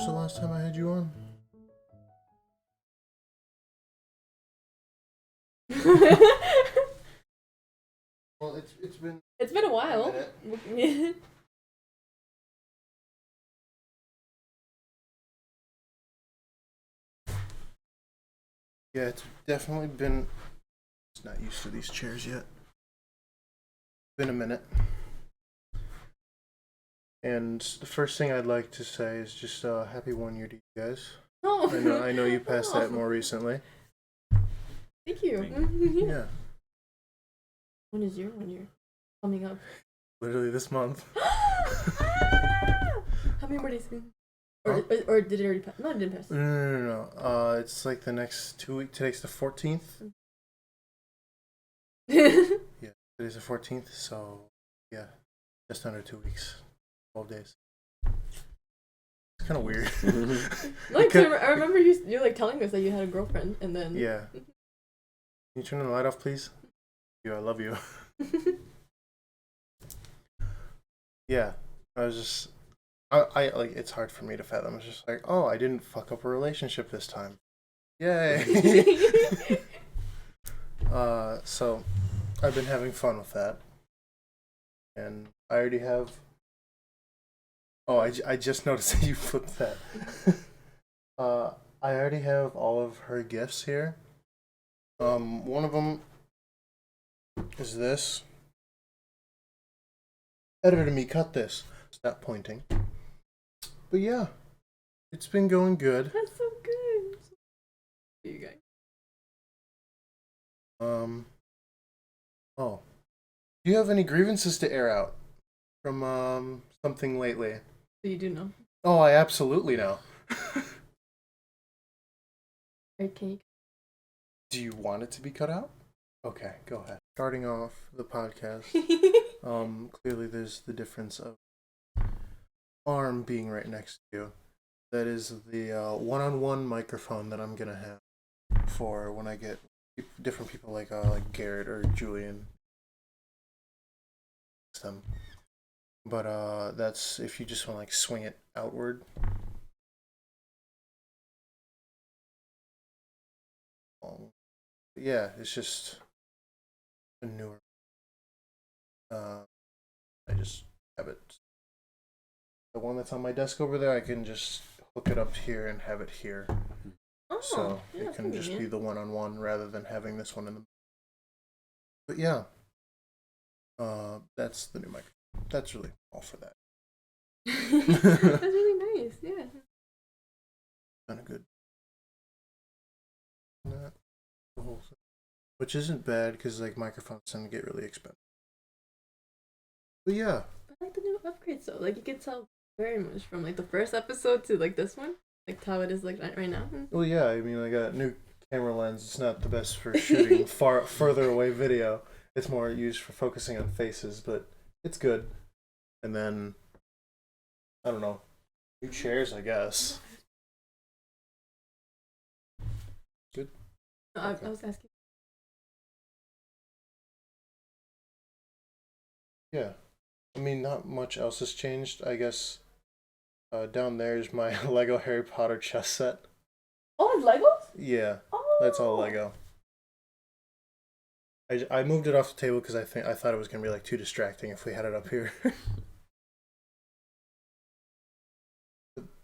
was the last time I had you on? Well, it's been a while. Yeah, it's definitely been. It's not used to these chairs yet. Been a minute. And the first thing I'd like to say is just happy 1 year to you guys. Oh. I know you passed that more recently. Thank you. Yeah. When is your 1 year coming up? Literally this month. How many more days? Or did it already pass? No, it didn't pass. No. It's like the next 2 weeks. Today's the 14th. Yeah, today's the 14th. So yeah, just under 2 weeks. 12 days. It's kind of weird. Like, I remember you like telling us that you had a girlfriend, and then yeah. Can you turn the light off, please? I love you. Yeah, I was just, I like. It's hard for me to fathom. It's just like, oh, I didn't fuck up a relationship this time. Yay! So I've been having fun with that, and I already have. Oh, I just noticed that you flipped that. I already have all of her gifts here. One of them is this. Editor me, cut this. Stop pointing. But yeah, it's been going good. That's so good. You guys. Oh, do you have any grievances to air out from something lately? So you do know. Oh, I absolutely know. Okay. Do you want it to be cut out? Okay, go ahead. Starting off the podcast, clearly there's the difference of arm being right next to you. That is the one-on-one microphone that I'm gonna have for when I get different people like Garrett or Julian. Them. But that's if you just want to like swing it outward. Yeah, it's just a newer. I just have it. The one that's on my desk over there, I can just hook it up here and have it here. Oh, So yeah, it can just be the one-on-one rather than having this one in the. But yeah, that's the new microphone. That's really all for that. That's really nice. Yeah. Kind of good. Not the whole thing. Which isn't bad because like microphones tend to get really expensive. But yeah. I like the new upgrades though. Like you can tell very much from like the first episode to like this one, like how it is like right now. Well, yeah. I mean, I got a new camera lens. It's not the best for shooting further away video. It's more used for focusing on faces, but it's good. And then I don't know, new chairs, I guess. Good. No, I was asking. Yeah. I mean, not much else has changed. I guess down there is my Lego Harry Potter chess set. Oh, it's Legos? Yeah, oh. That's all Lego. I moved it off the table because I thought it was gonna be like too distracting if we had it up here.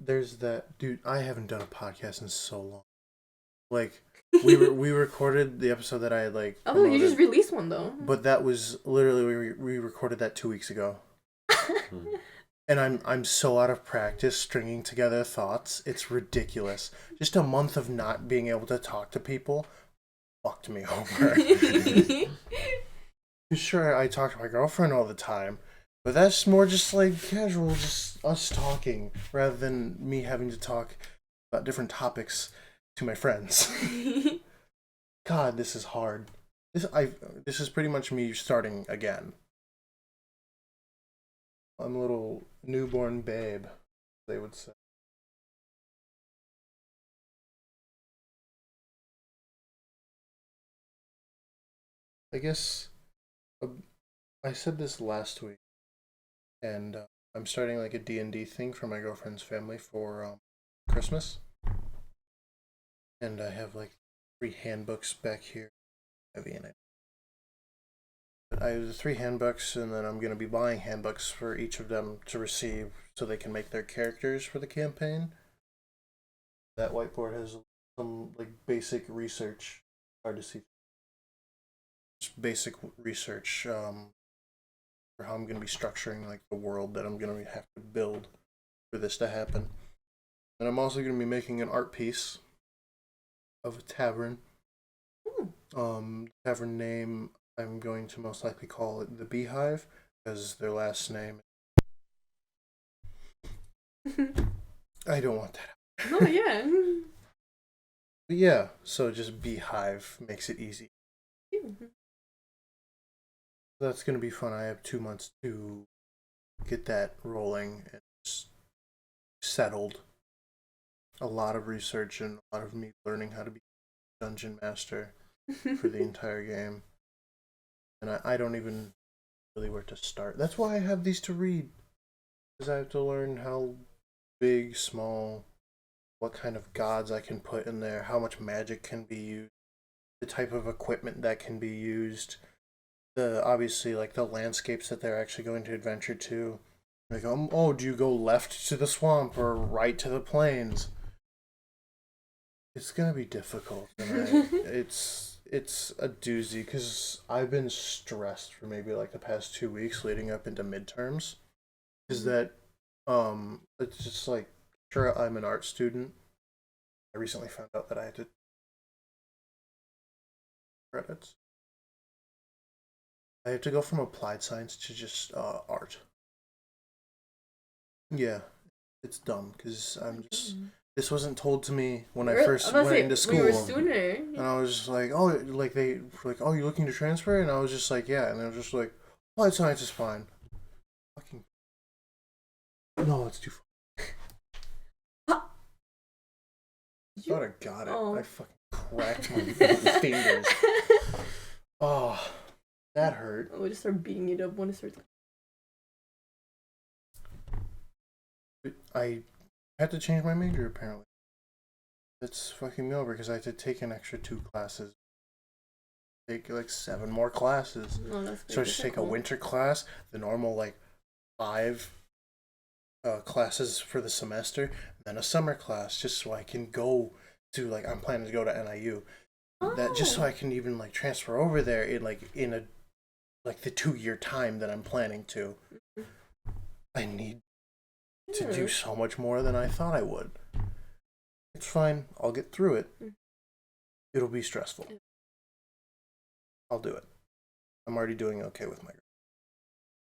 There's that dude. I haven't done a podcast in so long. Like we recorded the episode that I had like. Oh, you just released one though. But that was literally we recorded that 2 weeks ago. And I'm so out of practice stringing together thoughts. It's ridiculous. Just a month of not being able to talk to people fucked me over. Sure, I talk to my girlfriend all the time, but that's more just like casual, just us talking, rather than me having to talk about different topics to my friends. God, this is hard. This is pretty much me starting again. I'm a little newborn babe, they would say. I guess I said this last week, and I'm starting like a D&D thing for my girlfriend's family for Christmas. And I have like 3 handbooks back here. Heavy in it. But I have the 3 handbooks, and then I'm going to be buying handbooks for each of them to receive so they can make their characters for the campaign. That whiteboard has some like basic research. Hard to see. Just basic research for how I'm going to be structuring like the world that I'm going to have to build for this to happen. And I'm also going to be making an art piece of a tavern. Tavern name, I'm going to most likely call it the Beehive, because their last name. I don't want that. No, yeah. But yeah, so just Beehive makes it easy. That's going to be fun. I have 2 months to get that rolling and settled. A lot of research and a lot of me learning how to be dungeon master for the entire game. And I don't even really where to start. That's why I have these to read. Because I have to learn how big, small, what kind of gods I can put in there, how much magic can be used, the type of equipment that can be used, the obviously like the landscapes that they're actually going to adventure to. Like, oh, do you go left to the swamp or right to the plains? It's gonna be difficult, and it's a doozy because I've been stressed for maybe like the past 2 weeks leading up into midterms. Is that it's just like, sure, I'm an art student. I recently found out that I had to credits. I have to go from applied science to just art. Yeah, it's dumb because I'm just. This wasn't told to me when I first went into school. When you were a student. And I was just like, oh, like they were like, oh, you're looking to transfer? And I was just like, yeah. And I was just like, applied science is fine. Fucking. No, it's too far. I thought I got it. I fucking cracked my fingers. Oh, that hurt. We'll just start beating it up when it starts. I had to change my major, apparently. That's fucking me over because I had to take an extra 2 classes. Take like 7 more classes. Oh, that's so I just take a winter class, the normal like 5 classes for the semester, and then a summer class just so I can go to like I'm planning to go to NIU. That just so I can even like transfer over there in a like the 2-year time that I'm planning to. I need to do so much more than I thought I would. It's fine. I'll get through it. It'll be stressful. I'll do it. I'm already doing okay with my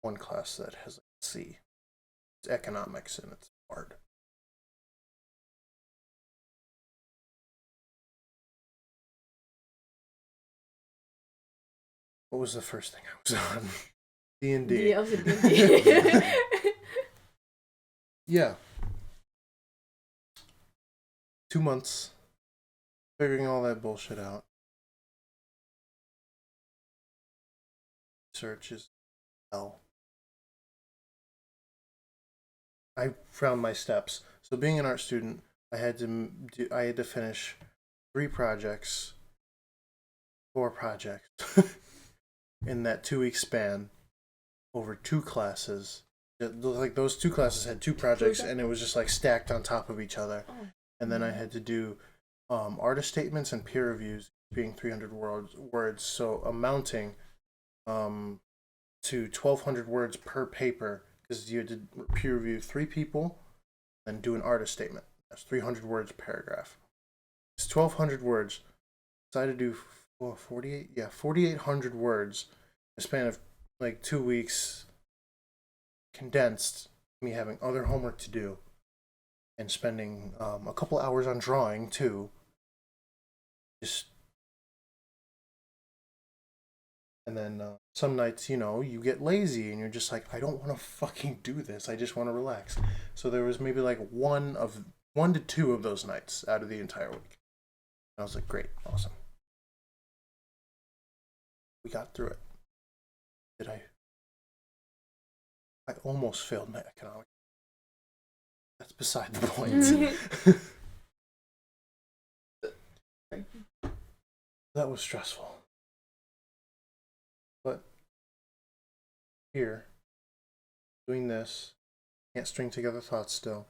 one class that has a C. It's economics and it's hard. What was the first thing I was on? D&D. Yeah, I was at D&D. Yeah. 2 months. Figuring all that bullshit out. Search is hell. I found my steps. So being an art student, I had to finish 4 projects in that 2-week span over 2 classes. Like those 2 classes had 2 projects, and it was just like stacked on top of each other. And then I had to do artist statements and peer reviews, being 300 words, so amounting to 1,200 words per paper, because you had to peer review 3 people and do an artist statement. That's 300 words per paragraph. It's 1,200 words. Decided to do 4,800 words in a span of like 2 weeks, condensed, me having other homework to do and spending a couple hours on drawing too. And then some nights, you get lazy and you're just like, I don't want to fucking do this. I just want to relax. So there was maybe like 1 to 2 of those nights out of the entire week. And I was like, great, awesome. We got through it. Did I? I almost failed my economics. That's beside the point. That was stressful. But here, doing this, can't string together thoughts still.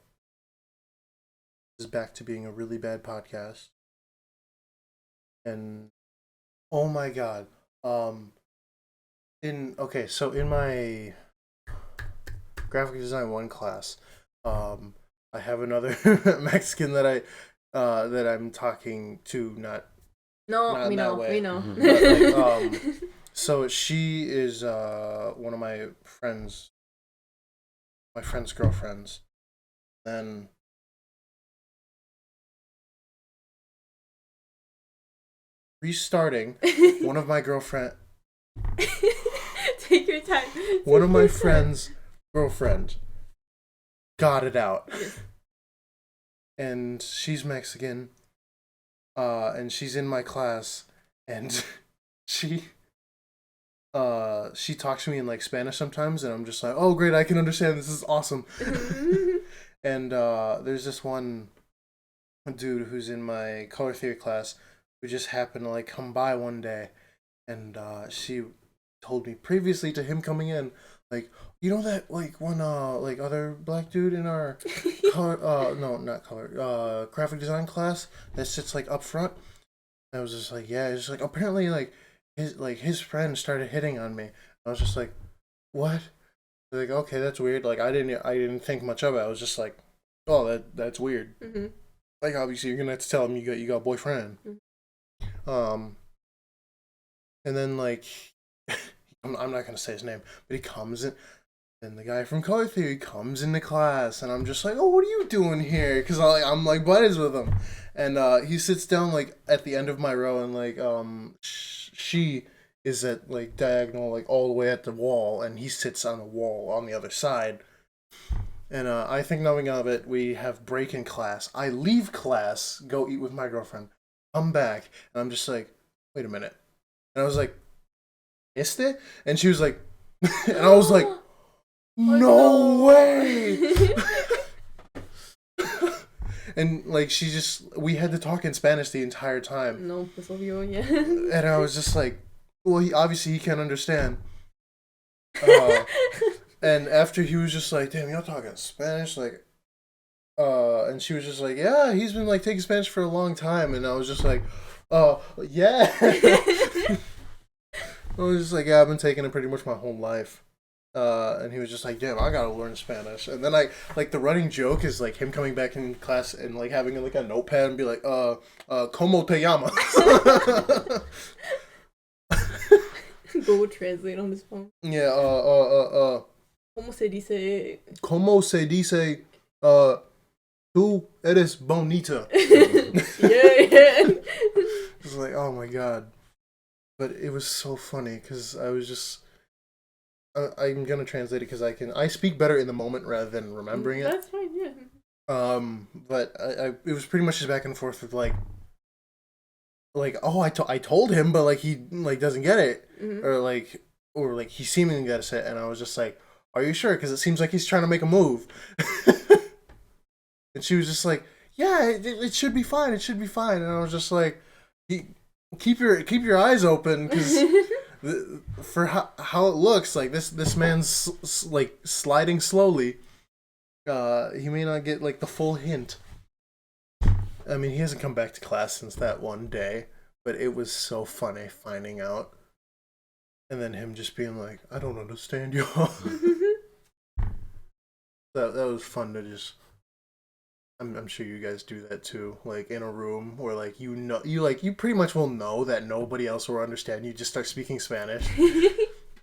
This is back to being a really bad podcast. And oh my god. So in my graphic design 1 class, I have another Mexican that I'm talking to, not we know. But, like, so she is one of my friends' girlfriends. Then restarting, one of my girlfriend. Take your time. One of my friends' girlfriend got it out, and she's Mexican. And she's in my class, and she talks to me in like Spanish sometimes, and I'm just like, oh great, I can understand, this is awesome. And there's this one dude who's in my color theory class who just happened to like come by one day, and she told me previously to him coming in, like, you know that like one like other black dude in our graphic design class that sits like up front? And I was just like, yeah. It's just like, apparently like his friend started hitting on me. I was just like, what? They're like, okay, that's weird. Like I didn't think much of it. I was just like, oh, that's weird. Mm-hmm. Like obviously you're gonna have to tell him you got a boyfriend. Mm-hmm. And then like I'm not gonna say his name, but he comes in. And the guy from color theory comes into class, and I'm just like, oh, what are you doing here? Because I'm like buddies with him, and he sits down like at the end of my row, and like she is at like diagonal, like all the way at the wall, and he sits on the wall on the other side. And I think nothing of it. We have break in class. I leave class, go eat with my girlfriend, come back, and I'm just like, wait a minute. And I was like, este? And she was like, and I was like, no way. And like we had to talk in Spanish the entire time. No, pues obvio, yeah. And I was just like, well, he can't understand. And after he was just like, damn, you're talking Spanish, like, and she was just like, yeah, he's been like taking Spanish for a long time. And I was just like, oh yeah. I was just like, yeah, I've been taking it pretty much my whole life. And he was just like, damn, I gotta learn Spanish. And then like the running joke is like him coming back in class and like having like a notepad and be like, ¿cómo te llamas? Google Translate on his phone. Yeah, ¿Cómo se dice? ¿Cómo se dice, tú eres bonita? Yeah. It's like, oh my god. But it was so funny because I was just... I'm gonna translate it because I speak better in the moment rather than remembering it. That's fine, yeah. But it was pretty much just back and forth with like oh, I told him, but like he like doesn't get it, Mm-hmm. or like he seemingly gets it, and I was just like, are you sure? Because it seems like he's trying to make a move. And she was just like, yeah, it should be fine, it should be fine, and I was just like, keep your eyes open because. For how it looks like this man's like sliding slowly, he may not get like the full hint. I mean, he hasn't come back to class since that one day, but it was so funny finding out, and then him just being like, I don't understand you. that was fun to just... I'm sure you guys do that too, like in a room where like you pretty much will know that nobody else will understand. You just start speaking Spanish, and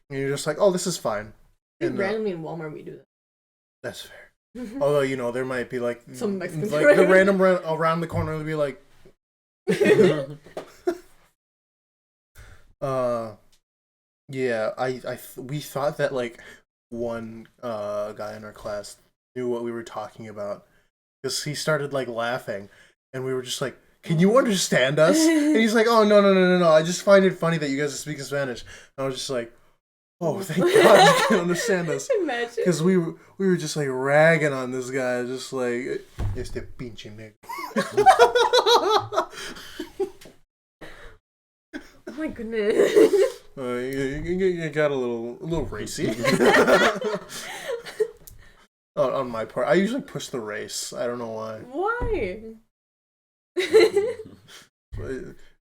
you're just like, oh, this is fine. And randomly in Walmart we do that. That's fair. Although there might be like some Mexicans like the random around the corner will be like, yeah, we thought that like one guy in our class knew what we were talking about. Because he started like laughing, and we were just like, "Can you understand us?" And he's like, "Oh no! I just find it funny that you guys are speaking Spanish." And I was just like, "Oh, thank God you can understand us." Because we were just like ragging on this guy, just like, "Este pinche negro." Oh my goodness. You got a little racy. on my part, I usually push the race. I don't know why. Why?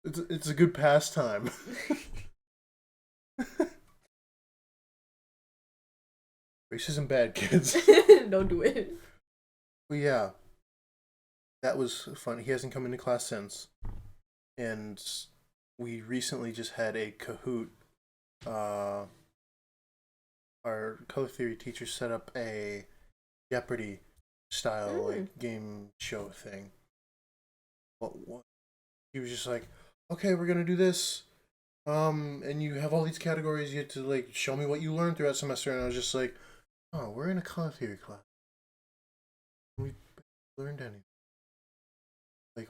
It's a good pastime. Race isn't bad, kids. Don't do it. But yeah, that was fun. He hasn't come into class since, and we recently just had a Kahoot. Our color theory teacher set up a Jeopardy style like game show thing. What? He was just like, okay, we're gonna do this. And you have all these categories. You have to like show me what you learned throughout the semester. And I was just like, oh, we're in a color theory class. We learned anything. Like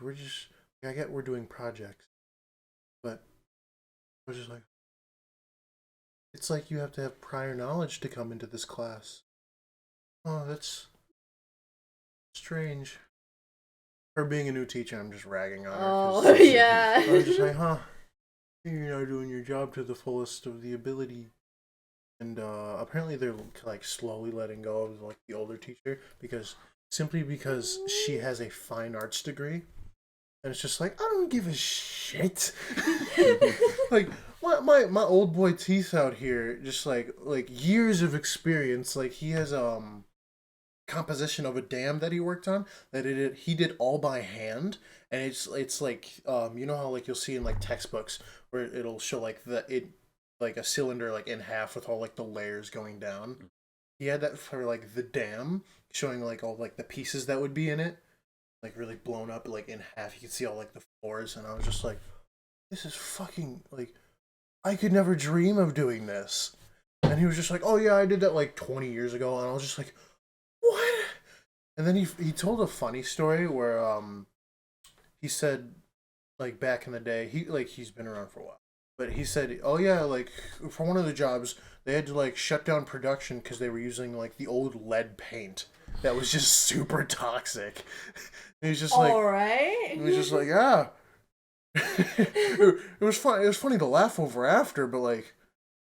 I get we're doing projects, but I was just like, it's like you have to have prior knowledge to come into this class. Oh, that's strange. Her being a new teacher, I'm just ragging on her. Oh, yeah. I was just like, huh, you're not doing your job to the fullest of the ability. And apparently they're like slowly letting go of like the older teacher because she has a fine arts degree. And it's just like, I don't give a shit. Like, my old boy Teeth out here, just like years of experience. Like, he has composition of a dam that he worked on that he did all by hand, and it's like you know how like you'll see in like textbooks where it'll show like like a cylinder like in half with all like the layers going down. He had that for like the dam, showing like all like the pieces that would be in it. Like really blown up like in half. You could see all like the floors, and I was just like, this is fucking like, I could never dream of doing this. And he was just like, oh yeah, I did that like 20 years ago. And I was just like, what? And then he told a funny story where he said like back in the day, he's been around for a while, but he said, oh yeah, like for one of the jobs they had to like shut down production because they were using like the old lead paint that was just super toxic. And he's just like, all right. It was just like, yeah. It was fun. It was funny to laugh over after, but like,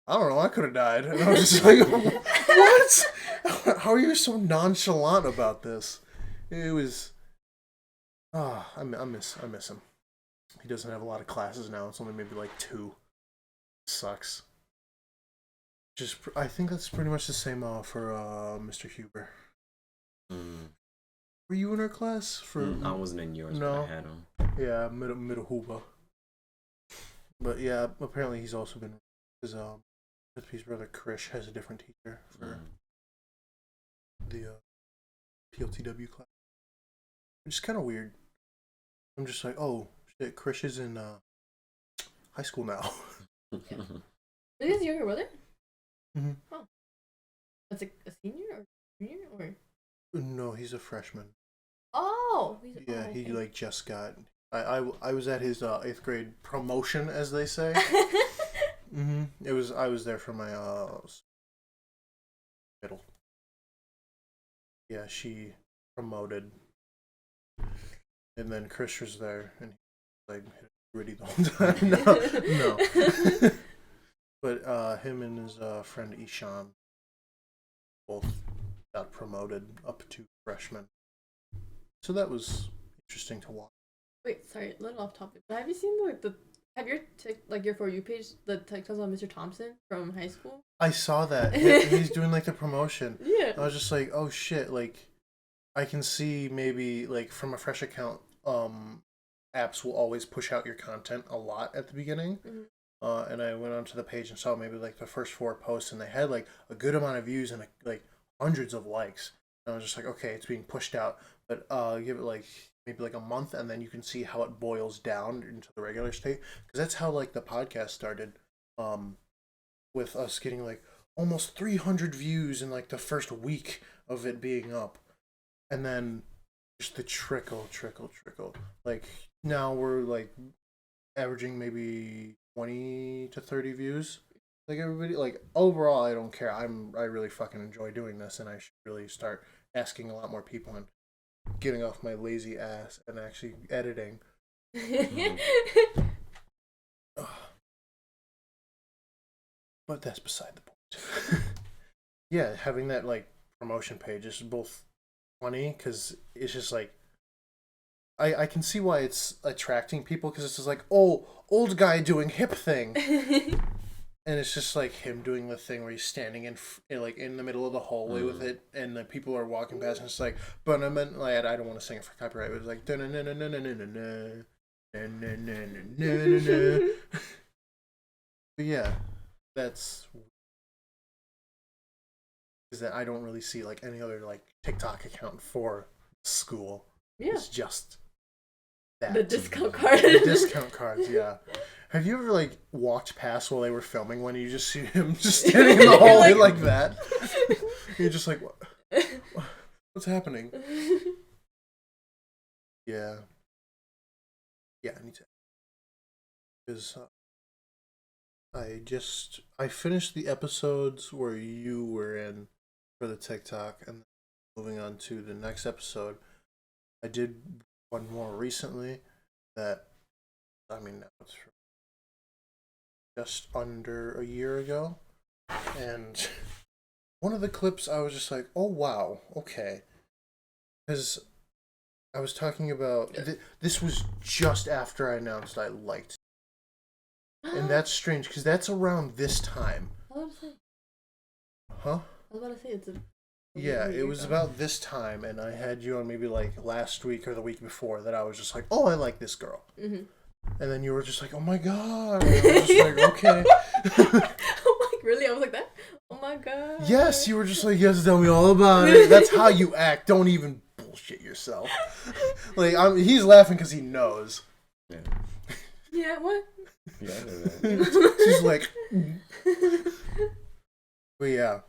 I don't know. I could have died. And I was just like, what? How are you so nonchalant about this? It was. I miss him. He doesn't have a lot of classes now. It's only maybe like 2. Sucks. I think that's pretty much the same for Mr. Huber. Were you in our class? I wasn't in yours, no. but I had him. Yeah, middle Huber. But yeah, apparently he's also been his brother Krish has a different teacher for the PLTW class, which is kind of weird. I'm just like, oh shit, Krish is in high school now. Is his younger brother? Mm-hmm. Oh, that's a senior or junior or? No, he's a freshman. Oh, yeah, he like just got. I was at his 8th grade promotion, as they say. Mm-hmm. I was there for my middle. Yeah, she promoted, and then Chris was there, and he like gritty the whole time. No. But him and his friend Ishan both got promoted up to freshman, so that was interesting to watch. Wait, sorry, a little off topic. But have you seen your For You page, the TikToks on Mr. Thompson from high school? I saw that. He's doing like the promotion. Yeah. I was just like, oh shit, like I can see maybe like from a fresh account, apps will always push out your content a lot at the beginning. Mm-hmm. And I went onto the page and saw maybe like the first 4 posts, and they had like a good amount of views and like hundreds of likes. And I was just like, okay, it's being pushed out, but give it like maybe like a month, and then you can see how it boils down into the regular state, because that's how like the podcast started, with us getting like almost 300 views in like the first week of it being up, and then just the trickle. Like now we're like averaging maybe 20 to 30 views. Like everybody, like overall, I don't care. I really fucking enjoy doing this, and I should really start asking a lot more people and getting off my lazy ass and actually editing. But that's beside the point. Yeah, having that like promotion page is both funny because it's just like I can see why it's attracting people because it's just like, oh, old guy doing hip thing. And it's just like him doing the thing where he's standing in the middle of the hallway with it, and the people are walking past, and it's like, but I don't want to sing it for copyright. It was like, but yeah, that's because I don't really see like any other like TikTok account for school. Yeah. It's just that The discount card. The discount cards, yeah. Have you ever like walked past while they were filming when you just see him just standing in the hallway like that? You're just like, what's happening? Yeah. Yeah, I need to. Because I finished the episodes where you were in for the TikTok, and moving on to the next episode. I did one more recently that, I mean, that was just under a year ago, and one of the clips I was just like, oh wow, okay, because I was talking about this was just after I announced I liked, and that's strange because that's around this time. I was about to say. Huh? I was about to say it's a. Yeah, it was about this time, and I had you on maybe like last week or the week before that I was just like, oh, I like this girl. Mm-hmm. And then you were just like, oh my god. And I was just like, okay. I'm like, really? I was like that? Oh my god. Yes, you were just like, yes, tell me all about it. That's how you act. Don't even bullshit yourself. Like, he's laughing because he knows. Yeah. Yeah, what? Yeah, I know that. She's like, but yeah.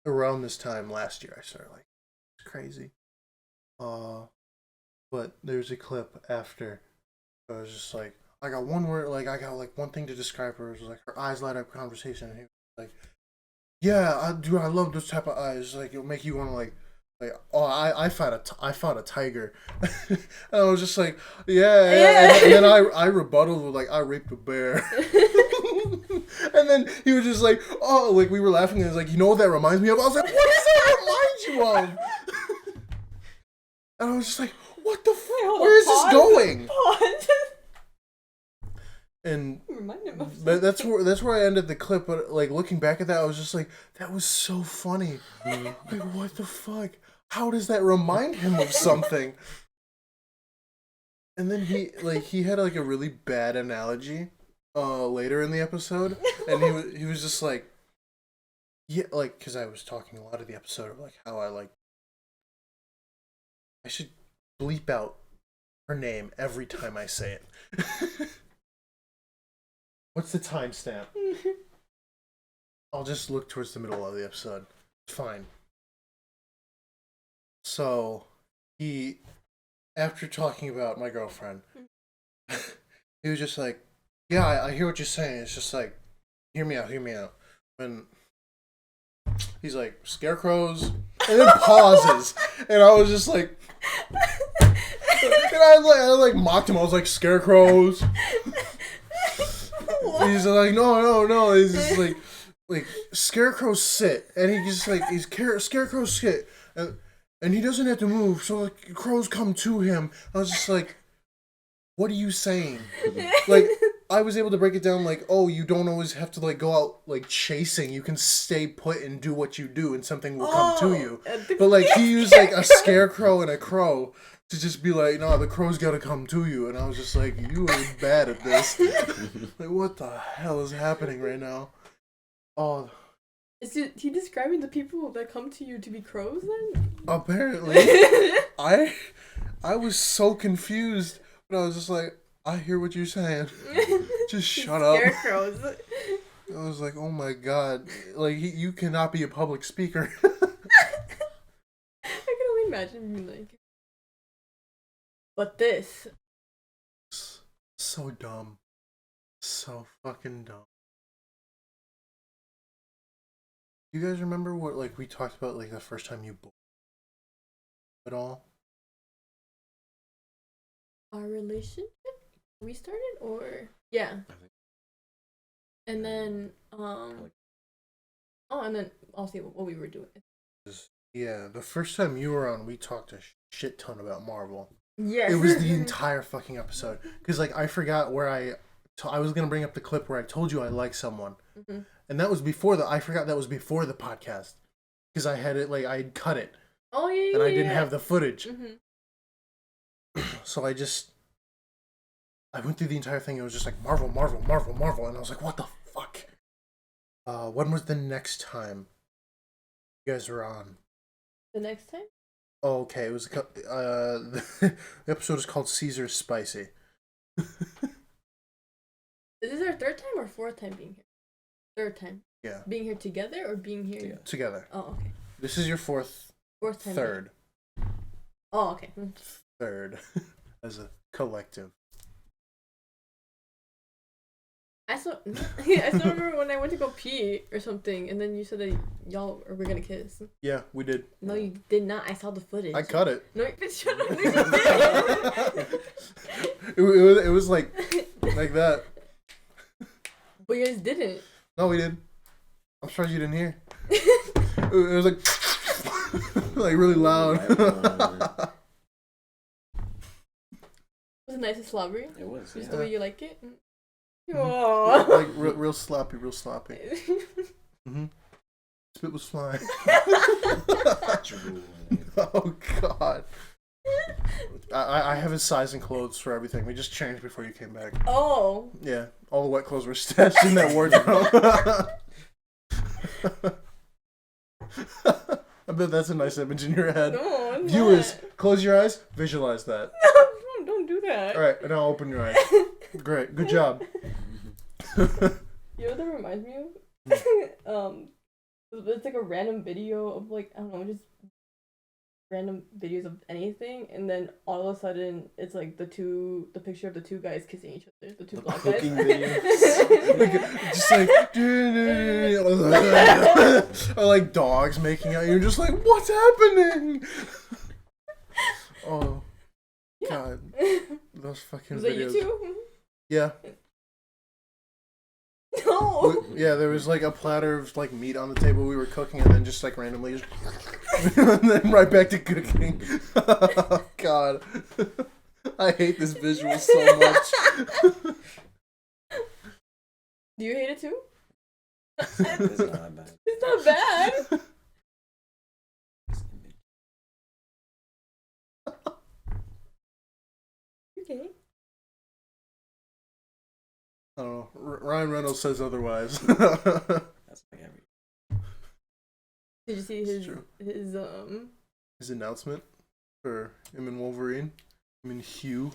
Around this time last year, I started like, it's crazy. But there's a clip after. I was just like, I got one word, like I got like one thing to describe her. It was like her eyes light up conversation, and he was like, yeah, I love those type of eyes. Like it'll make you want to like, oh, I fought a tiger, and I was just like, yeah. And then I rebutted with like, I raped a bear. And then he was just like, oh, like we were laughing, and he was like, you know what that reminds me of? I was like, what does that remind you of? And I was just like, what the fuck? Where is this going? And that's where I ended the clip. But like looking back at that, I was just like, that was so funny. Like what the fuck? How does that remind him of something? And then he had like a really bad analogy later in the episode, and he was just like, yeah, like because I was talking a lot of the episode of like how I should bleep out her name every time I say it. What's the timestamp? I'll just look towards the middle of the episode. Fine. So, after talking about my girlfriend, he was just like, yeah, I hear what you're saying. It's just like, hear me out. And he's like, scarecrows, and then pauses. And I was just like, and I mocked him. I was like, scarecrows. He's like, no. He's just like scarecrows sit, and he just like scarecrows sit, and he doesn't have to move, so like crows come to him. I was just like, what are you saying? Like I was able to break it down like, oh, you don't always have to like go out like chasing. You can stay put and do what you do, and something will come to you. But like he used like a scarecrow and a crow to just be like, no, the crow's gotta come to you. And I was just like, you are bad at this. Like, what the hell is happening right now? Oh. Is he describing the people that come to you to be crows then? Apparently. I was so confused, but I was just like, I hear what you're saying. Just shut up. Scarecrows. I was like, oh my god. Like, you cannot be a public speaker. I can only imagine being like, but this. So dumb. So fucking dumb. You guys remember what, like, we talked about, like, the first time you bullied at all? Our relationship? We started or? Yeah. And then and then I'll see what we were doing. Yeah, the first time you were on, we talked a shit ton about Marvel. Yes. It was the entire fucking episode. Because, like, I forgot where I was going to bring up the clip where I told you I like someone. Mm-hmm. And that was I forgot that was before the podcast. Because I had it, like, I had cut it. Oh, yeah, and I didn't have the footage. Mm-hmm. So I went through the entire thing. It was just like Marvel, Marvel, Marvel, Marvel. And I was like, what the fuck? When was the next time you guys were on? The next time? Oh, okay. It was the episode is called Cesar's Spicy. Is this our third time or fourth time being here? Third time. Yeah. Being here together or being here together? Oh, okay. This is your fourth time. Third. Oh, okay. Third. As a collective. I still remember when I went to go pee or something, and then you said that y'all were gonna kiss. Yeah, we did. No, you did not. I saw the footage. I cut it. No, shut up. No, you didn't. it was like that. But you guys didn't. No, we did. I'm surprised you didn't hear. It was like like really loud. Was it nice and slobbery? It was. Just Yeah. the way you like it? Like real sloppy, real sloppy. Mm-hmm. Spit was flying. Oh god. I have his size and clothes for everything. We just changed before you came back. Oh. Yeah, all the wet clothes were stashed in that wardrobe. I bet that's a nice image in your head. No, I'm Viewers, not. close your eyes, visualize that. No, don't do that. Alright, now open your eyes. Great, good job. You know what that reminds me of? It's like a random video of like, I don't know, just random videos of anything, and then all of a sudden it's like the picture of the two guys kissing each other, the two black guys. Cooking videos. Just like or like dogs making out. You're just like, what's happening? Oh Yeah. god, those fucking Was that videos. you too? Yeah. No. Yeah, there was like a platter of like meat on the table we were cooking, and then just like randomly just and then right back to cooking. Oh god. I hate this visual so much. Do you hate it too? It's not bad. It's not bad. Okay. I don't know. Ryan Reynolds says otherwise. That's like every. Did you see It's true. his His announcement for him and Wolverine. I mean Hugh.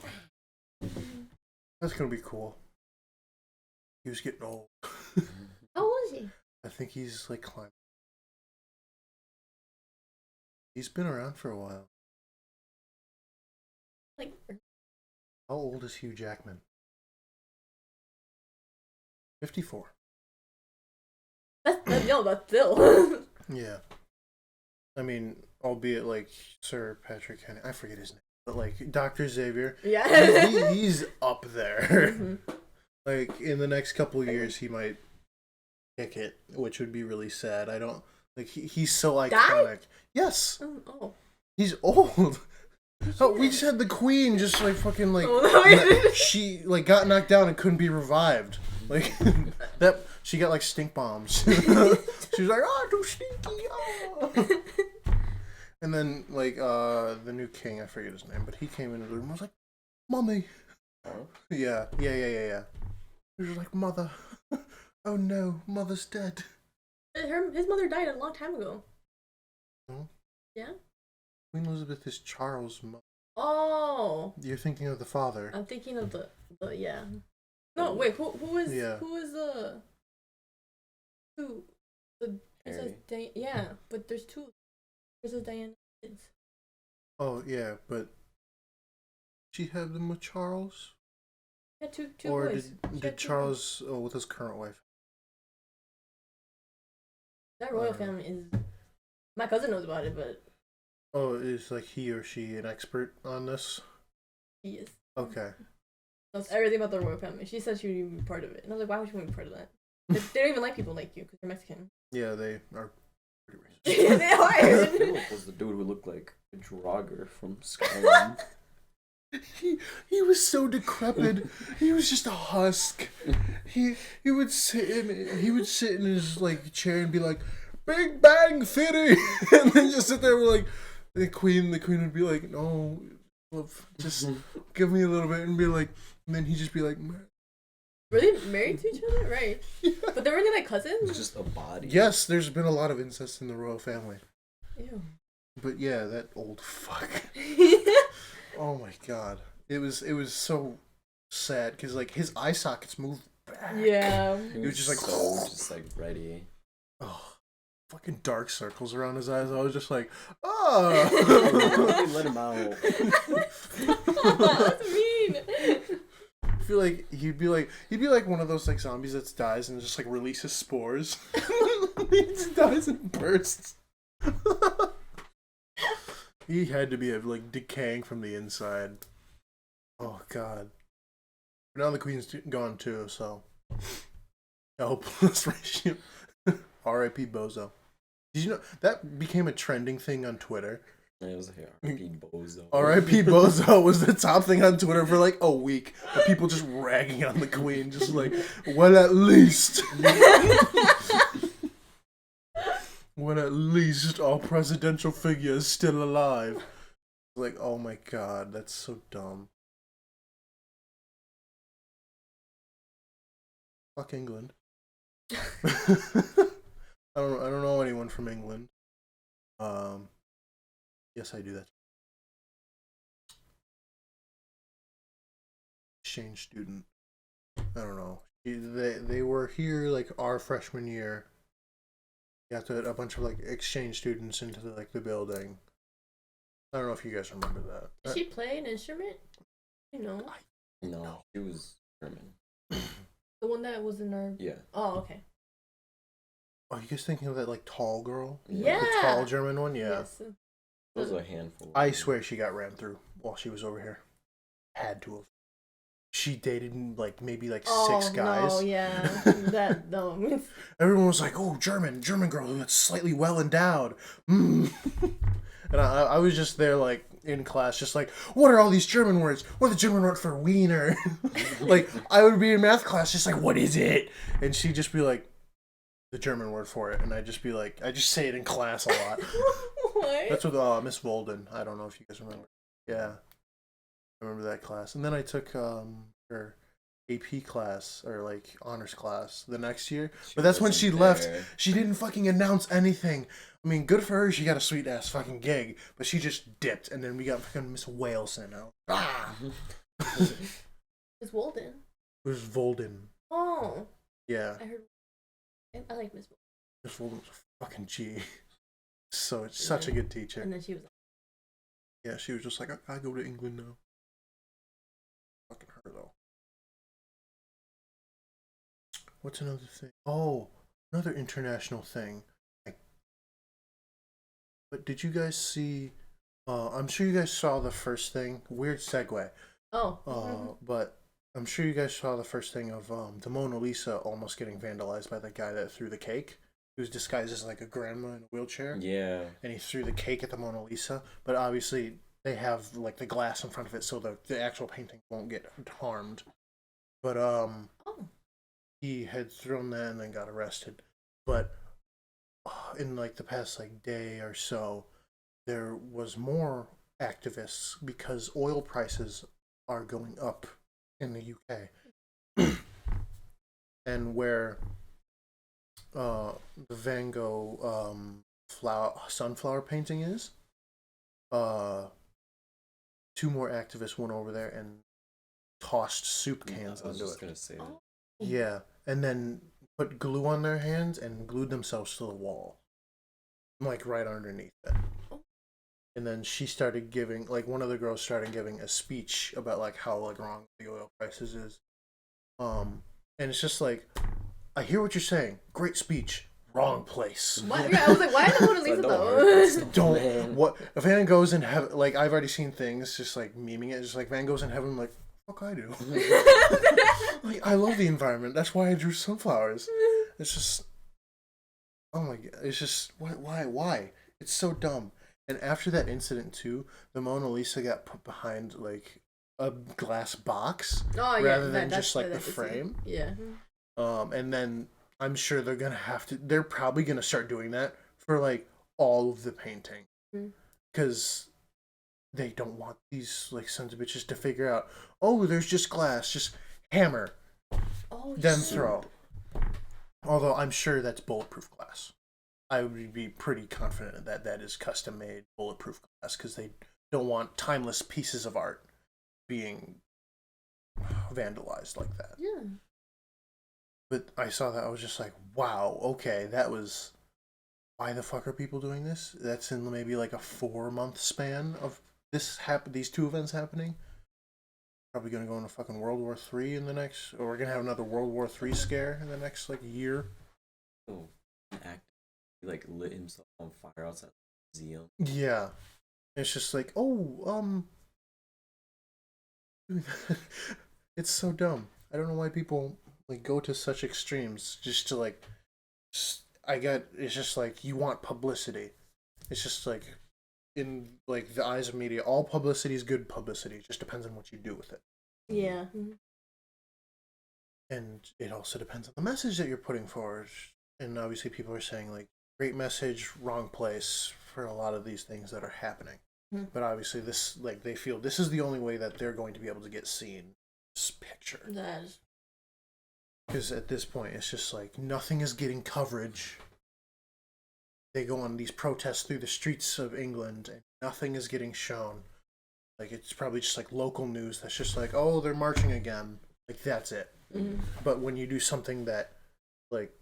That's gonna be cool. He was getting old. How old is he? I think he's like climbing. He's been around for a while. Like, How old is Hugh Jackman? 54. that's still. Yeah. I mean, albeit like Sir Patrick Henry. I forget his name. But like Dr. Xavier. Yeah. He's up there. Mhm. Like in the next couple of years he might kick it, which would be really sad. I don't like he's so iconic. Yes. Oh. He's old. Oh, we just had the Queen just like fucking like Oh, no, she like got knocked down and couldn't be revived. Like that she got like stink bombs. She was like, "Oh, too stinky." Oh. And then like the new king, I forget his name, but he came into the room and was like, "Mommy." Oh. Yeah. He was like, "Mother." Oh no, mother's dead. His mother died a long time ago. Oh. Yeah? Queen Elizabeth is Charles' mother. Oh. You're thinking of the father. I'm thinking of the yeah. No, wait, who is Yeah. who is the it says Harry. yeah, but there's two. There's Diana kids. Oh yeah, but she had them with Charles, Yeah, two or boys. She did had two Charles with his current wife? boys. That royal family is. My cousin knows about it, but Oh, is like he or she an expert on this? he is. Okay. Knows everything about the royal family. She said she would be part of it, and I was like, why would you want to be part of that? They don't even like people like you because you're Mexican. Yeah, they are pretty racist. They are. Philip was the dude who looked like a Draugr from Skyrim. He was so decrepit. He was just a husk. He would sit in his like chair and be like, "Big Bang Theory," and then just sit there with like the queen would be like, "No, just give me a little bit," and be like, and then he'd just be like, Were they married to each other? Right. Yeah. But they weren't like cousins? It's just a body. Yes, there's been a lot of incest in the royal family. Ew. But yeah, that old fuck. Oh my god. It was so sad because like his eye sockets moved back. Yeah. He was just like just like ready. Oh, fucking dark circles around his eyes. I was just like, oh. Let him out. That's mean. I feel like he'd be like one of those like zombies that dies and just like releases spores. He just dies in bursts. He had to be like decaying from the inside. Oh god. Now the queen's gone too, so helpless ratio. R.I.P. Bozo. Did you know that became a trending thing on Twitter? Yeah, it was like R.I.P. Bozo. R.I.P. Bozo was the top thing on Twitter for like a week. Of people just ragging on the queen, just like, well, at least. When at least our presidential figure is still alive. Like, oh my god, that's so dumb. Fuck England. I don't know anyone from England. Yes, I do that. Exchange student. I don't know. They were here like our freshman year. Got a bunch of like exchange students into the building. I don't know if you guys remember that. Did she play an instrument? You know. No, she was German. The one that was in our. Yeah. Oh, okay. Oh, you guys thinking of that like tall girl? Yeah. The tall German one? Yeah. Yes. It was a handful. I swear she got ran through while she was over here. Had to have. She dated like maybe like 6 guys. Oh, yeah. That dumb. Everyone was like, "Oh, German girl that's slightly well endowed." Mm. And I was just there like in class, just like, "What are all these German words? What are the German word for wiener?" Like I would be in math class, just like, "What is it?" And she'd just be like, "The German word for it," and I'd just be like, I just say it in class a lot. What? That's with Miss Volden. I don't know if you guys remember. Yeah. I remember that class. And then I took her AP class or like honors class the next year. But that's when she left. She didn't fucking announce anything. I mean, good for her. She got a sweet ass fucking gig, but she just dipped. And then we got fucking Miss Waleson out. Ah! It's Walden. It was Volden. Oh. Yeah. I heard. I like Miss Walden. Miss Volden was a fucking G. So it's such a good teacher. And then she was. Yeah, she was just like, I go to England now. Fucking her though. What's another thing? Oh, another international thing. But did you guys see? I'm sure you guys saw the first thing. Weird segue. Oh. But I'm sure you guys saw the first thing of the Mona Lisa almost getting vandalized by the guy that threw the cake. He was disguised as like a grandma in a wheelchair. Yeah. And he threw the cake at the Mona Lisa. But obviously they have like the glass in front of it so the actual painting won't get harmed. But he had thrown that and then got arrested. But in like the past like day or so, there was more activists because oil prices are going up in the UK. And where the Van Gogh sunflower painting is, 2 more activists went over there and tossed soup cans I was onto just it. gonna say that. Yeah, and then put glue on their hands and glued themselves to the wall, like right underneath it. And then she started giving, like one of the girls started giving a speech about like how like wrong the oil prices is. And it's just like, I hear what you're saying. Great speech. Wrong place. What? Yeah, I was like, why is the Mona Lisa though? Don't. What if Van Gogh's in heaven? Like I've already seen things just like memeing it. Just like Van Gogh's in heaven. Like fuck, I do. Like I love the environment. That's why I drew sunflowers. It's just, oh my god, it's just why? It's so dumb. And after that incident too, the Mona Lisa got put behind like a glass box Oh yeah, rather than just like the that's it. frame. Yeah. And then I'm sure they're gonna have to. They're probably gonna start doing that for like all of the painting, because they don't want these like sons of bitches to figure out. Oh, there's just glass. Just hammer, Oh, then shit. throw. Although I'm sure that's bulletproof glass. I would be pretty confident that that is custom made bulletproof glass because they don't want timeless pieces of art being vandalized like that. Yeah. But I saw that, I was just like, wow, okay, that was. Why the fuck are people doing this? That's in maybe like a 4-month span of these two events happening. Probably gonna go into fucking World War III in the next, or we're gonna have another World War III scare in the next like year. Oh, an actor, he like lit himself on fire outside the museum. Yeah, it's just like, it's so dumb. I don't know why people like go to such extremes just to like. It's just like you want publicity. It's just like in like the eyes of media, all publicity is good publicity. It just depends on what you do with it. Yeah. And it also depends on the message that you're putting forward. And obviously people are saying like great message, wrong place for a lot of these things that are happening. But obviously this like they feel this is the only way that they're going to be able to get seen. This picture. That is. Because at this point, it's just like nothing is getting coverage. They go on these protests through the streets of England, and nothing is getting shown. Like, it's probably just like local news that's just like, oh, they're marching again. Like, that's it. But when you do something that, like,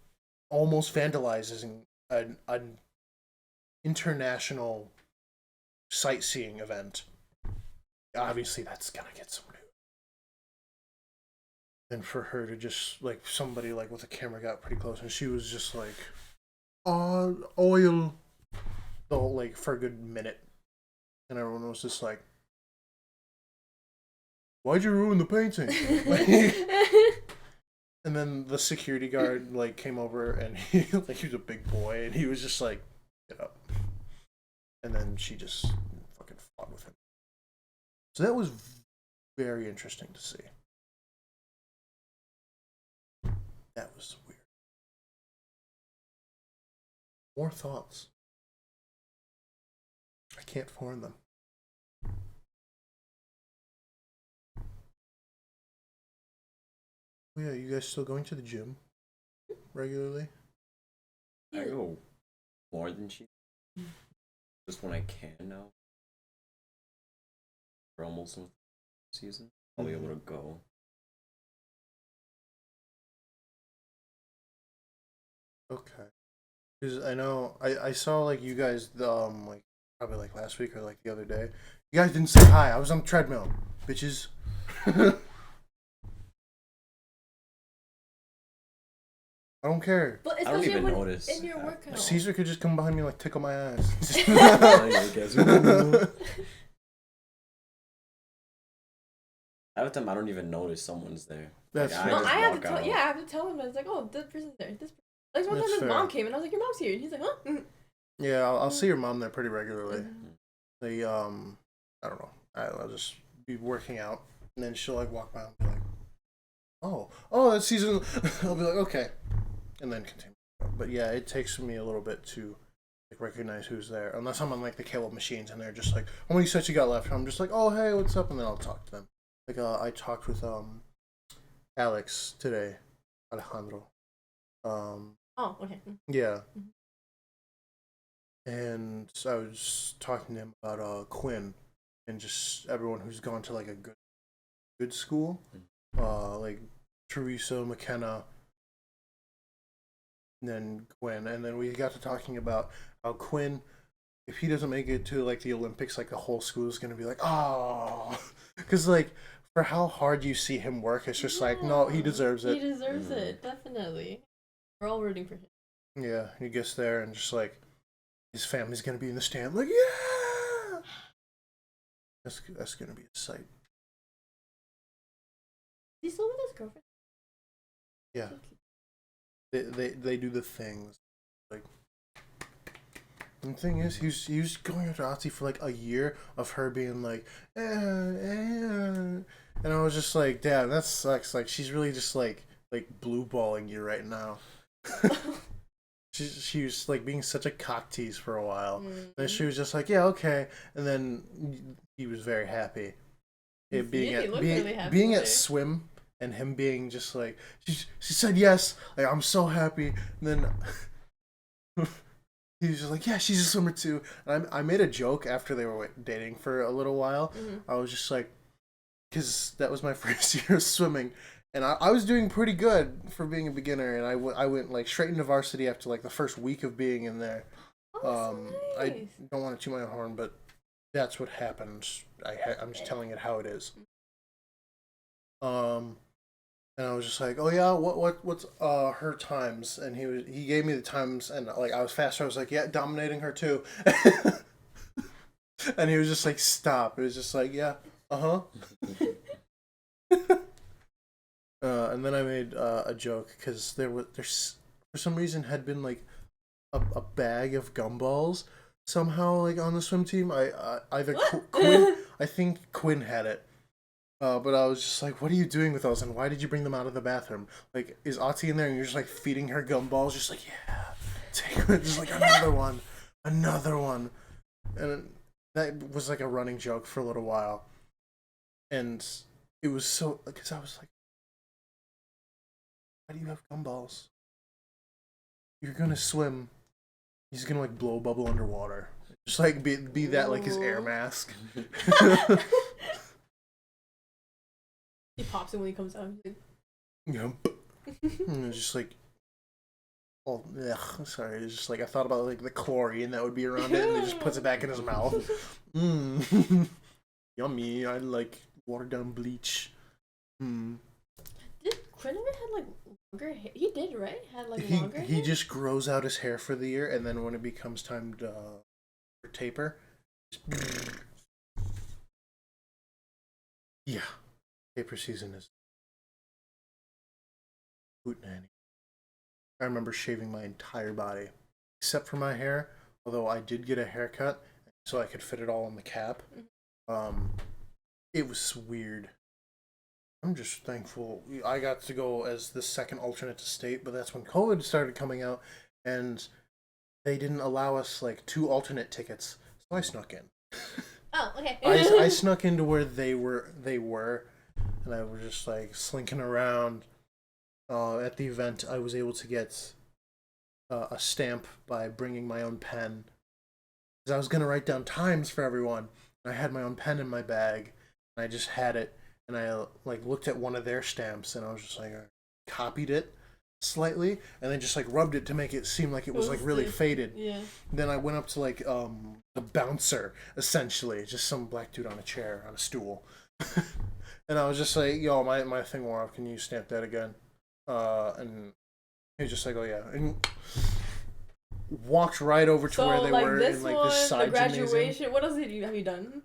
almost vandalizes an international sightseeing event, obviously that's gonna get some news. And for her to just like somebody like with a camera got pretty close and she was just like oil the whole like for a good minute and everyone was just like, why'd you ruin the painting? And then the security guard like came over and he was a big boy and he was just like, get up. And then she just fucking fought with him. So that was very interesting to see. That was weird. More thoughts. I can't form them. Oh yeah, you guys still going to the gym regularly? I go more than she. Just when I can now. We're almost in the season. I'll be able to go. Okay. Because I know I saw like you guys like probably like last week or like the other day. You guys didn't say hi. I was on the treadmill, bitches. I don't care. But I don't especially even when notice. in your workout. Caesar could just come behind me and like tickle my ass. Half the time I don't even notice someone's there. That's like, fair. No, just I have to walk tell. out. Yeah, I have to tell him. I was like, oh, this person's there. This. Like one time That's his fair. mom came and I was like, your mom's here. And he's like, huh? Yeah, I'll see your mom there pretty regularly. They I don't know. I'll just be working out and then she'll like walk by and be like, oh, that's Caesar. I'll be like, okay, and then continue. But yeah, it takes me a little bit to like recognize who's there, unless I'm on like the Caleb machines and they're just like, how many sets you got left? And I'm just like, oh hey, what's up? And then I'll talk to them. Like I talked with Alex today, Alejandro. Oh, okay. Yeah. And I was talking to him about Quinn and just everyone who's gone to like a good school, like Teresa, McKenna, and then Quinn, and then we got to talking about how Quinn, if he doesn't make it to like the Olympics, like the whole school is gonna be like, oh, because like for how hard you see him work, it's just like, no, he deserves it. He deserves it, definitely. We're all rooting for him. Yeah, he gets there and just like his family's gonna be in the stand, like yeah. That's gonna be a sight. Is he still with his girlfriend? Yeah. they do the things. Like, and the thing is, he was going after Ati for like a year of her being like, and I was just like, damn, that sucks. Like, she's really just like blue balling you right now. She was like being such a cock tease for a while. Then she was just like, yeah, okay, and then he was very happy. Being at swim and him being just like she said yes, like I'm so happy. And then he was just like, yeah, she's a swimmer too. And I made a joke after they were dating for a little while. I was just like, because that was my first year of swimming. And I was doing pretty good for being a beginner, and I went like straight into varsity after like the first week of being in there. Oh, so nice. I don't want to toot my own horn, but that's what happened. I'm just telling it how it is. And I was just like, oh yeah, what's her times? And he gave me the times, and like I was faster. I was like, yeah, dominating her too. And he was just like, stop. It was just like, yeah, and then I made a joke because there's for some reason had been like a bag of gumballs somehow like on the swim team. Either Quinn, I think Quinn had it, but I was just like, what are you doing with those, and why did you bring them out of the bathroom? Like, is Ati in there and you're just like feeding her gumballs, just like, yeah, take it, just like another one, and that was like a running joke for a little while, and it was so because I was like, why do you have gumballs? You're gonna swim. He's gonna like blow a bubble underwater. Just like be that like his air mask. He pops it when he comes out. Yep. And it's just like, oh, ugh, sorry. It's just like I thought about like the chlorine that would be around it, and he just puts it back in his mouth. Yummy. I like watered down bleach. Did Quinn ever had like longer hair? He did, right? Had like longer hair? He just grows out his hair for the year, and then when it becomes time to taper, yeah, taper season is hootenanny. I remember shaving my entire body, except for my hair, although I did get a haircut, so I could fit it all in the cap. It was weird. I'm just thankful I got to go as the second alternate to state, but that's when COVID started coming out, and they didn't allow us like 2 alternate tickets, so I snuck in. Oh, okay. I snuck into where they were, and I was just like slinking around. At the event, I was able to get a stamp by bringing my own pen, because I was gonna write down times for everyone. I had my own pen in my bag, and I just had it. And I like looked at one of their stamps, and I was just like, I copied it slightly, and then just like rubbed it to make it seem like it was like really faded. Yeah. Then I went up to like the bouncer, essentially, just some black dude on a chair on a stool, and I was just like, yo, my thing wore off. Can you stamp that again? And he was just like, oh yeah, and walked right over to where they were in like this side the graduation. gymnasium. What else have you done?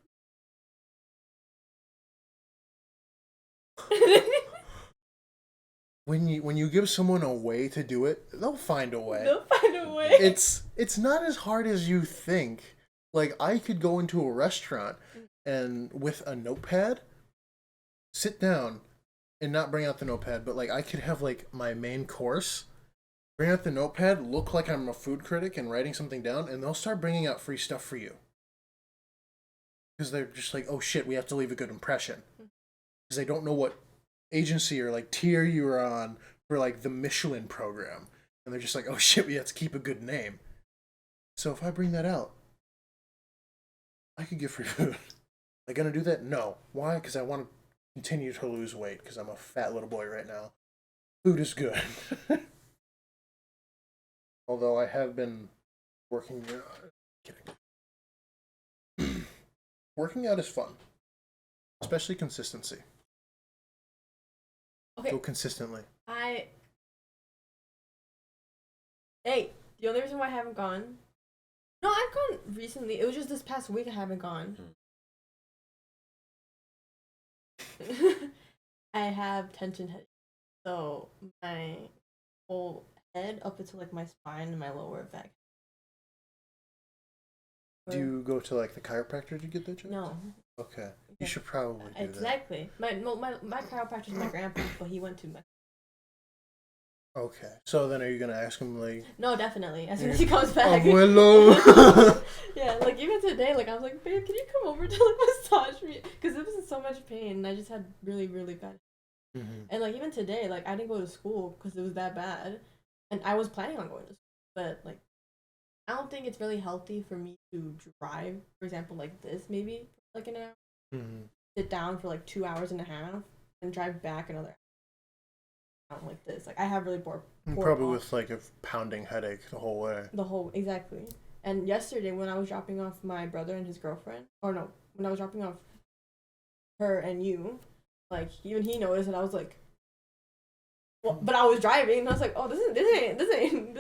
When you give someone a way to do it, they'll find a way. It's not as hard as you think. Like, I could go into a restaurant and with a notepad, sit down and not bring out the notepad, but like I could have like my main course, bring out the notepad, look like I'm a food critic and writing something down, and they'll start bringing out free stuff for you. Because they're just like, oh shit, we have to leave a good impression. Because they don't know what agency or like tier you're on for like the Michelin program, and they're just like, oh shit, we have to keep a good name. So if I bring that out, I could get free food. Am I gonna do that? No. Why? Because I want to continue to lose weight, because I'm a fat little boy right now. Food is good. Although I have been working. Kidding. Working out is fun, especially consistency. Okay. Go consistently. Hey, the only reason why I haven't gone. No, I've gone recently. It was just this past week I haven't gone. I have tension head, so my whole head up into like my spine and my lower back. Do you go to like the chiropractor to get that checked? No. Okay. You should probably do exactly. My chiropractor is my grandpa, but he went to Mexico. Okay. So then are you going to ask him, like... No, definitely. As soon as he comes back. Abuelo! Yeah, like, even today, like, I was like, babe, can you come over to, like, massage me? Because it was in so much pain, and I just had really, really bad. Mm-hmm. And, like, even today, like, I didn't go to school because it was that bad. And I was planning on going to school. But, like, I don't think it's really healthy for me to drive, for example, like this, maybe, like, an hour. Mm-hmm. Sit down for, like, 2.5 hours, and drive back another hour. Like this, like I have really poor probably with like a pounding headache the whole way. Exactly. And yesterday when I was dropping off my brother and his girlfriend, or no, when I was dropping off her and you, like even he noticed, and I was like, well, but I was driving, and I was like, oh, this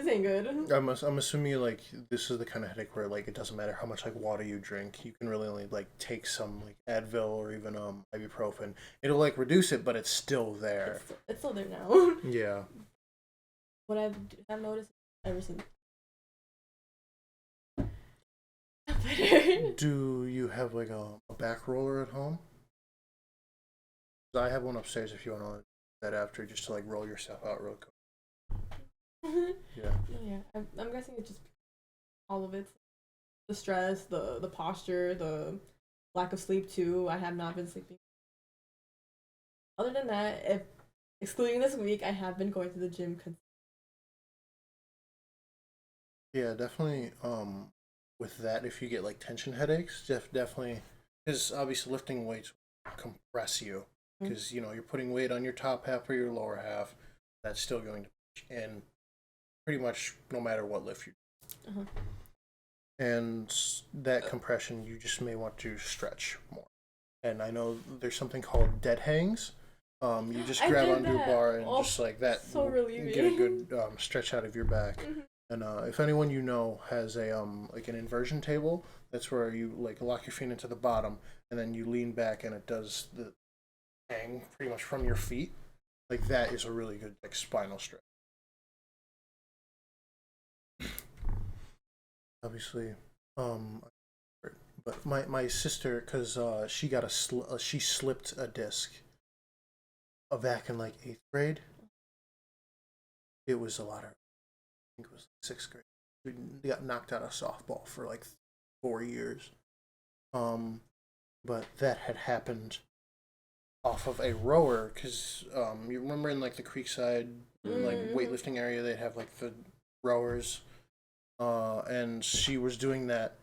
ain't good. I'm assuming like this is the kind of headache where like it doesn't matter how much like water you drink, you can really only like take some like Advil or even ibuprofen. It'll like reduce it, but it's still there. It's still there now. Yeah. What I've noticed ever since. Do you have like a back roller at home? I have one upstairs if you want to that after just to like roll yourself out real quick. Yeah. Yeah. I'm guessing it's just all of it. The stress, the posture, the lack of sleep too. I have not been sleeping. Other than that, if excluding this week, I have been going to the gym. Yeah, definitely. With that, if you get like tension headaches, definitely, because obviously lifting weights compress you. Because you know you're putting weight on your top half or your lower half, that's still going to push in pretty much no matter what lift you do. Uh-huh. And that compression, you just may want to stretch more. And I know there's something called dead hangs. You just grab onto a bar and just like that, so get a good stretch out of your back. Mm-hmm. And if anyone you know has a like an inversion table, that's where you like lock your feet into the bottom and then you lean back and it does the hang pretty much from your feet. Like that is a really good like spinal stretch. Obviously, but my sister, cause she got she slipped a disc. Back in like 8th grade. It was a lot of. I think it was like 6th grade. We got knocked out of softball for like 4 years. But that had happened off of a rower, because you remember in like the Creekside like weightlifting area they'd have like the rowers, and she was doing that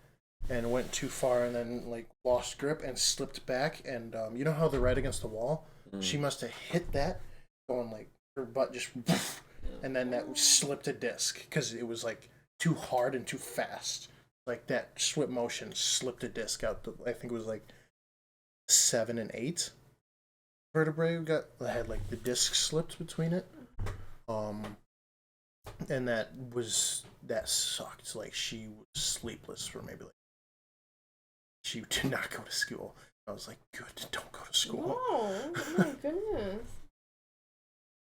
and went too far and then like lost grip and slipped back, and you know how they're right against the wall? She must have hit that going like her butt just and then that slipped a disc because it was like too hard and too fast. Like that swift motion slipped a disc out. I think it was like 7 and 8 vertebrae had like the disc slipped between it, and that sucked. Like she was sleepless for maybe like she did not go to school. I was like, good, don't go to school. No, oh my goodness.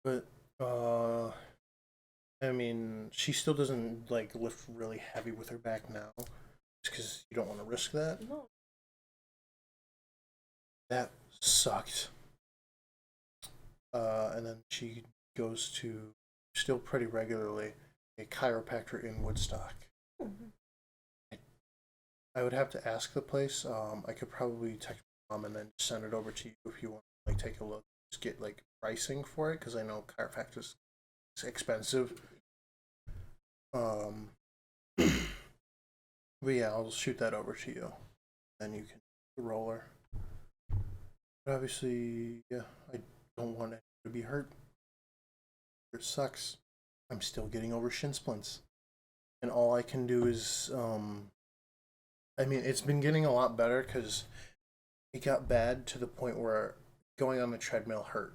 But I mean, she still doesn't like lift really heavy with her back now, just because you don't want to risk that. No. That sucked. And then she goes to, still pretty regularly, a chiropractor in Woodstock. Mm-hmm. I would have to ask the place. I could probably text my mom and then send it over to you if you want to like take a look. Just get like pricing for it, because I know chiropractor's expensive. But yeah, I'll shoot that over to you. Then you can roll her. But obviously, yeah, I don't want it to be hurt. It sucks. I'm still getting over shin splints. And all I can do is, I mean, it's been getting a lot better because it got bad to the point where going on the treadmill hurt.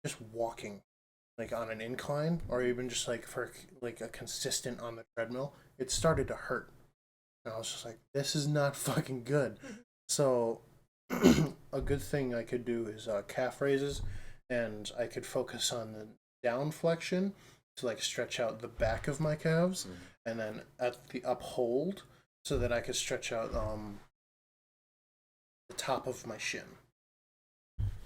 Just walking, like on an incline, or even just like for like a consistent on the treadmill, it started to hurt. And I was just like, this is not fucking good. So a good thing I could do is calf raises, and I could focus on the down flexion to like stretch out the back of my calves, and then at the uphold so that I could stretch out the top of my shin.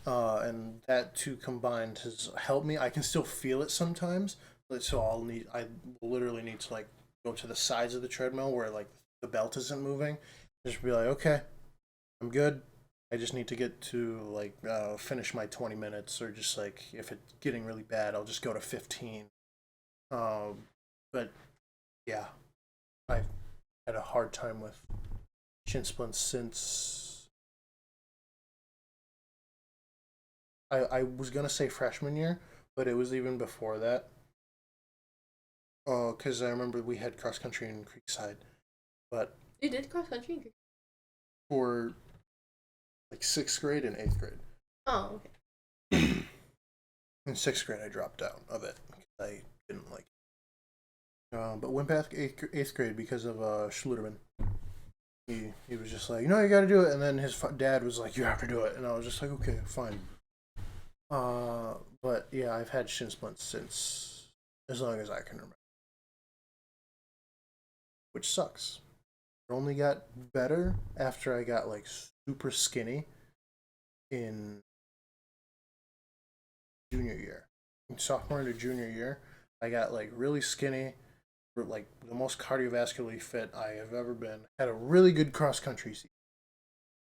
And that two combined has helped me. I can still feel it sometimes, so I literally need to like go to the sides of the treadmill where like the belt isn't moving. Just be like, okay, I'm good. I just need to get to like finish my 20 minutes, or just like if it's getting really bad, I'll just go to 15. But yeah, I've had a hard time with shin splints since I was gonna say freshman year, but it was even before that. Oh, because I remember we had cross country in Creekside, but You did cross country? for like 6th grade and 8th grade. Oh, okay. In 6th grade, I dropped out of it because I didn't like it. But went back 8th grade because of Schluterman. He was just like, you got to do it, and then his dad was like, you have to do it, and I was just like, okay, fine. But yeah, I've had shin splints since as long as I can remember, which sucks. It only got better after I got like super skinny in junior year. In sophomore into junior year, I got like really skinny, like the most cardiovascularly fit I have ever been. Had a really good cross country season.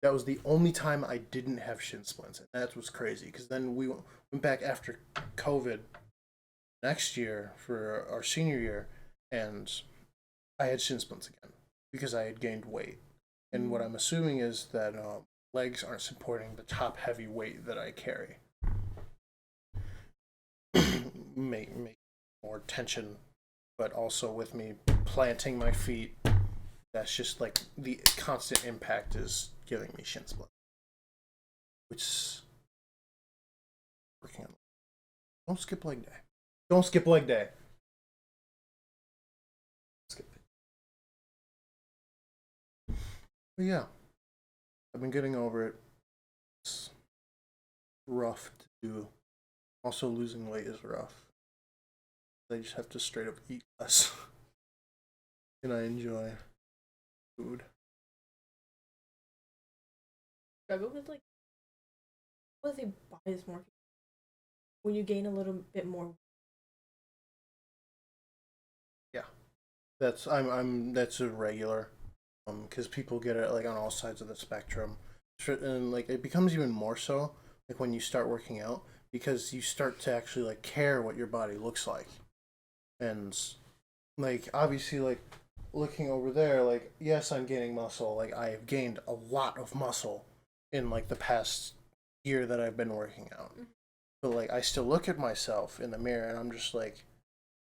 That was the only time I didn't have shin splints, and that was crazy because then we went back after COVID next year for our senior year, and I had shin splints again because I had gained weight. And what I'm assuming is that legs aren't supporting the top heavy weight that I carry. make more tension, but also with me planting my feet, that's just like the constant impact is giving me shin splints, which is working on. Don't skip leg day. Don't skip leg day. Skip it. But yeah, I've been getting over it. It's rough to do. Also, losing weight is rough. I just have to straight up eat less. And I enjoy food. Struggle with like, what do they bodies more when you gain a little bit more? Yeah, that's that's a regular, because people get it like on all sides of the spectrum, and like it becomes even more so like when you start working out, because you start to actually like care what your body looks like, and like obviously like looking over there, like yes, I'm gaining muscle, like I have gained a lot of muscle in like the past year that I've been working out, but like I still look at myself in the mirror and I'm just like,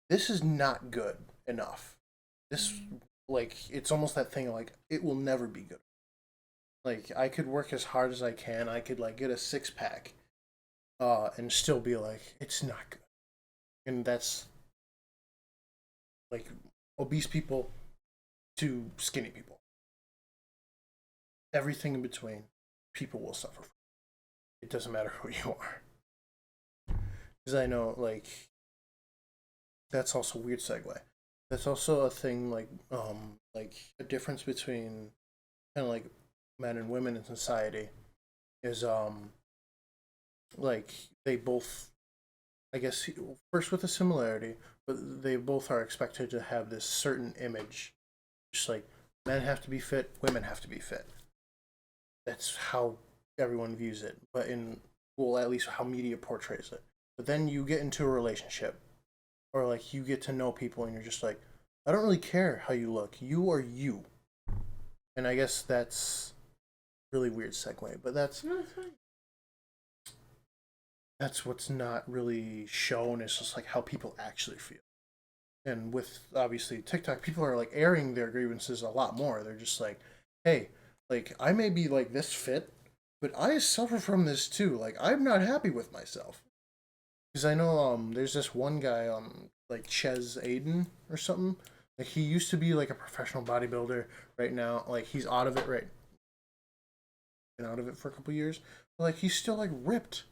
this is not good enough. This, like, it's almost that thing like it will never be good. Like I could work as hard as I can, I could like get a 6-pack and still be like, it's not good. And that's like obese people to skinny people, everything in between, people will suffer from. It doesn't matter who you are, because I know like that's also a weird segue. That's also a thing like a difference between kind of like men and women in society is like they both, I guess, first with a similarity, but they both are expected to have this certain image. Just like men have to be fit, women have to be fit. That's how everyone views it, but well, at least how media portrays it. But then you get into a relationship, or like you get to know people, and you're just like, I don't really care how you look. You are you. And I guess that's really weird segue, but that's fine. That's what's not really shown. Is just like how people actually feel. And with obviously TikTok, people are like airing their grievances a lot more. They're just like, hey, like I may be like this fit, but I suffer from this too. Like I'm not happy with myself. Because I know there's this one guy like Ches Aiden or something. Like he used to be like a professional bodybuilder. Right now, like he's out of it. Right, been out of it for a couple years. But like he's still like ripped,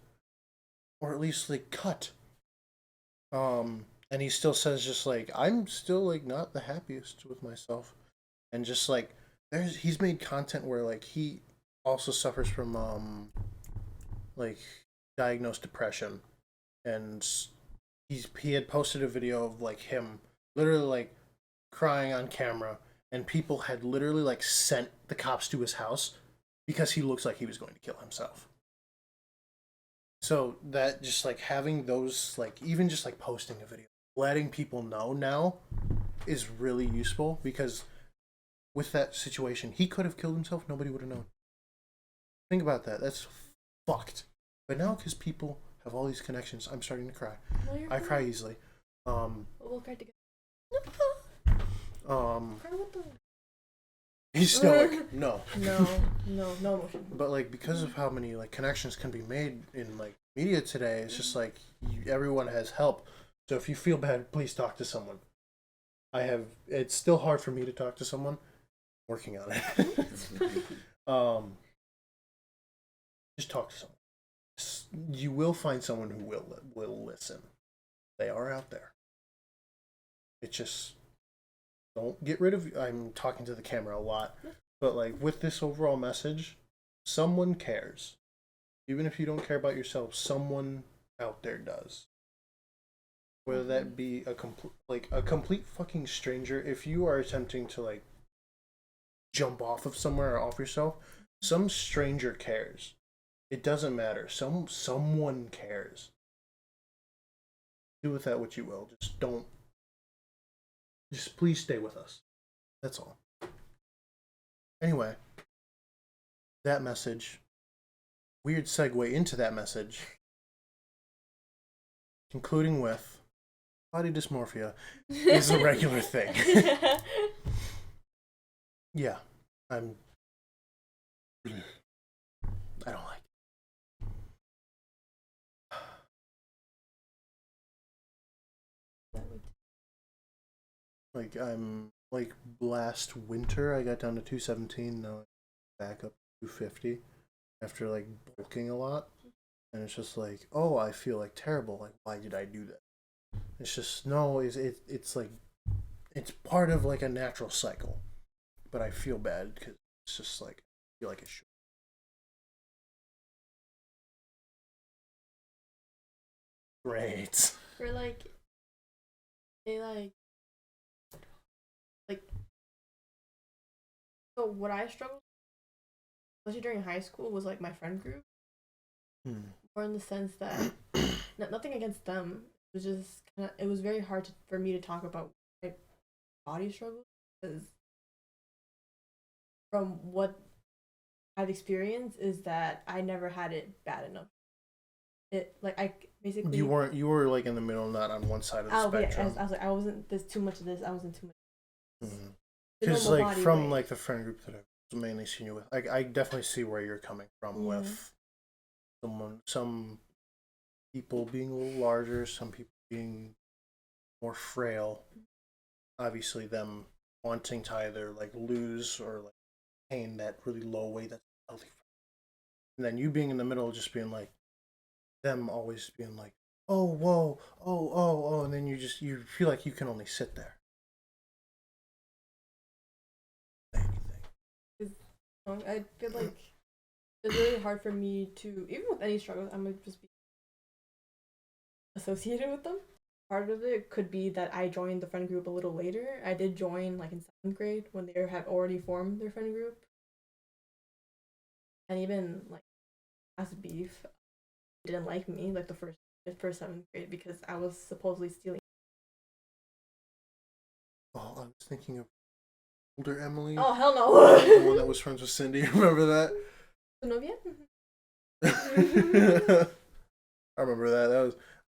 or at least like cut. And And he still says just like, I'm still like not the happiest with myself. And just like he's made content where like he also suffers from like diagnosed depression, and he had posted a video of like him literally like crying on camera, and people had literally like sent the cops to his house because he looks like he was going to kill himself. So that just like having those like even just like posting a video, letting people know now is really useful, because with that situation he could have killed himself, nobody would have known. Think about that. That's fucked. But now because people have all these connections, I'm starting to cry. No, I cry easily. We'll cry together. Cry with them. He's stoic. No. No emotion. But like because of how many like connections can be made in like media today, it's just like everyone has help. So if you feel bad, please talk to someone. It's still hard for me to talk to someone. Working on it. Just talk to someone. You will find someone who will listen. They are out there. It's just don't get rid of. I'm talking to the camera a lot, but like with this overall message, someone cares. Even if you don't care about yourself, someone out there does. Whether that be a complete fucking stranger. If you are attempting to like jump off of somewhere or off yourself, some stranger cares. It doesn't matter. Someone cares. Do with that what you will. Just please stay with us. That's all. Anyway, that message. Weird segue into that message. Concluding with body dysmorphia is a regular thing. Yeah, I don't like it. Like I'm like last winter I got down to 217, now I'm back up to 250 after like bulking a lot, and it's just like, oh, I feel like terrible. Like, why did I do that? It's just no, it's like it's part of like a natural cycle, but I feel bad because it's just like I feel like it should. Great. For like, they like, so what I struggled, especially during high school, was like my friend group. Or in the sense that nothing against them. It was just kinda, it was very hard for me to talk about my body struggle, because from what I've experienced is that I never had it bad enough. It like I basically you were like in the middle, not on one side of the spectrum. I was like, I wasn't. There's too much of this. I wasn't too much. Because like from like the friend group that I've mainly seen you with, I definitely see where you're coming from with some people being a little larger, some people being more frail. Obviously, them wanting to either like lose or like gain that really low weight that's healthy. And then you being in the middle, just being like them always being like, oh whoa, oh, and then you feel like you can only sit there. I feel like it's really hard for me to, even with any struggles, I'm gonna just be associated with them. Part of it could be that I joined the friend group a little later. I did join like in 7th grade when they had already formed their friend group. And even like as beef didn't like me like the first 7th grade because I was supposedly stealing. Oh, I was thinking of older Emily. Oh hell no! The one that was friends with Cindy. Remember that? Novia? I remember that. That was,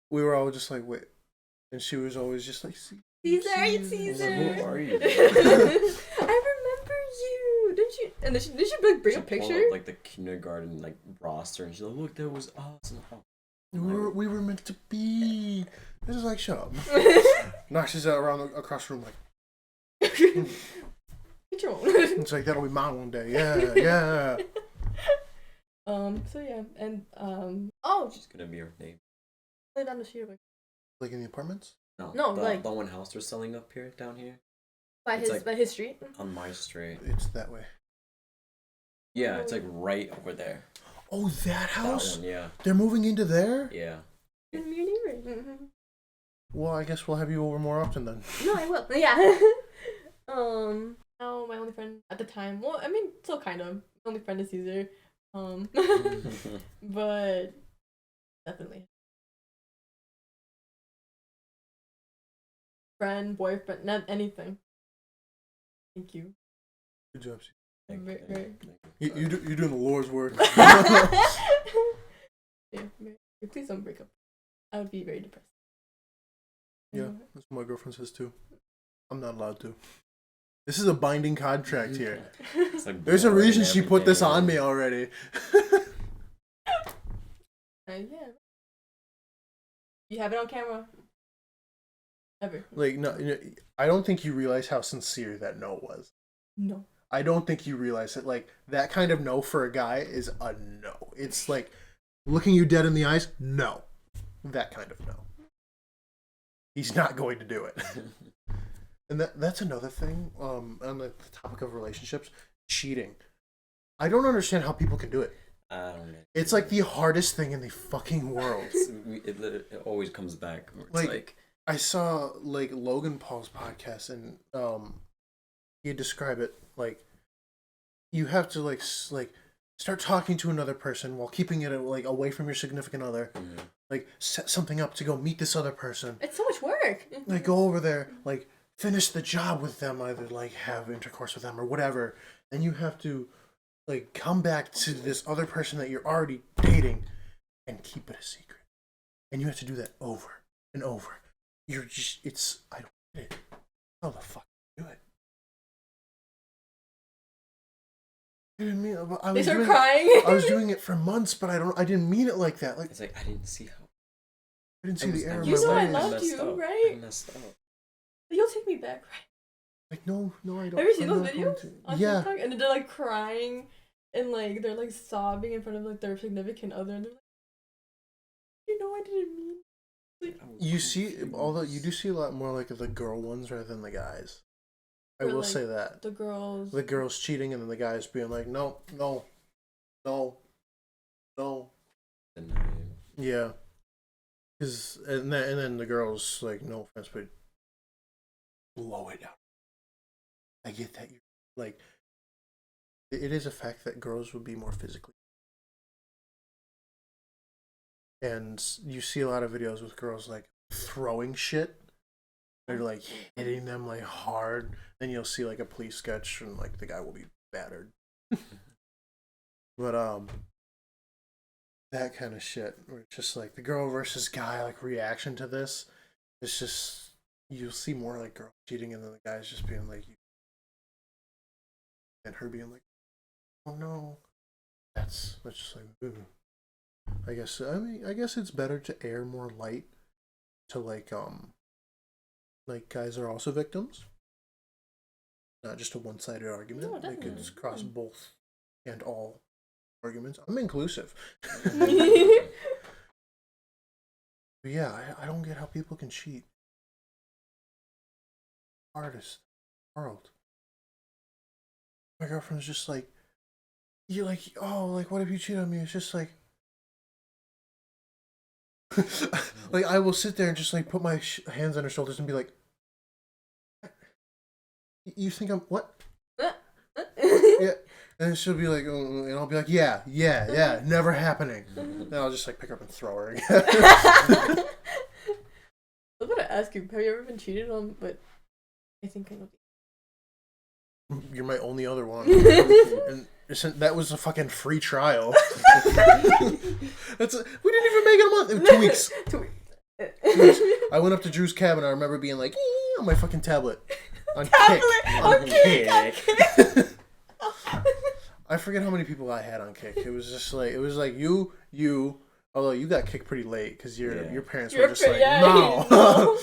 we were all just like, wait, and she was always just like, Caesar, it's Caesar. Like, who are you? I remember you. Didn't you? And did she like bring a picture? Up, like the kindergarten like roster, and she's like, look, there was us. We were meant to be. This is like, shut up. Naxi's out around across the room like. Get your own. It's like that'll be mine one day. Yeah. So yeah, and She's gonna be her name. play down the sheet. Like in the apartments? No, the, like- the one house they're selling up here, down here, By It's his like- street. on my street. It's that way. Yeah, it's like right over there. Oh, that That house? one, yeah, They're moving into there? yeah. Your neighbor. Mm-hmm. Well, I guess we'll have you over more often then. No, I will. Yeah. Now my only friend at the time. Well, I mean, still kind of. My only friend is Cesar. But definitely. Friend, boyfriend, not anything. Thank you. Good job. Very. You're doing the Lord's work. Yeah, please don't break up. I would be very depressed. Yeah, that's what my girlfriend says too. I'm not allowed to. This is a binding contract here. It's like There's a blood reason and she put this on everything. me already. Yeah. You have it on camera. Ever? Like, no, I don't think you realize how sincere that no was. No. I don't think you realize it. Like, that kind of no for a guy is a no. It's like looking you dead in the eyes, no. That kind of no. He's not going to do it. And that's another thing, on the topic of relationships, cheating. I don't understand how people can do it. I don't know. It's like the hardest thing in the fucking world. It always comes back. It's Like- like I saw like Logan Paul's podcast, and he described it like you have to like start talking to another person while keeping it like away from your significant other. Like set something up to go meet this other person. It's so much work. Like go over there, like finish the job with them, either like have intercourse with them or whatever. Then you have to like come back to this other person that you're already dating and keep it a secret. And you have to do that over and over. You're just, it's, I don't get it. How the fuck do you do it? You know what I mean? I They was start doing crying. I was doing it for months, but I didn't mean it like that. Like it's like I didn't see how. I didn't see the error of You my know I ways. love- messed you, up. right? I messed up. You'll take me back, right? Like no, I don't. Have you seen I'm those not going videos to. on Yeah, TikTok? And they're like crying and like they're like sobbing in front of like their significant other, and they're like, you know, I didn't mean. Like, you see, although you do see a lot more like the girl ones rather than the guys. I Or, will like, say that the girls. the girls cheating and then the guys being like, no. Denied. Yeah. And then the girls, like, no offense, but blow it out. I get that. You like, it is a fact that girls would be more physically. And you see a lot of videos with girls, like, throwing shit. They're, like, hitting them, like, hard. Then you'll see, like, a police sketch and, like, the guy will be battered. But, that kind of shit, where it's just like the girl versus guy like reaction to this. It's just you'll see more like girl cheating and then the guy's just being like, and her being like, oh no, that's just like, ooh. I guess it's better to air more light to like guys are also victims, not just a one-sided argument. No, Like definitely. it's cross both and all arguments. I'm inclusive. But yeah, I don't get how people can cheat. Hardest in the world. My girlfriend's just like, you're like, oh, like, what if you cheat on me? It's just like, like, I will sit there and just like put my hands on her shoulders and be like, you think I'm what? Yeah. And she'll be like, oh, and I'll be like, yeah, never happening. Then I'll just like pick her up and throw her again. I was about to ask you, have you ever been cheated on? But I think I know. You're my only other one. And that was a fucking free trial. We didn't even make it a month. It was 2 weeks. 2 weeks. I went up to Drew's cabin. I remember being like, on my fucking tablet. On Tablet, Kick. on Kick. I forget how many people I had on Kick. It was just like, you, although you got kicked pretty late because your parents were just like, no. no.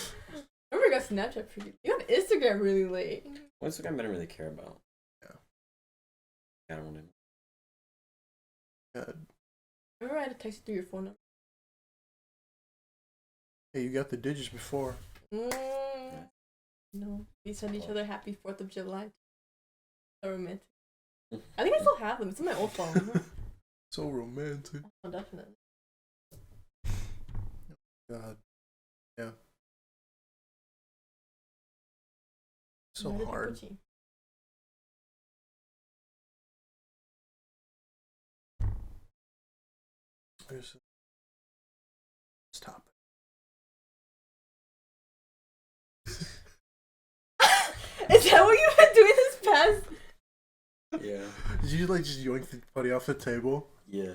I remember I got Snapchat for you. You got Instagram really late. What's the guy I didn't really care about? Yeah. I don't know. God. I remember I had to text you through your phone number. Hey, you got the digits before. No, we send each other happy 4th of July. So romantic. I think I still have them. It's in my old phone. So romantic. Oh, definitely. God. Yeah. So Where did hard. Gucci? There's stop. Is that what you've been doing this past? Yeah. Did you like just yoink the putty off the table? Yeah.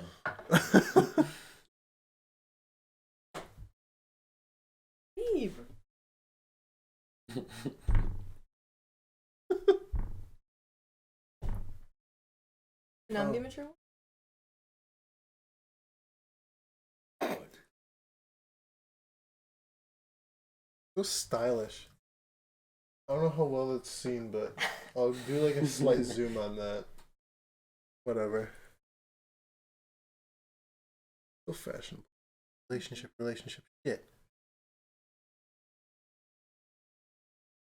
Babe. Now I'm the immature one? So stylish. I don't know how well it's seen, but I'll do like a slight zoom on that. Whatever. So fashionable. Relationship shit.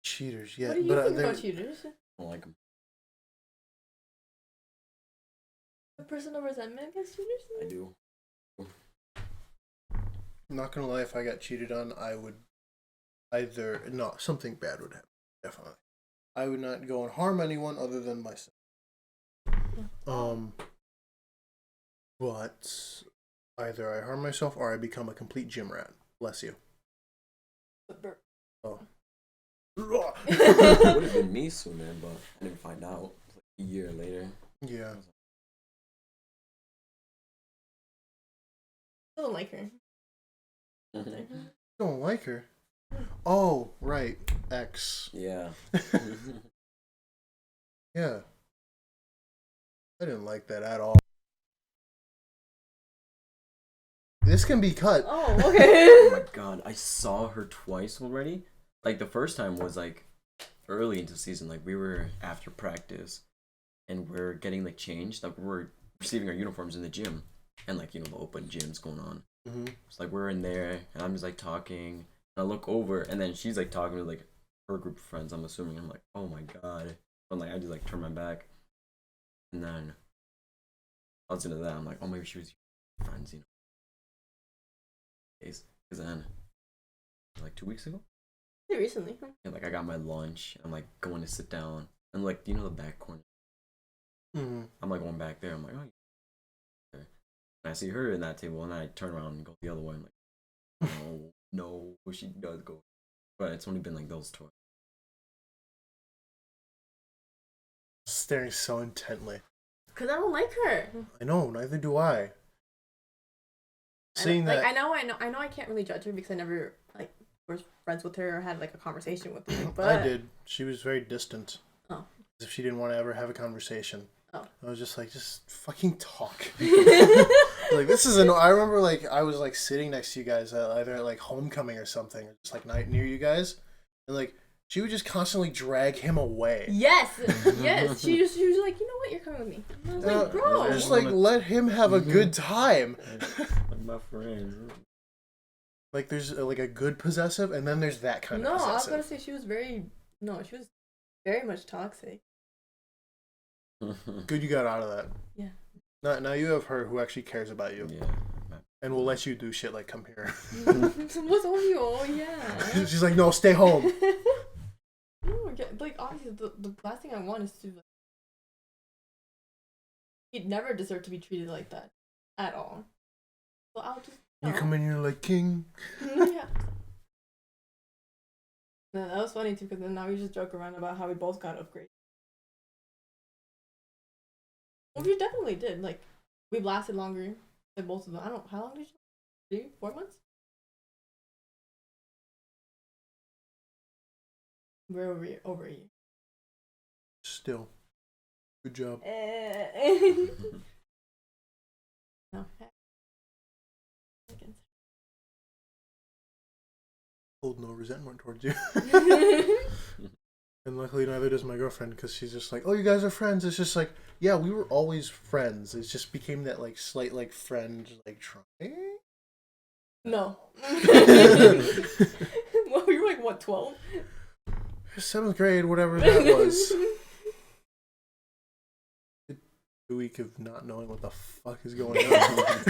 Cheaters, yeah. What do you but think they're- about cheaters? I don't like them. A personal resentment against cheaters? I do. I'm not gonna lie, if I got cheated on, I would something bad would happen. Definitely. I would not go and harm anyone other than myself. But either I harm myself or I become a complete gym rat. Bless you. Oh. It would have been me sooner, but I didn't find out. It's like a year later. Yeah. I don't like her. Don't like her. Oh, right. X. Yeah. Yeah. I didn't like that at all. This can be cut. Oh, okay. Oh my god, I saw her twice already. Like the first time was like early into season, like we were after practice and we're getting like changed, like we're receiving our uniforms in the gym and like, you know, the open gyms going on. Mm-hmm. It's like we're in there and I'm just like talking and I look over and then she's like talking to like her group of friends, I'm assuming. I'm like, oh my god. But like I just like turn my back and then I was into that. I'm like, oh, maybe she was your friends, you know. Because then like 2 weeks ago, Pretty recently. yeah, like I got my lunch. I'm like going to sit down, and like you know the back corner. Mm-hmm. I'm like going back there. I'm like, oh, you're there. And I see her in that table, and I turn around and go the other way. I'm like, no, she does go, but it's only been like those two. Staring so intently. Because I don't like her. I know, neither do I. Seeing that. Like, I know I can't really judge her because I never, like, was friends with her or had, like, a conversation with her. But I did. She was very distant. Oh. As if she didn't want to ever have a conversation. Oh. I was just like, just fucking talk. Like, this is I remember, like, I was, like, sitting next to you guys either at, like, homecoming or something, or just, like, night near you guys, and, like, she would just constantly drag him away. Yes. She was like, you know what, you're coming with me. And I was like, bro. Just, like, let him have a good time. Like my friends. Like, there's, like, a good possessive, and then there's that kind of No, I was possessive. going to say she was very much toxic. Good you got out of that. Yeah. Now you have her who actually cares about you. Yeah. And will let you do shit like come here. What's on you? Oh, yeah. She's like, no, stay home. No, like, obviously, the last thing I want is to, like, he'd never deserve to be treated like that. At all. So I'll just, You come in here like king. yeah. No, that was funny, too, because then now we just joke around about how we both got upgraded. Well, we definitely did. Like, we lasted longer than both of them. I don't, how long did you? 3, 4 months? We're over a year. Still. Good job. No. Hold no resentment towards you. And luckily neither does my girlfriend, because she's just like, oh, you guys are friends. It's just like, yeah, we were always friends. It just became that like slight like friend like trying. No. Well, we were like like what, 12? 7th grade, whatever that was. A week of not knowing what the fuck is going on.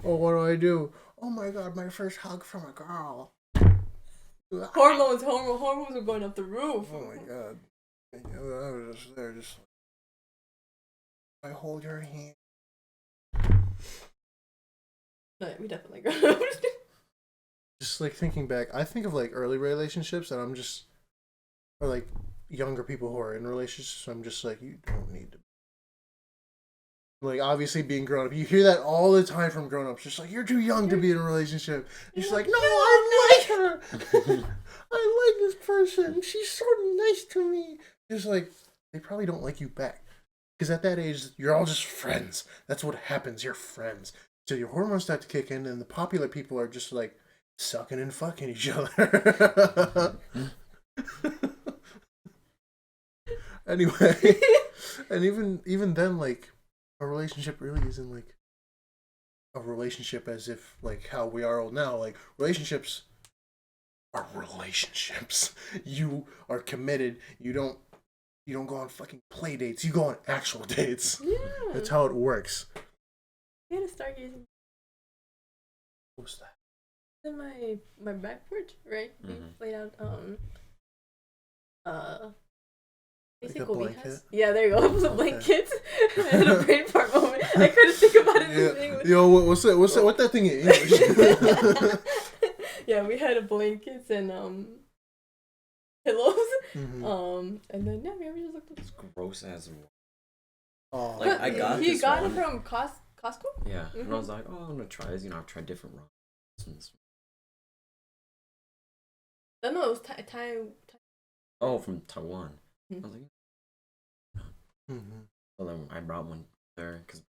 Oh, what do? Oh my god, my first hug from a girl. Hormones were going up the roof. Oh my god. I was just there, just like, I hold your hand. No, we definitely got up. Just like thinking back, I think of like early relationships, and I'm just, or like younger people who are in relationships, I'm just like, you don't need to. Like, obviously being grown up, you hear that all the time from grown ups, just like, you're too young to be in a relationship. You're just like, no, I like her. I like this person. She's so nice to me. Just like, they probably don't like you back. Because at that age, you're all just friends. That's what happens. You're friends. So your hormones start to kick in, and the popular people are just like sucking and fucking each other. Anyway, and even then, like, a relationship really isn't like a relationship as if like how we are all now. Like, relationships are relationships. You are committed. You don't go on fucking play dates. You go on actual dates. Yeah. That's how it works. We had to start using What was that? in my back porch, right? We laid out Like basic a blanket? Yeah, there you go. Some Okay. blankets. I had a brain fart moment. I couldn't think about it in English. Yo, what's that thing in English? Yeah, we had blankets and pillows. Mm-hmm. And then yeah, we just looked at It's gross as. Oh, Like, I got he this got one. it from Costco. Yeah, and I was like, oh, I'm gonna try this. You know, I've tried different ramen. No, it was Thai. Oh, from Taiwan. I was like, mm-hmm. well, then I brought one there because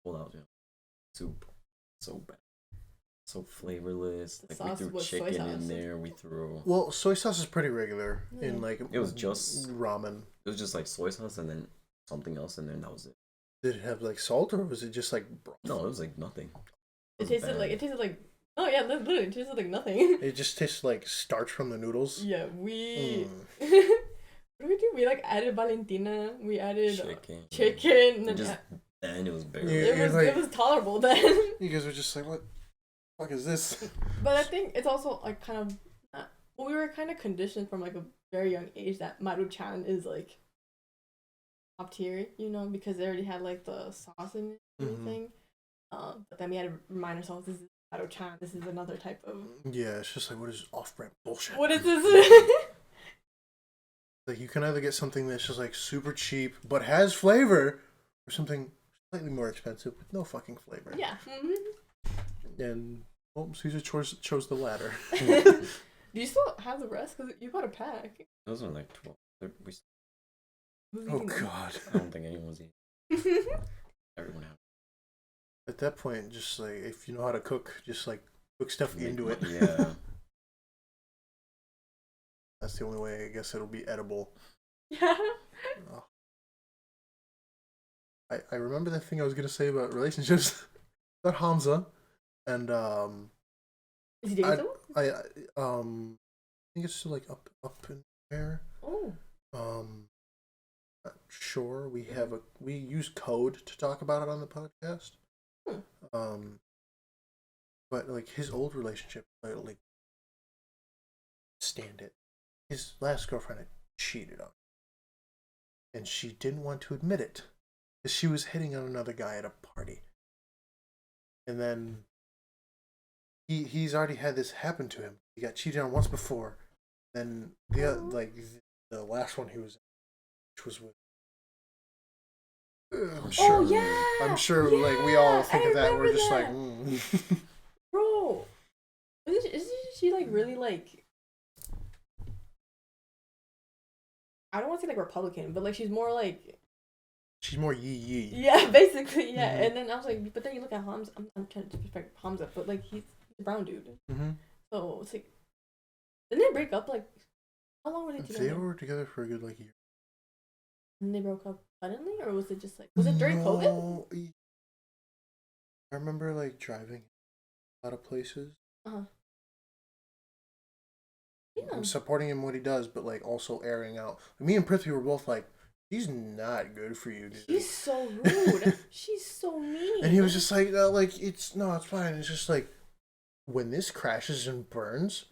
pulled out soup, so bad, so flavorless. The Like, we sauce threw was soy chicken sauce. in there. We threw. Well, soy sauce is pretty regular in like It was just ramen. It was just like soy sauce and then something else in there, and that was it. Did it have like salt, or was it just like broth? No, it was like nothing. It was tasted bad. like. Oh yeah, literally, it tasted like nothing. It just tastes like starch from the noodles. Yeah, we. Mm. What did we do? We like added Valentina. We added Chicken. And then Just then it was barely. Yeah. it was tolerable then. You guys were just like, what the fuck is this? But I think it's also like kind of we were kind of conditioned from like a very young age that Maruchan is like top tier, you know, because they already had like the sauce in it and everything. But then we had to remind ourselves this is Maruchan. This is another type of. Yeah, it's just like, what is off-brand bullshit? What is this? Like, you can either get something that's just like super cheap but has flavor, or something slightly more expensive with no fucking flavor. Yeah. And well, Caesar chose the latter. Do you still have the rest? Because you got a pack. Those are like 12. Who's Oh eating them? god. I don't think anyone's eating. Everyone had. At that point, just like, if you know how to cook, just like cook stuff into it. Yeah. That's the only way I guess it'll be edible. Yeah. Oh. I remember that thing I was gonna say about relationships. About Hamza, and Is he dating someone? I think it's still like up in there. Oh. Not sure. We use code to talk about it on the podcast. But like his old relationship, like stand it. His last girlfriend had cheated on him, and she didn't want to admit it because she was hitting on another guy at a party. And then he's already had this happen to him. He got cheated on once before. Then the last one he was in, which was with. I'm sure. Oh yeah. I'm sure. Yeah, like we all think I of that. We're remember just that. like. Bro, isn't she like really like? I don't want to say like Republican, but like she's more like. She's more yee. Yeah, basically, yeah. Mhm. And then I was like, but then you look at Hamza. I'm trying to disrespect Hamza, but like he's a brown dude. Mm-hmm. So it's like, didn't they break up? Like, how long were they together? They were together for a good like year. And they broke up suddenly, or was it just like was it during COVID? No, I remember like driving a lot of places. Yeah. supporting him what he does, but like also airing out. Me and Prithvi were both like, he's not good for you, dude. She's so rude. She's so mean. And he was just like, no, like it's fine. It's just like, when this crashes and burns,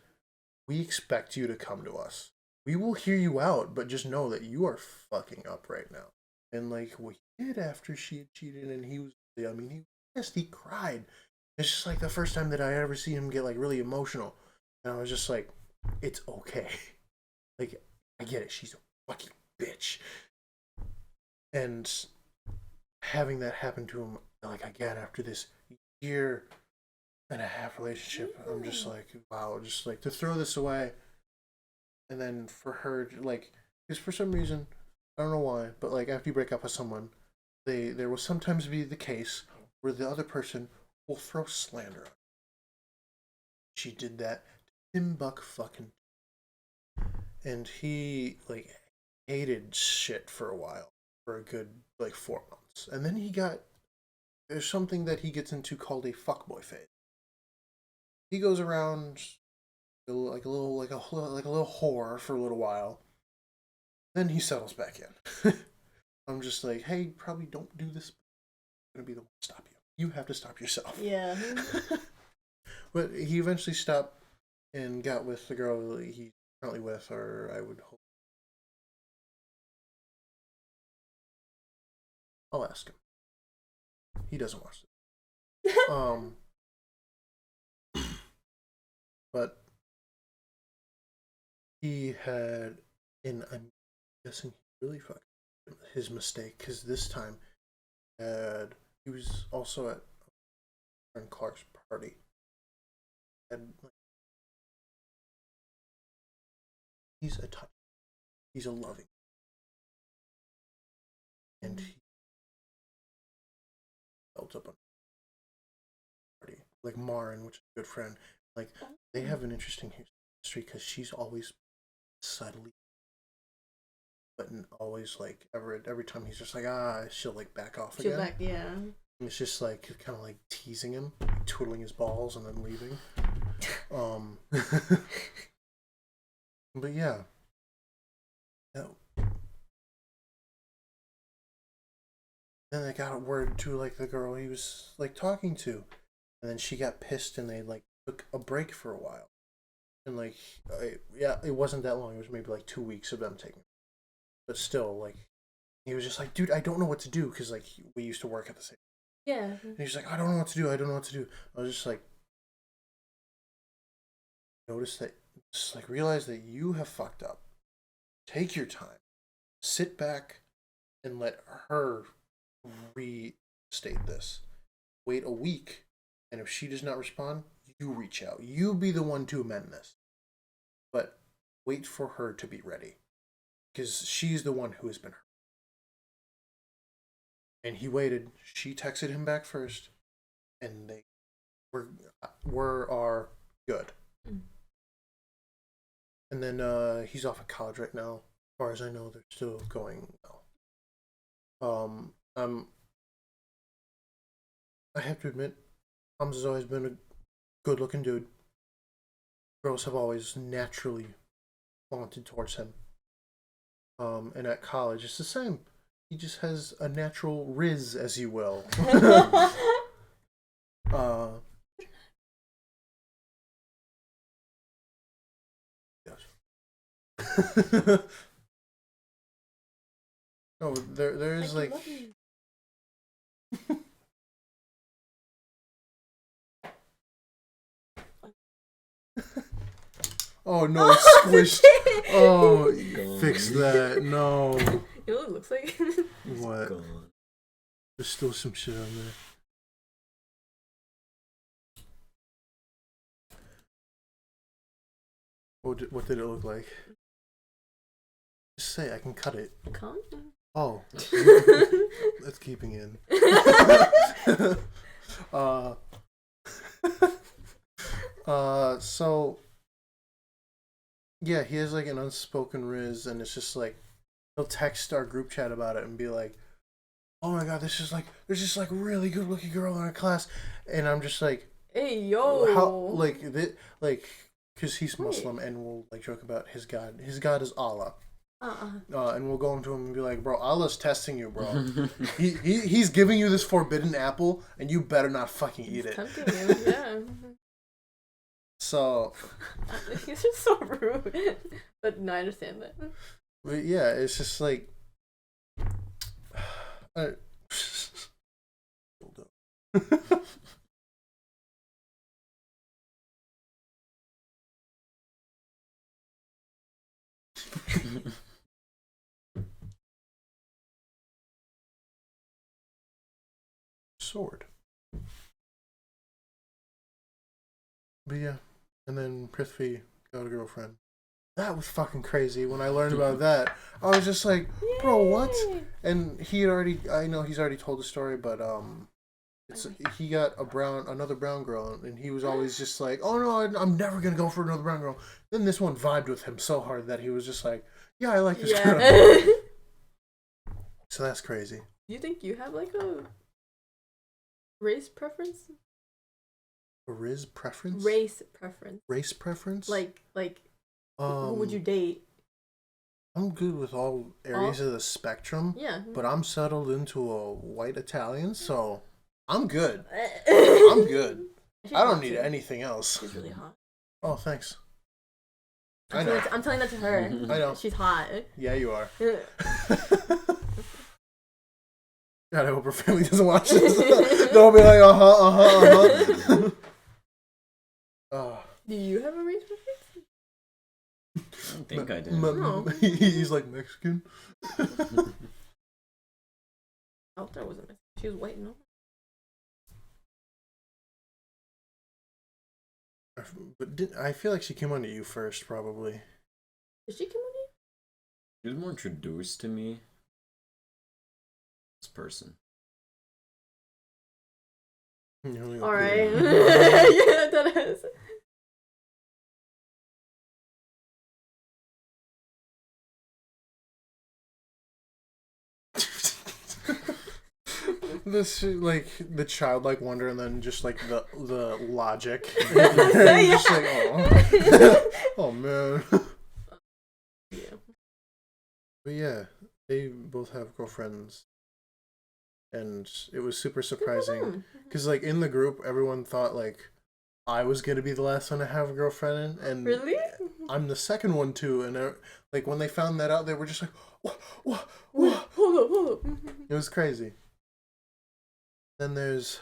we expect you to come to us. We will hear you out, but just know that you are fucking up right now. And like what he did after she had cheated, and he was, I mean, he was pissed. He cried. It's just like the first time that I ever see him get like really emotional, and I was just like, it's okay. Like, I get it. She's a fucking bitch. And having that happen to him, like, again, after this year and a half relationship, I'm just like, wow, just like to throw this away. And then for her, like, because for some reason, I don't know why, but like after you break up with someone, there will sometimes be the case where the other person will throw slander on her. She did that to Tim Buck fucking. And he, like, hated shit for a while, for a good, like, 4 months. And then there's something that he gets into called a fuckboy phase. He goes around like a little whore for a little while. Then he settles back in. I'm just like, hey, probably don't do this. I'm gonna be the one to stop you. You have to stop yourself. Yeah. But he eventually stopped and got with the girl he's currently with, or I would hope. I'll ask him. He doesn't watch it. But he had, and I'm guessing he really fucked his mistake, because this time he was also at a friend Clark's party. And he's a touch. He's a loving. And he built up on party. Like Marin, which is a good friend. Like, they have an interesting history because she's always subtly, but always like every time he's just like, she'll like back off again. She'll back, yeah. And it's just like kind of like teasing him, like, twiddling his balls and then leaving. But yeah. No. Then they got a word to like the girl he was like talking to, and then she got pissed and they like took a break for a while. And like, it wasn't that long. It was maybe like 2 weeks of them taking. But still, like, he was just like, dude, I don't know what to do, because like we used to work at the same. Yeah. And he's like, I don't know what to do. I don't know what to do. I was just like, realize that you have fucked up. Take your time. Sit back and let her restate this. Wait a week, and if she does not respond, you reach out. You be the one to amend this. But wait for her to be ready, because she's the one who has been hurt. And he waited. She texted him back first, and they are good. Mm. And then he's off at college right now. As far as I know, they're still going well. I have to admit, Hamza's always been a good-looking dude. Girls have always naturally wanted towards him. And at college, it's the same. He just has a natural riz, as you will. Yes. No, there is like. Oh no, it's squished. Oh, fix that. No. You know what it looks like? What? There's still some shit on there. What did it look like? Just say, I can cut it. Come. Oh. That's keeping in. So yeah, he has like an unspoken riz, and it's just like he'll text our group chat about it and be like, "Oh my god, there's just like really good looking girl in our class," and I'm just like, Hey yo. how because he's Muslim, and we'll like joke about his God. His God is Allah. Uh-uh. And we'll go into him and be like, bro, Allah's testing you, bro. He's giving you this forbidden apple, and you better not fucking eat it. Tempting you, yeah. So, He's just so rude. But no, I understand that. but yeah, it's just like, sword. But yeah, and then Prithvi got a girlfriend. That was fucking crazy. When I learned about that, I was just like, bro, what? And he had already, I know he's already told the story, but he got another brown girl, and he was always just like, oh no, I'm never gonna go for another brown girl. Then this one vibed with him so hard that he was just like, yeah, I like this girl. So that's crazy. Do you think you have like a race preference? A Riz preference? Race preference. Race preference? Like who would you date? I'm good with all areas of the spectrum. Yeah. But I'm settled into a white Italian, so I'm good. I'm good. I don't need anything else. She's really hot. Oh, thanks. I'm telling that to her. I know. She's hot. Yeah, you are. God, I hope her family doesn't watch this. They'll be like, uh-huh. Do you have a race preference? I don't think I did. No. He's like Mexican. I thought that wasn't Mexican. She was white, no? But I feel like she came onto you first, probably. Did she come on you? He was more introduced to me. This person. Alright. Yeah, that is. This like the childlike wonder, and then just like the logic. Yeah. Just like, oh, oh man. Yeah. But yeah, they both have girlfriends, and it was super surprising because like in the group, everyone thought like I was gonna be the last one to have a girlfriend, and Really? I'm the second one too. And like when they found that out, they were just like, what? Hold up. It was crazy. Then there's,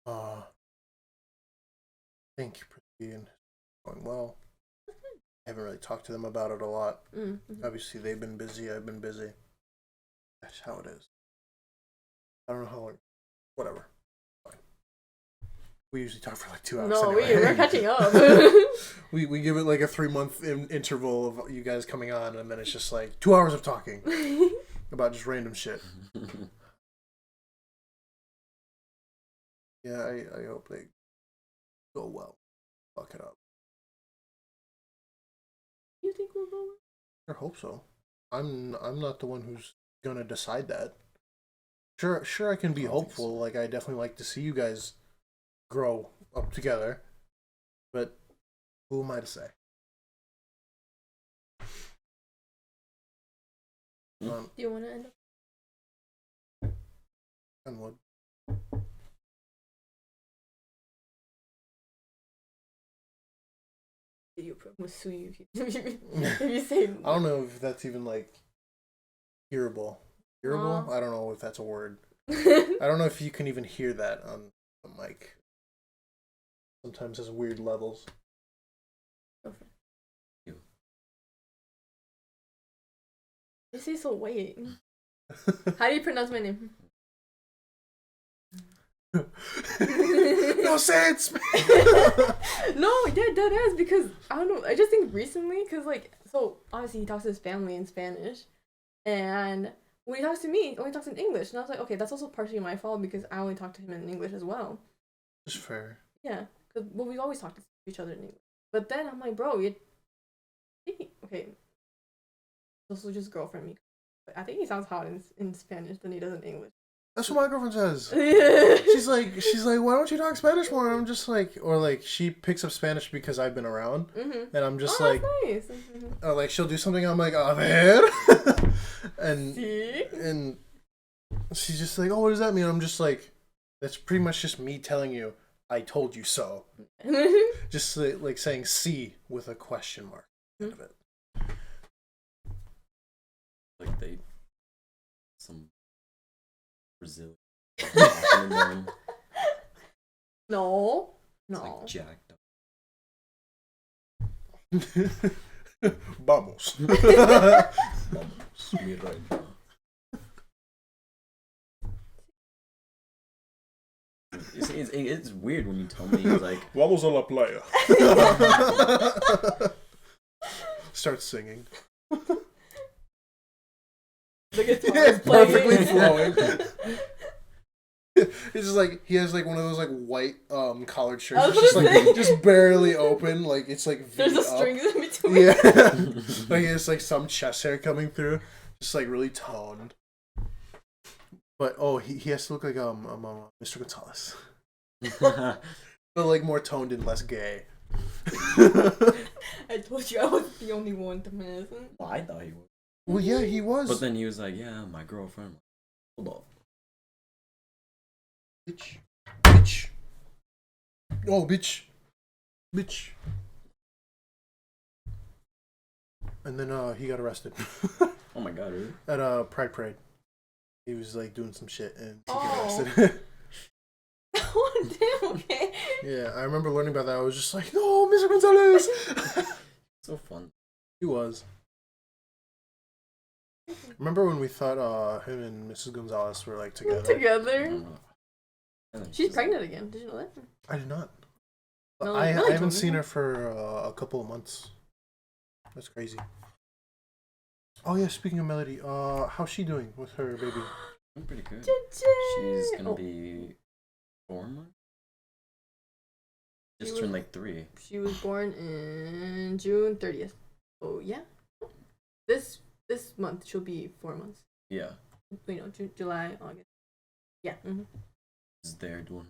I think Prithvi going well. I haven't really talked to them about it a lot. Mm-hmm. Obviously, they've been busy. I've been busy. That's how it is. I don't know how long. Whatever. Fine. We usually talk for like 2 hours. No, anyway. we're catching up. we give it like a 3-month interval of you guys coming on, and then it's just like 2 hours of talking about just random shit. Yeah, I hope they go well. Fuck it up. You think we'll go? I hope so. I'm not the one who's gonna decide that. Sure, I can be hopeful. Like I definitely like to see you guys grow up together, but who am I to say? Do you want to end up? On what? Video will sue you if you say. I don't know if that's even like hearable. Hearable? I don't know if that's a word. I don't know if you can even hear that on the mic. Sometimes has weird levels. Okay. You say so. Wait. How do you pronounce my name? No sense. No, yeah, that is because I don't know. I just think recently, because like, so obviously he talks to his family in Spanish, and when he talks to me, he only talks in English, and I was like, okay, that's also partially my fault because I only talk to him in English as well. It's fair. Yeah, because we always talk to each other in English. But then I'm like, bro, okay, this was just girlfriend me. But I think he sounds hot in Spanish than he does in English. That's what my girlfriend says. Yeah. She's like, why don't you talk Spanish more? I'm just like, or like she picks up Spanish because I've been around, and I'm just like, that's nice. or like she'll do something, I'm like, a ver, and See? and she's just like, oh, what does that mean? I'm just like, that's pretty much just me telling you, I told you so. Just like saying "see" with a question mark. End of it. Like they some Brazilian. No. It's No. like jacked Vamos. up. Vamos, mi reina. It's weird when you tell me it's like Vamos a la playa. Start singing. The guitar Yeah, is playing. perfectly flowing. It's just like he has like one of those like white collared shirts. I was It's just gonna like say. just barely open. Like it's like V There's a up. strings in between. Yeah. Like he has like some chest hair coming through. Just like really toned. But he has to look like Mr. Gonzalez. But like more toned and less gay. I told you I was the only one to miss. Well, I thought he was. Well, yeah, he was. But then he was like, yeah, my girlfriend. Hold up. Bitch. Bitch. Oh, bitch. Bitch. And then he got arrested. Oh my god, really? At Pride Parade. He was like doing some shit and he got Oh. arrested. Oh, damn, okay. Yeah, I remember learning about that. I was just like, no, Mr. Gonzalez. So fun. He was. Remember when we thought him and Mrs. Gonzalez were like together? I Together. don't know. I think She's pregnant again. Did you know that? I did not. No, I no, I haven't told seen me. her for a couple of months. That's crazy. Oh yeah, speaking of Melody, how's she doing with her baby? I'm pretty good. She's She's gonna be 4 months. Just She turned was- like 3. She was born in June 30th. Oh yeah. This month she'll be 4 months. Yeah. You know, July, August. Yeah. Mm-hmm. Is there doing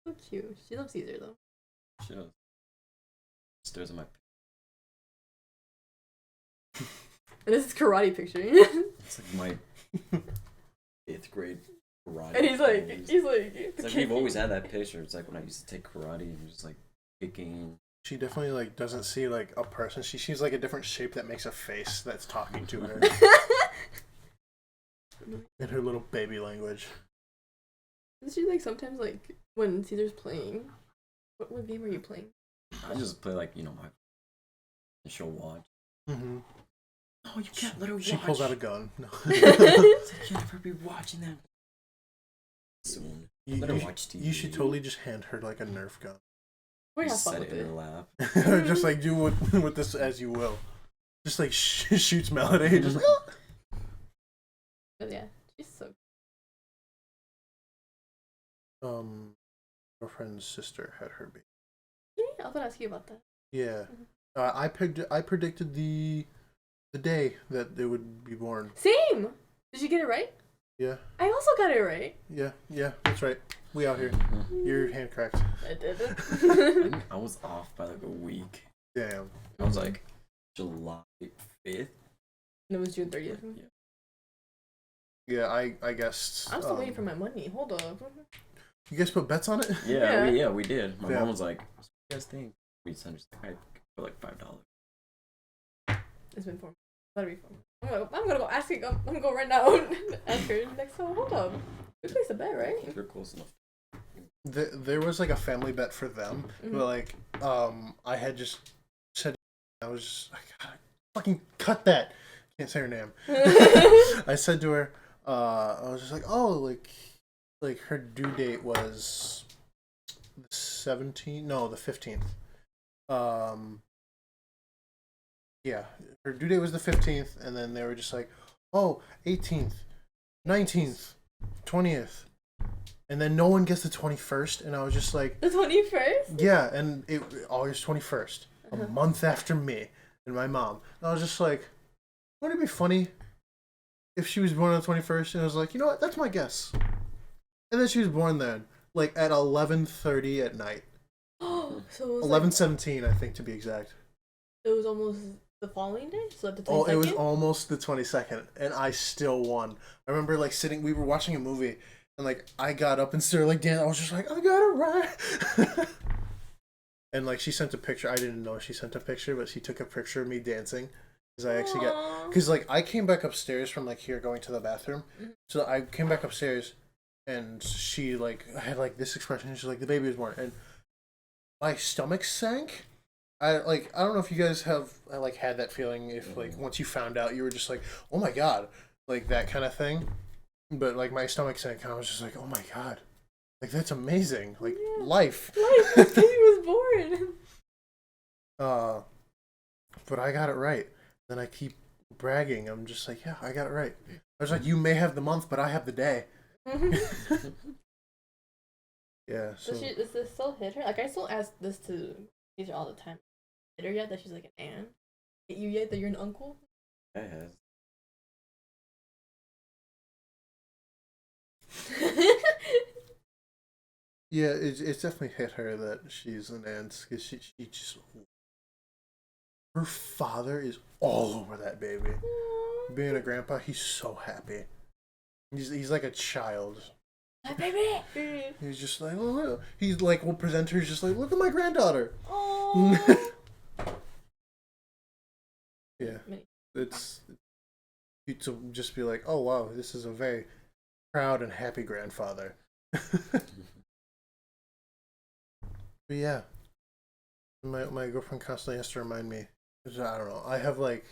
So cute. She loves Caesar though. she does. Stares at my And this is karate picture. it's like my 8th grade karate. And he's like, pose. it's It's like we've always had that picture. It's like when I used to take karate and just like kicking. She definitely like doesn't see like a person. She sees like a different shape that makes a face that's talking to her in her little baby language. Isn't she like sometimes like when Caesar's playing? What game are you playing? I just play like my. And she'll watch. Mm-hmm. No, you can't let her watch. She pulls out a gun. No. It's like, you'll never be watching that soon. Let her watch TV. You should totally just hand her like a Nerf gun. We're Just not fun set with it in it. her lap. Just like do with this as you will. Just like shoots Melody. Just like, But yeah, she's so. girlfriend's sister had her baby. Yeah, I was gonna ask you about that. Yeah, I predicted the day that it would be born. Same. Did you get it right? Yeah, I also got it right. yeah, that's right. We out here. Your hand cracked. I did it. I think I was off by like a week. Damn. I was like July 5th. And it was June 30th. Yeah, I guessed. I'm still waiting for my money. Hold up. You guys put bets on it? Yeah. We did. My Yeah. mom was like, "What do you guys think?" We sent her like, for like $5. It's been 4 months. Better be 4 months. I'm gonna go ask it. I'm gonna go right now. Ask her next time. Hold up. We placed a bet, right? If you're close enough. There was like a family bet for them, Mhm. but like I had just said I was just I gotta fucking cut that. Can't say her name. I said to her, I was just like, oh, like her due date was the 17th. No, the 15th. Yeah, her due date was the 15th, and then they were just like, oh, 18th, 19th, 20th, and then no one gets the 21st, and I was just like, The 21st? yeah, and it August 21st, Uh-huh. a month after me and my mom. And I was just like, wouldn't it be funny if she was born on the 21st, and I was like, you know what, that's my guess. And then she was born then, like at 11:30 at night. So it was 11:17, I think, to be exact. It was almost the following day, so the 22nd. Oh, it was almost the 22nd, and I still won. I remember like sitting, we were watching a movie, and like I got up and started like dancing. I was just like, I got it right. And like she sent a picture. I didn't know she sent a picture, but she took a picture of me dancing. Because I actually got, because like I came back upstairs from like here going to the bathroom. So I came back upstairs, and she like had like this expression. She's like, the baby was born, and my stomach sank. I don't know if you guys have like had that feeling, if like once you found out you were just like, oh my god, like that kind of thing. But like my stomach sank, and I was just like, oh my god, like that's amazing, like life. The baby was born. But I got it right. Then I keep bragging. I'm just like, yeah, I got it right. I was like, you may have the month, but I have the day. Yeah. So Does this still hit her? Like I still ask this to Cesar all the time. Hit her yet that she's like an aunt? Hit you yet that you're an uncle? Yeah, it has. yeah, it's definitely hit her that she's an aunt, because she just, her father is all over that baby. Being a grandpa, he's so happy. He's like a child. My baby. He's just like, oh, he's like, we'll present her. He's just like, look at my granddaughter. Oh. Yeah, it's you to just be like, oh wow, this is a very proud and happy grandfather. But yeah, my girlfriend constantly has to remind me. I don't know. I have like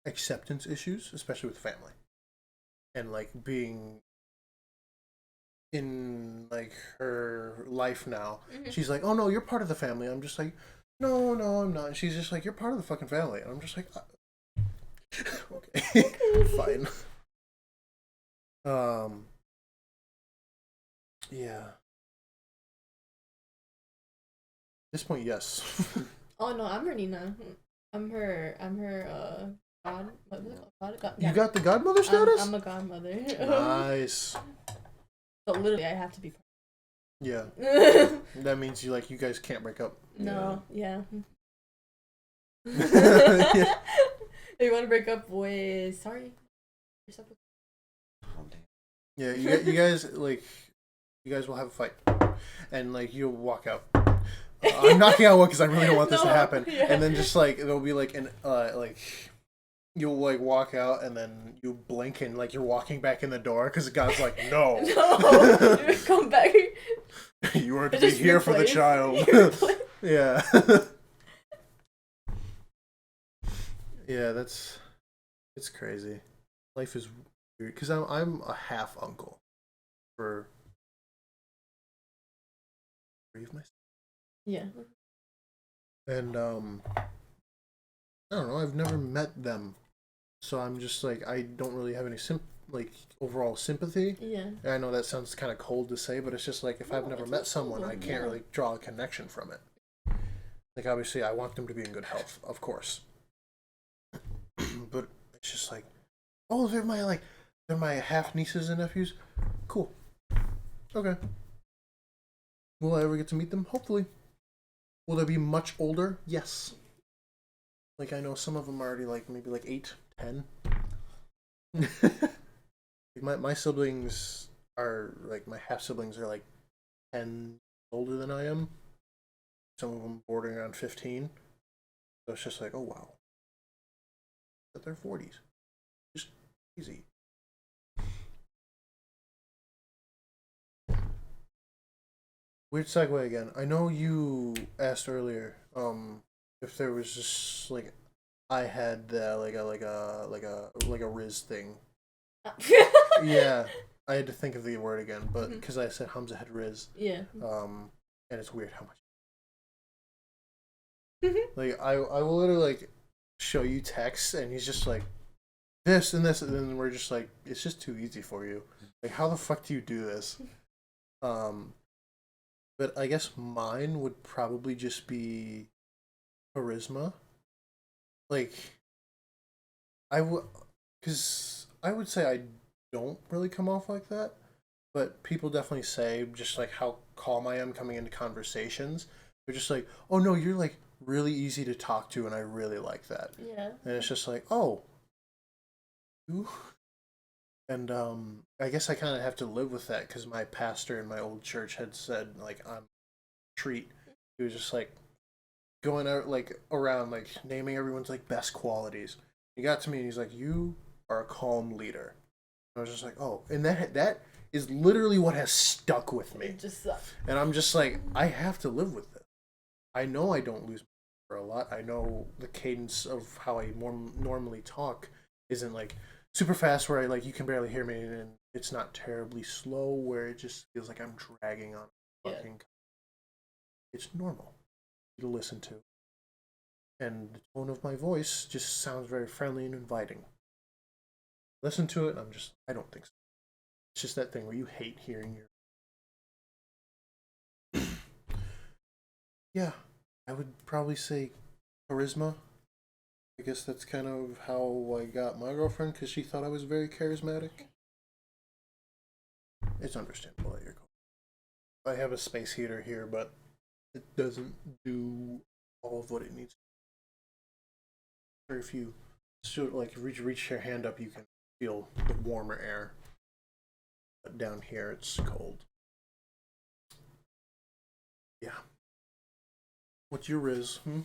acceptance issues, especially with family, and like being in like her life now. She's like, oh no, you're part of the family. I'm just like, no, I'm not. And she's just like, you're part of the fucking family. And I'm just like, okay, fine. Yeah. At this point, yes. Oh no, I'm her Nina. I'm her god. What was it called? God. You got the godmother status? I'm a godmother. Nice. So literally, I have to be. Yeah. That means you guys can't break up. No. Yeah. Yeah. If you want to break up with, sorry. Yeah, you guys will have a fight, and like you'll walk out. I'm knocking on wood because I really don't want this to happen. Yeah. And then just like there'll be like an like you'll like walk out and then you blink and like you're walking back in the door because God's like no. No, you come back. You are to be here for the child. Yeah. Yeah, it's crazy. Life is weird because I'm a half uncle for three of my. Yeah. And I don't know. I've never met them, so I'm just like I don't really have any overall sympathy. Yeah. And I know that sounds kind of cold to say, but it's just like if I've never met someone, I can't really draw a connection from it. Like obviously, I want them to be in good health, of course. But it's just like, oh, they're my half nieces and nephews. Cool. Okay. Will I ever get to meet them? Hopefully. Will they be much older? Yes. Like I know some of them are already like maybe like 8, 10. my siblings are like my half siblings are like 10 older than I am. Some of them bordering on 15. So it's just like, oh wow. But they're 40s. Just easy. Weird segue again. I know you asked earlier, if there was just like I had like a Riz thing. Yeah, I had to think of the word again, but because I said Hamza had Riz. Yeah. And it's weird how much. Like I will literally like show you texts, and he's just like this and this, and then we're just like, it's just too easy for you. Like how the fuck do you do this? But I guess mine would probably just be charisma. Like, because I would say I don't really come off like that, but people definitely say just like how calm I am coming into conversations. They're just like, oh no, you're like really easy to talk to, and I really like that. Yeah. And it's just like, oh, you. And I guess I kind of have to live with that because my pastor in my old church had said like on treat, he was just like going out like around like naming everyone's like best qualities. He got to me and he's like, "You are a calm leader." I was just like, "Oh," and that is literally what has stuck with me. It just sucks. And I'm just like, I have to live with this. I know I don't lose for a lot. I know the cadence of how I normally talk isn't like super fast where I like you can barely hear me, and it's not terribly slow where it just feels like I'm dragging on. Fucking, it's normal to listen to, and the tone of my voice just sounds very friendly and inviting. Listen to it, and I don't think so. It's just that thing where you hate hearing your. Yeah, I would probably say charisma. I guess that's kind of how I got my girlfriend, because she thought I was very charismatic. It's understandable that you're cold. I have a space heater here, but it doesn't do all of what it needs. Or if you like reach your hand up, you can feel the warmer air. But down here, it's cold. Yeah. What's your riz? You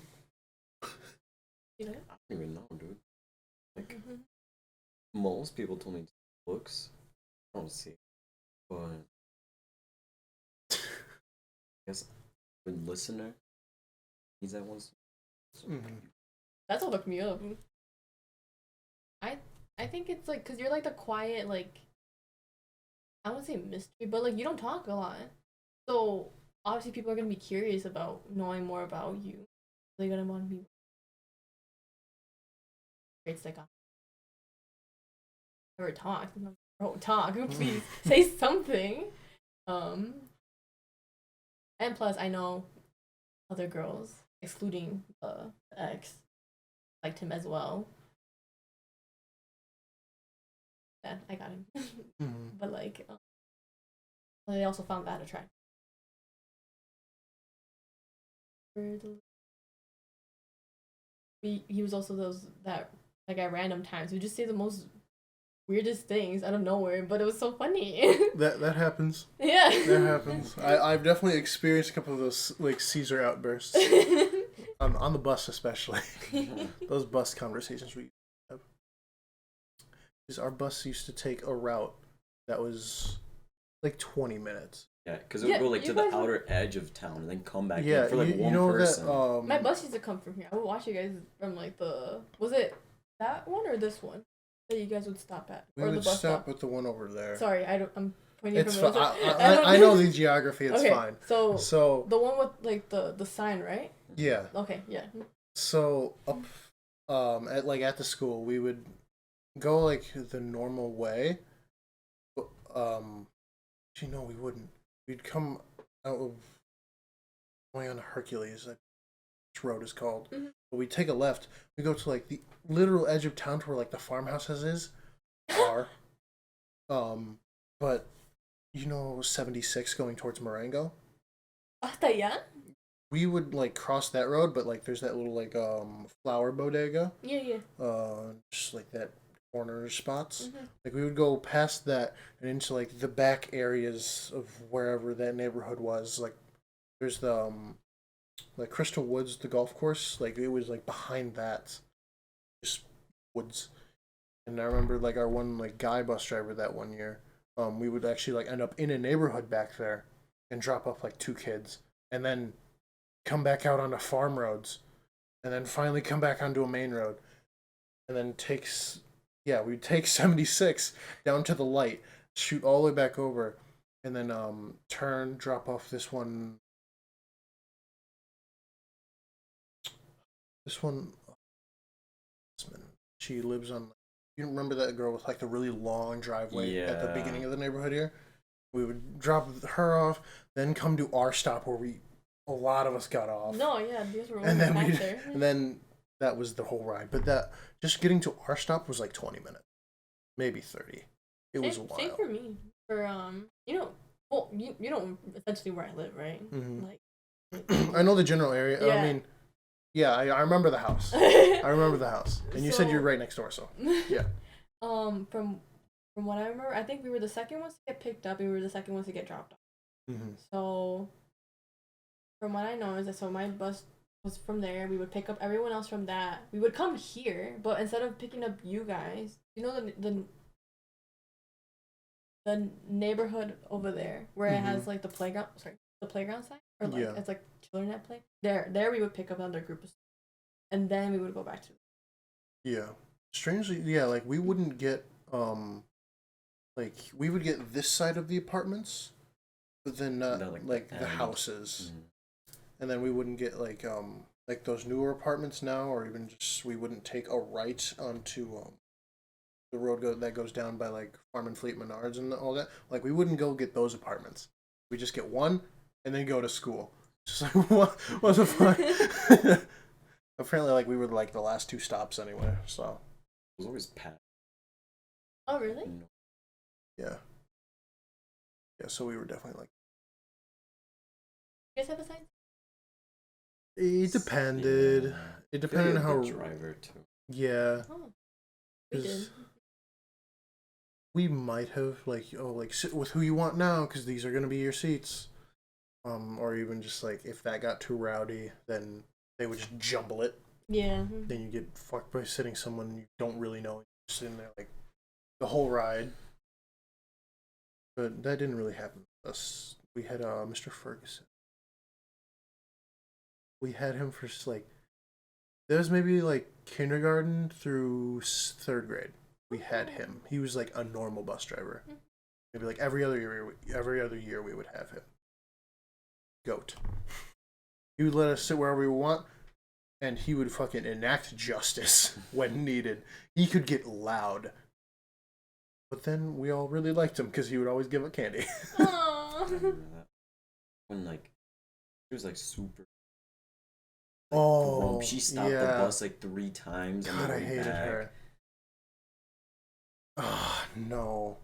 know? I don't even know, dude. Like, most people told me books. I don't see it. But I guess a good listener, he's that one. That's what hooked me up. I think it's like, because you're like the quiet, like, I wouldn't say mystery, but like you don't talk a lot. So obviously people are going to be curious about knowing more about you. They're going to want to be. It's like, never talk. Bro, talk. Please say something. And plus, I know other girls, excluding the ex, liked him as well. Yeah, I got him. But like, they also found that attractive. He was also that like at random times we just say the most weirdest things out of nowhere, but it was so funny. that happens. Yeah, that happens. I've definitely experienced a couple of those like Caesar outbursts on the bus, especially those bus conversations we have. Because our bus used to take a route that was like 20 minutes. Yeah, because it would go like to the outer edge of town and then come back in for like one person. That, my bus used to come from here. I would watch you guys from like was it that one or this one that you guys would stop at? We or would the bus stop at the one over there. Sorry, I'm pointing it's from I know the geography, it's okay, fine. So the one with like the sign, right? Yeah. Okay, yeah. So up at the school we would go like the normal way. Actually no, we wouldn't. We'd come out of going on Hercules, which road is called. But we take a left. We go to like the literal edge of town to where like the farmhouses are. But you know 76 going towards Marengo? Hasta allá? We would like cross that road, but like there's that little like flower bodega. Yeah. Just like that corner spots. Like we would go past that and into like the back areas of wherever that neighborhood was. Like there's the like Crystal Woods, the golf course. Like it was like behind that, just woods. And I remember like our one like guy bus driver that one year. We would actually like end up in a neighborhood back there and drop off like 2 kids, and then come back out onto farm roads, and then finally come back onto a main road, and then we'd take 76 down to the light, shoot all the way back over, and then turn, drop off this one. She lives on. You remember that girl with like the really long driveway at the beginning of the neighborhood here? We would drop her off, then come to our stop where a lot of us got off. No, yeah, these were and then there. And then that was the whole ride. But that just getting to our stop was like 20 minutes. maybe 30. It was a while. Same for me. For you know essentially where I live, right? Mm-hmm. Like I know the general area. Yeah. I mean, yeah, I remember the house. I remember the house, and you said you're right next door, so yeah. From what I remember, I think we were the second ones to get picked up, and we were the second ones to get dropped off. Mm-hmm. So, from what I know is that my bus was from there. We would pick up everyone else from that. We would come here, but instead of picking up you guys, you know the neighborhood over there where it has like the playground. Sorry, the playground side, or like it's like children that play. There we would pick up another group of students, and then we would go back to. Yeah, strangely, yeah, like we wouldn't get like we would get this side of the apartments, but then not like the houses, and then we wouldn't get like those newer apartments now, or even just we wouldn't take a right onto the road that goes down by like Farm and Fleet Menards and all that. Like we wouldn't go get those apartments. We just get one and then go to school. Just like what the fuck? Apparently, like we were like the last two stops anyway. So it was always packed. Oh really? Yeah. Yeah. So we were definitely like. You guys have a sign? It depended. Yeah. It depended on how. Driver too. Yeah. Oh, we did. We might have like sit with who you want now because these are gonna be your seats, or even just like if that got too rowdy, then they would just jumble it. Yeah. Then you get fucked by sitting someone you don't really know. You're sitting there like the whole ride. But that didn't really happen to us. We had Mr. Ferguson. We had him for like there was maybe like kindergarten through 3rd grade. We had him. He was like a normal bus driver. Maybe like every other year we would have him. Goat. He would let us sit wherever we want, and he would fucking enact justice when needed. He could get loud. But then we all really liked him because he would always give up candy. Aww. I remember that. When like he was like super. Oh, she stopped the bus like 3 times. God, I hated her. Oh, no.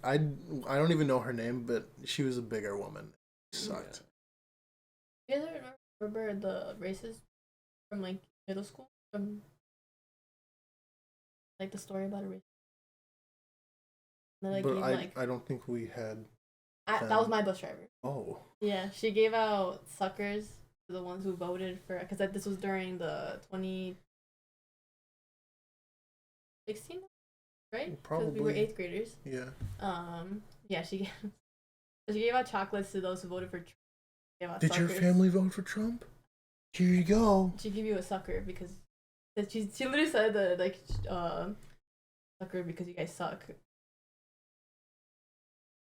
I don't even know her name, but she was a bigger woman. It sucked. You guys remember the races from like middle school? From like the story about a race? Like, but I don't think we had. That was my bus driver. Oh. Yeah, she gave out suckers to the ones who voted for, because this was during the 2016, right? Probably. Because we were 8th graders. Yeah. Yeah, she gave out chocolates to those who voted for Trump. Did your family vote for Trump? Here you go. She gave you a sucker because she literally said that like sucker because you guys suck.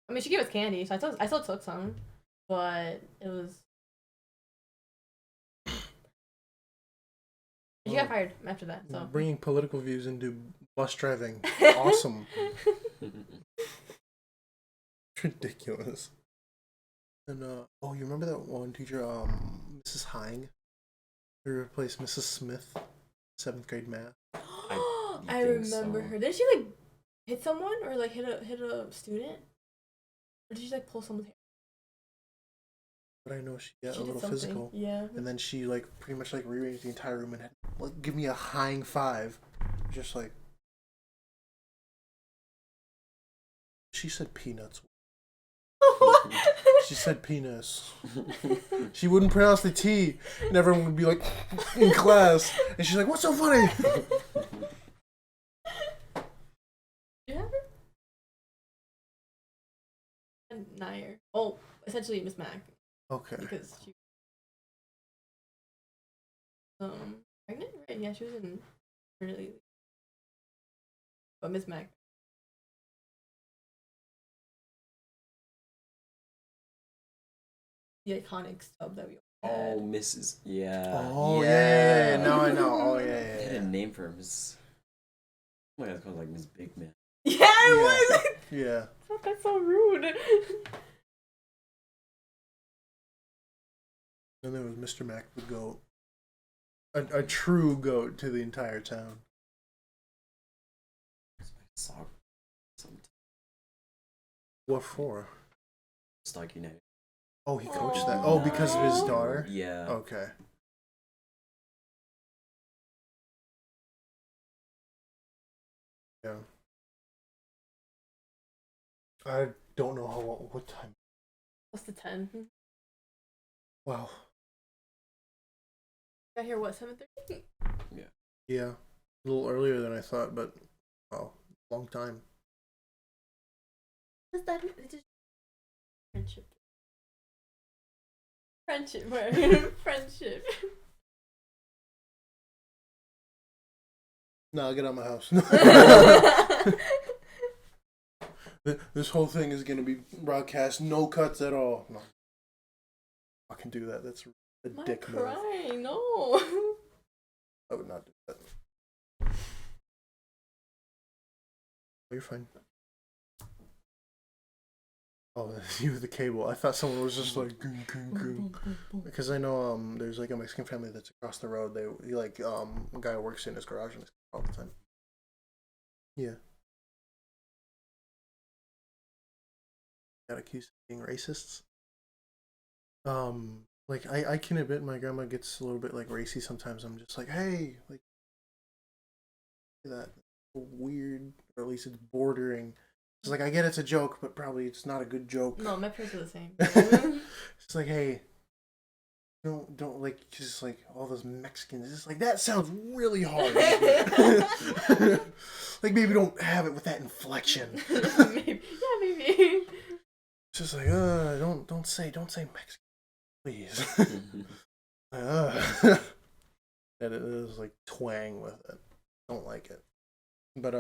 I mean, she gave us candy, so I still took some, but it was. She got fired after that. So bringing political views into bus driving, awesome. Ridiculous. And you remember that one teacher, Mrs. Hine, who replaced Mrs. Smith, 7th grade math. I remember her. Didn't she like hit someone or like hit a student? Or did she like pull someone's hair? But I know she got a little physical. Yeah. And then she like pretty much like rearranged the entire room and had like give me a Hine 5. Just like she said peanuts. She said penis. She wouldn't pronounce the T, and everyone would be like in class, and she's like, "What's so funny?" You have her? And Nair. Oh, essentially Miss Mac. Okay. Because she pregnant, right? Yeah, she was in maternity leave. But Miss Mac. The iconic sub that we all had. Oh, Mrs. Yeah. Oh yeah. Now I know. Oh yeah. They had a name for her, Miss. Oh my God, it's called like Miss Big Man. Yeah, it was. Yeah. That's so rude. And there was Mr. Mac, the goat, a true goat to the entire town. What for? Stark United. Oh, he coached that. Oh, because of his daughter? Yeah. Okay. Yeah. I don't know what time. What's the 10? Wow. Got here, what, 7:30? Yeah. A little earlier than I thought, but wow, long time. What's that? It's just friendship. Friendship, friendship. No, get out of my house. This whole thing is gonna be broadcast, no cuts at all. No. I can do that. That's a My dick move. crying, no. I would not do that. You're fine. Oh, you with the cable. I thought someone was just like goon, goon, goon. Because I know there's like a Mexican family that's across the road. They like a guy who works in his garage and all the time. Yeah. Got accused of being racists. Like I can admit my grandma gets a little bit like racy sometimes. I'm just like, hey, like that weird, or at least it's bordering. It's like I get it's a joke, but probably it's not a good joke. No, my parents are the same. It's like, hey, don't like just like all those Mexicans. It's like that sounds really hard. Like maybe don't have it with that inflection. Maybe. Yeah, maybe. It's just like don't say Mexican, please. And it is like twang with it. Don't like it. But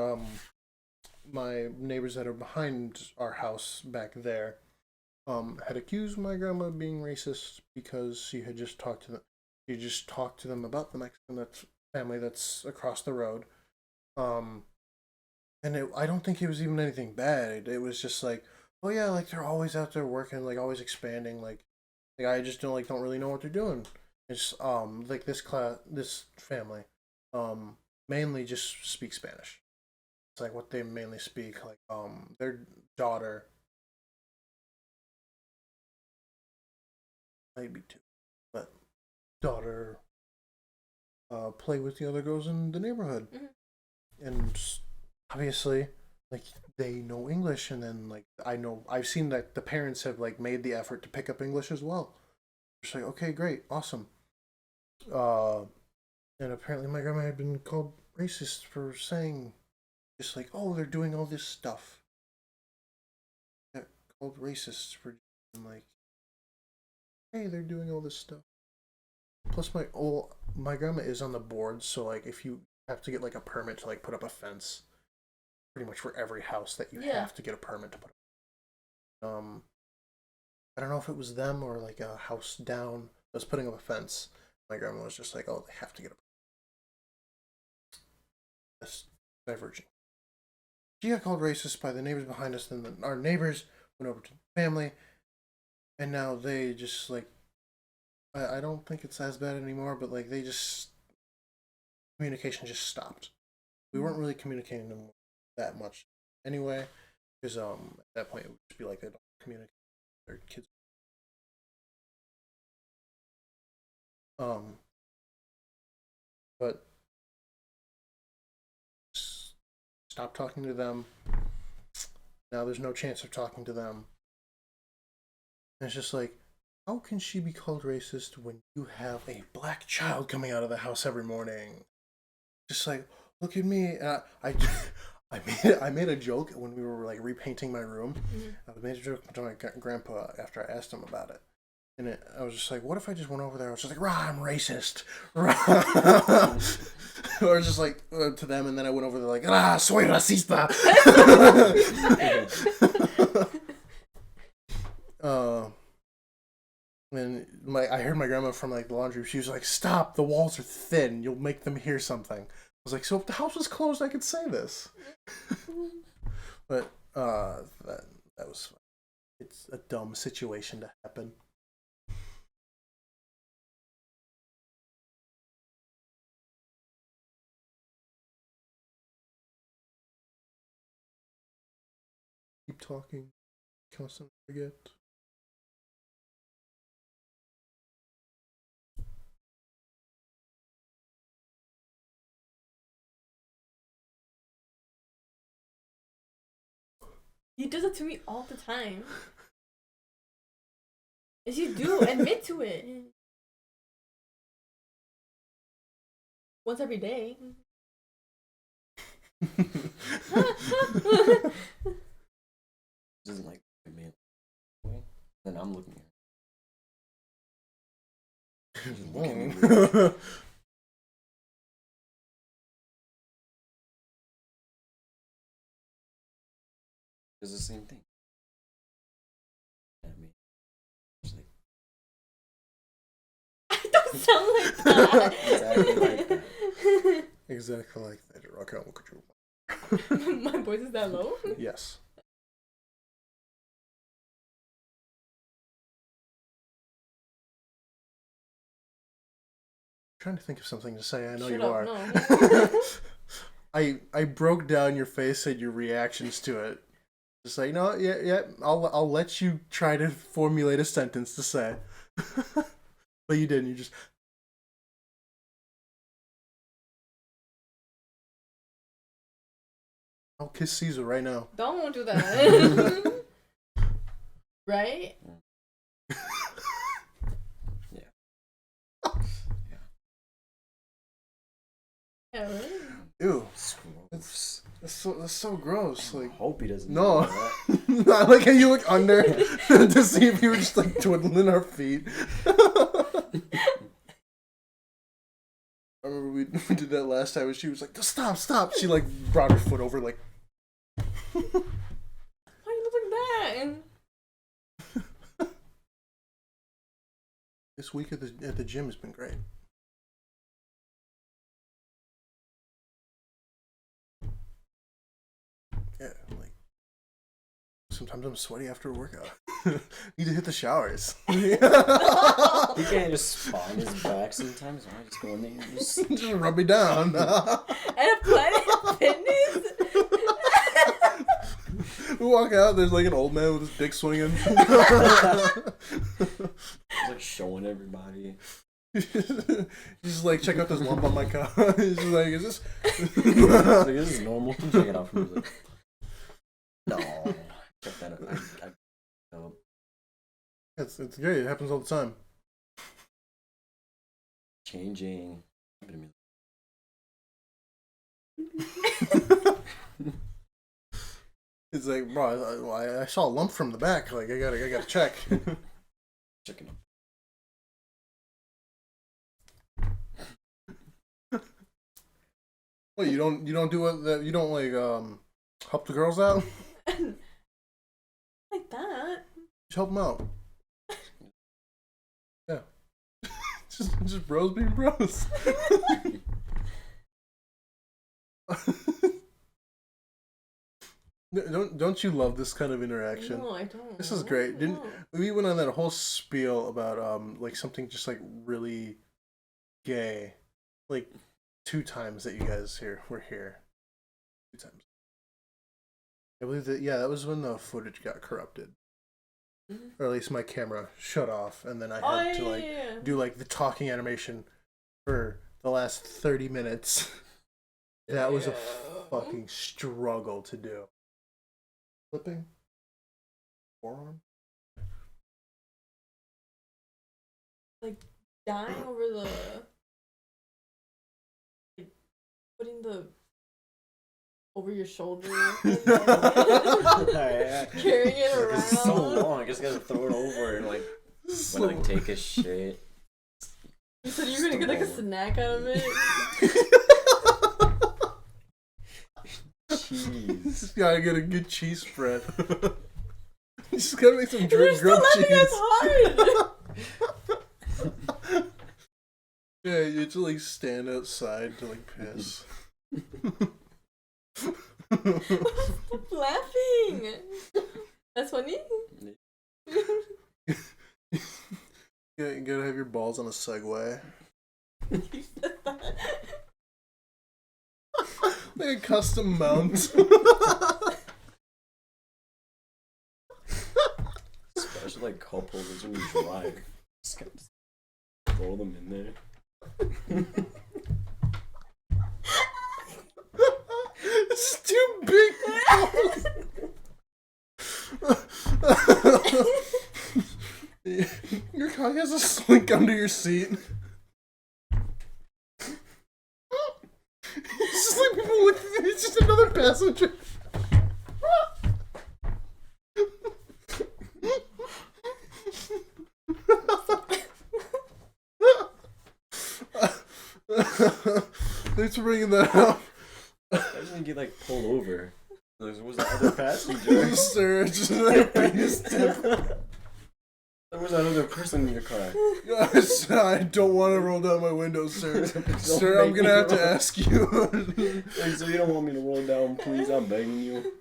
my neighbors that are behind our house back there had accused my grandma of being racist because she had just talked to them. She just talked to them about the Mexican family that's across the road. And I don't think it was even anything bad. It was just like, oh yeah, like they're always out there working, like always expanding. Like I just don't really know what they're doing. It's like this family mainly just speak Spanish. It's like what they mainly speak. Like their daughter maybe two, but daughter play with the other girls in the neighborhood, and obviously like they know English, and then like I've seen that the parents have like made the effort to pick up English as well. It's like, okay, great, awesome. And apparently my grandma had been called racist for saying just like, oh, they're doing all this stuff. They're called racist for like, hey, they're doing all this stuff. Plus my grandma is on the board, so like if you have to get like a permit to like put up a fence, pretty much for every house that you have to get a permit to put up. I don't know if it was them or like a house down that was putting up a fence. My grandma was just like, oh, they have to get a permit. That's diverging. She got called racist by the neighbors behind us, then our neighbors went over to the family, and now they just like, I don't think it's as bad anymore, but like they just, communication just stopped. We weren't really communicating them that much anyway, because at that point it would just be like they don't communicate with their kids. But stop talking to them. Now there's no chance of talking to them. And it's just like, how can she be called racist when you have a black child coming out of the house every morning? Just like, look at me. I made a joke when we were like repainting my room. I made a joke to my grandpa after I asked him about it. And I was just like, what if I just went over there? I was just like, rah, I'm racist. Rah. Or just like to them, and then I went over there like, ah, soy racista. And I heard my grandma from like the laundry. She was like, stop, the walls are thin. You'll make them hear something. I was like, so if the house was closed, I could say this. But that was fun. It's a dumb situation to happen. Keep talking. Constantly forget. He does it to me all the time. Yes, you do. Admit to it. Once every day. Doesn't like me. Then I'm looking at her. She's looking at me. It's the same thing. At me. She's like, I don't sound like that. exactly like that. Exactly like that. I can't look at you. My voice is that low? Yes. Trying to think of something to say. I know Shut you up, are. no. I broke down your face and your reactions to it. Just like, no, yeah. I'll let you try to formulate a sentence to say. But you didn't. You just. I'll kiss Caesar right now. Don't do that. Right? Yeah, right? Ew. Gross. That's so gross. I Like, hope he doesn't. no. Do that. I like how you look under to see if you were just like twiddling our feet. I remember we did that last time and she was like, stop. She like brought her foot over like. Why you look like that? This week at the gym has been great. Yeah, like sometimes I'm sweaty after a workout. Need to hit the showers. He can't just spawn his back sometimes. Why just go in there and just Just rub me down. At a Planet Fitness? We walk out, there's like an old man with his dick swinging. He's like showing everybody. Just like, check out this lump on my cock. He's just like, is this? He's like, this is normal. Check it out for me. Like, no. Check that out. No. It's great. It happens all the time. Changing. It's like, bro, I saw a lump from the back. Like, I gotta check. Checking up. What, you don't do it that you don't like help the girls out? Like that? Just help them out. Yeah. just bros being bros. Don't you love this kind of interaction? No, I don't. This is great. No. We went on that whole spiel about like something just like really gay, like 2 times that you guys were here. 2 times. I believe that was when the footage got corrupted, or at least my camera shut off, and then I had to do like the talking animation for the last 30 minutes. That was a fucking struggle to do. Flipping forearm. Like dying over the like putting the over your shoulder and then carrying it around. It's so long. I just gotta throw it over and like when I like, take a shit. You said you were gonna get like a snack out of it. Cheese. Just gotta get a good cheese spread. You just gotta make some You're still grilled laughing cheese. as hard. Yeah, you have to like stand outside to like piss. Stop laughing. That's funny. You gotta have your balls on a Segway. You said that. Like a custom mount. Especially like cup holders when you drive. Just kind of throw them in there. It's too big. Your cock has a slink under your seat. It's just like people with. It's just another passenger. Thanks for bringing that up. I just didn't get like pulled over. There was that other passenger. Sir, just a penis tip. There was that other person in your car. Yes, I don't want to roll down my window, sir. Sir, I'm gonna have to ask you. Like, so you don't want me to roll down, please? I'm begging you.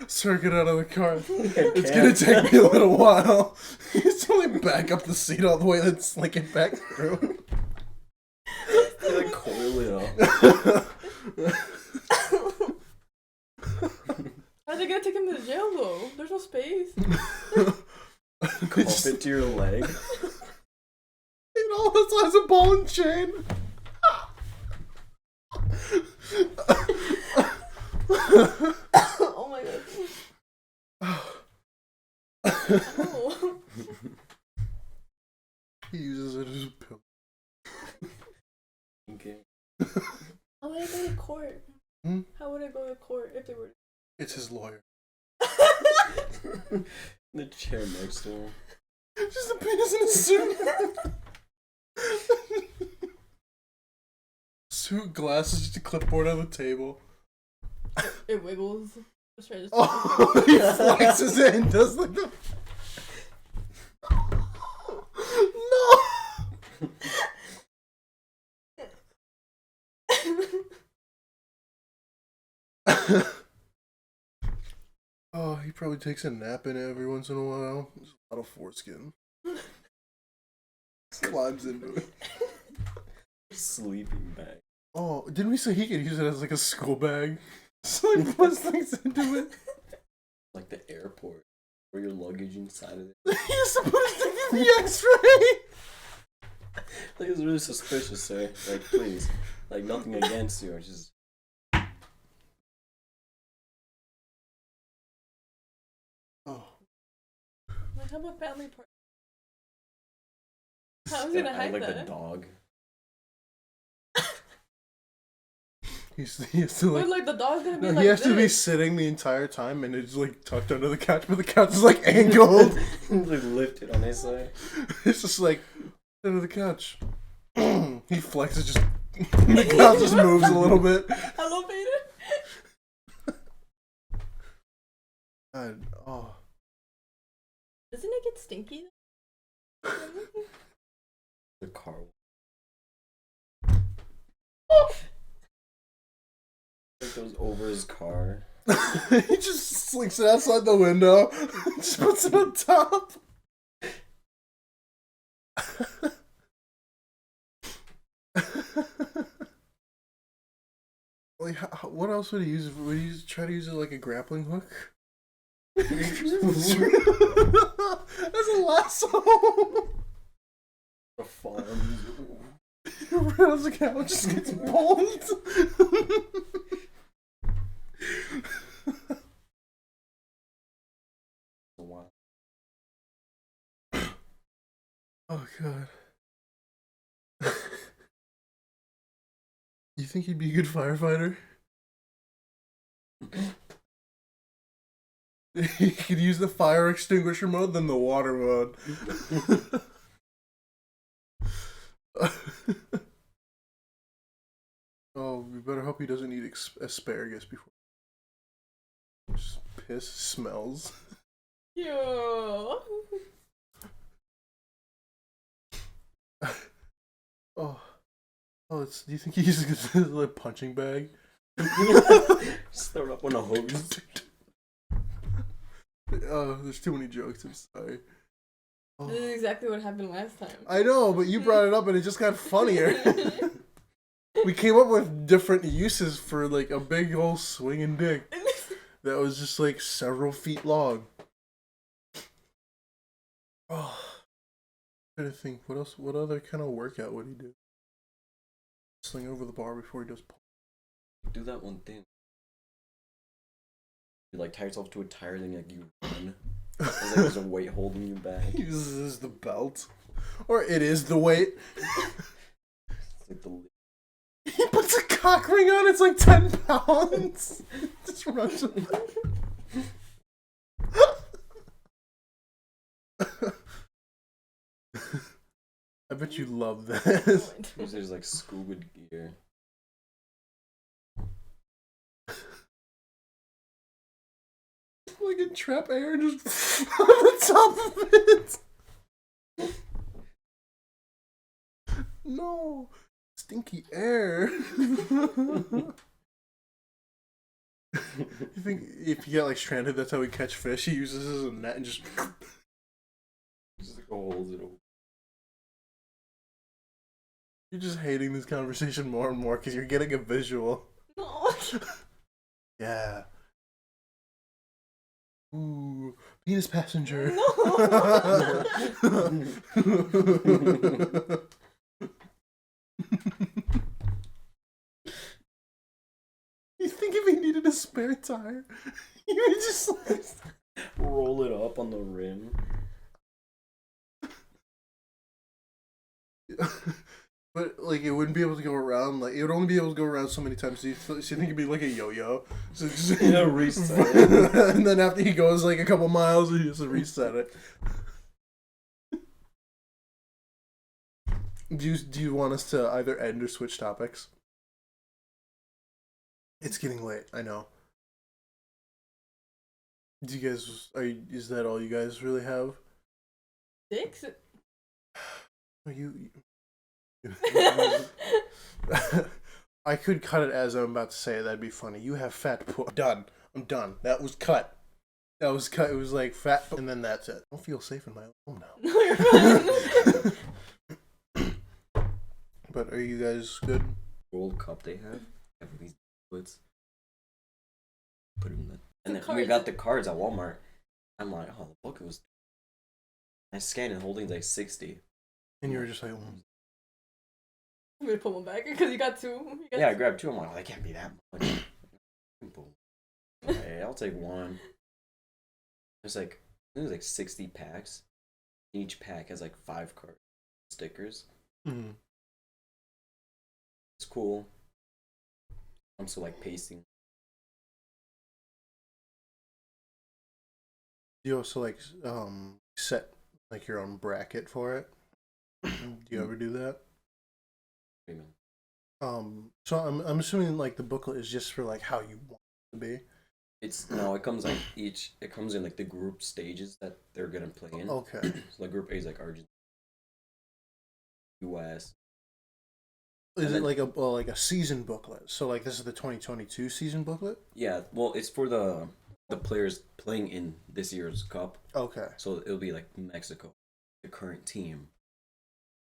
Sir, get out of the car. It's gonna take me a little while. You just only back up the seat all the way, then slink it back through. You like coil it up. How's they gonna take him to jail though? There's no space. Cuff it to your leg. It also has a ball and chain. Oh my god. Oh. He uses it as a pillow. Okay. How would I go to court? Hmm? How would I go to court if they were? It's his lawyer. The chair next to him. Just a penis in a suit. Suit, glasses, just a clipboard on the table. It wiggles. Let's try this. Oh, he flexes it and does like the. No! Oh, he probably takes a nap in it every once in a while. There's a lot of foreskin. Climbs into it. Sleeping bag. Oh, didn't we say he could use it as like a school bag? So he puts things into it. Like the airport. Or your luggage inside of it. He used to put his thing in the x-ray! Like, it's really suspicious, sir. Like, please. Like, nothing against you. It's just. Oh. Like, how about family part? How was he gonna hide like that? a dog. He has to like. But like the dog's gonna be No, like he has to be this. sitting the entire time and it's like tucked under the couch, but the couch is like angled. He's like lifted on his side. It's just like under the couch. He flexes, just the couch just moves a little bit. Elevated. God, oh. Doesn't it get stinky? The car. Like those over his car. He just slinks it outside the window. Just puts it on top. Like, what else would he use? Would he try to use it like a grappling hook? As a lasso. A farm. Rails the cow just gets pulled. Wow. Oh god. You think he'd be a good firefighter? He could use the fire extinguisher mode than the water mode. Oh, we better hope he doesn't eat asparagus before. Just piss smells. Yo. Oh, do you think he uses it as a punching bag? Just throw it up on a hose. There's too many jokes. I'm sorry. Oh. This is exactly what happened last time. I know, but you brought it up and it just got funnier. We came up with different uses for like a big old swinging dick that was just like several feet long. Oh, I'm trying to think. What else? What other kind of workout would he do? Sling over the bar before he does pull. Do that one thing. You like tie yourself to a tire, then like you run. It's like there's a weight holding you back. He uses the belt, or it is the weight. It's like the. He puts a cock ring on. It's like 10 pounds. Just runs with it. I bet you love this. There's like scuba gear. Like a trap air just on the top of it. No. Stinky air. You think if you get like stranded, that's how we catch fish? He uses it as a net and just Like holds it over. You're just hating this conversation more and more because you're getting a visual. No. Yeah. Ooh, penis passenger. No. You think if he needed a spare tire, you would just like... Roll it up on the rim. But like it wouldn't be able to go around. Like it would only be able to go around so many times. So you think it'd be like a yo-yo? So just Reset it. And then after he goes like a couple miles, he has to reset it. Do you want us to either end or switch topics? It's getting late. I know. Do you guys is that all you guys really have? 6? You I could cut it as I'm about to say it. That'd be funny. You have fat done. I'm done. That was cut. That was cut. It was like fat, and then that's it. I don't feel safe in my own home now. No, you're fine. But are you guys good? World Cup they have these splits. Put them in the. And then we cards. got the cards at Walmart. I'm like, oh, the book was. I scanned it, holding's like 60. And you were just like, I'm gonna put one back because you got 2. Yeah, I grabbed 2. I'm like, oh, that can't be that much. Hey, I'll take one. There's like, I think it was like 60 packs. Each pack has like 5 card stickers. mm-hmm. It's cool. I'm still like pasting. You also like set like your own bracket for it. Do you ever do that? So I'm assuming like the booklet is just for like how you want it to be. It's no, it comes like it comes in like the group stages that they're gonna play in. Okay. So like group A is like Argentina, US. Is it like a season booklet? So like this is the 2022 season booklet? Yeah, well, it's for the players playing in this year's cup. Okay. So it'll be like Mexico, the current team.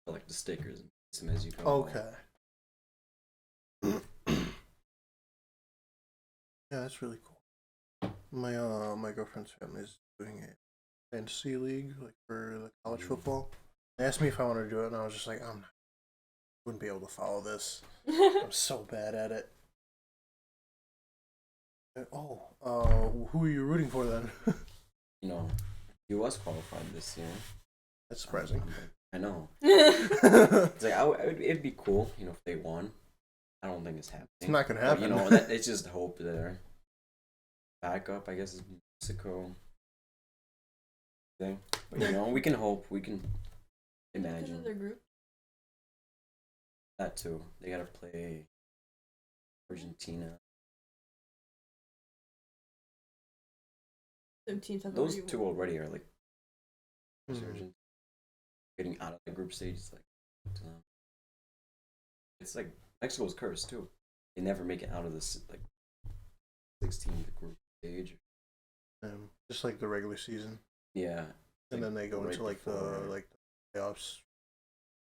So like the stickers and some as you go. Okay. Yeah, that's really cool. My girlfriend's family is doing a fantasy league like for the college football. They asked me if I wanted to do it, and I was just like, wouldn't be able to follow this. I'm so bad at it. Who are you rooting for then? You know, US qualified this year. That's surprising. I know. It's like it'd be cool, you know, if they won. I don't think it's happening. It's not gonna happen. But, you know, it's just hope there. Backup, I guess, is Mexico. Thing. But you know, we can hope. We can imagine. Their group. That too. They gotta play Argentina. 17 have Those already 2 won. already are like Mhm. getting out of the group stage. It's like Mexico's cursed too. They never make it out of this like 16 group stage. Just like the regular season, Yeah. and then they go right into like before- the playoffs.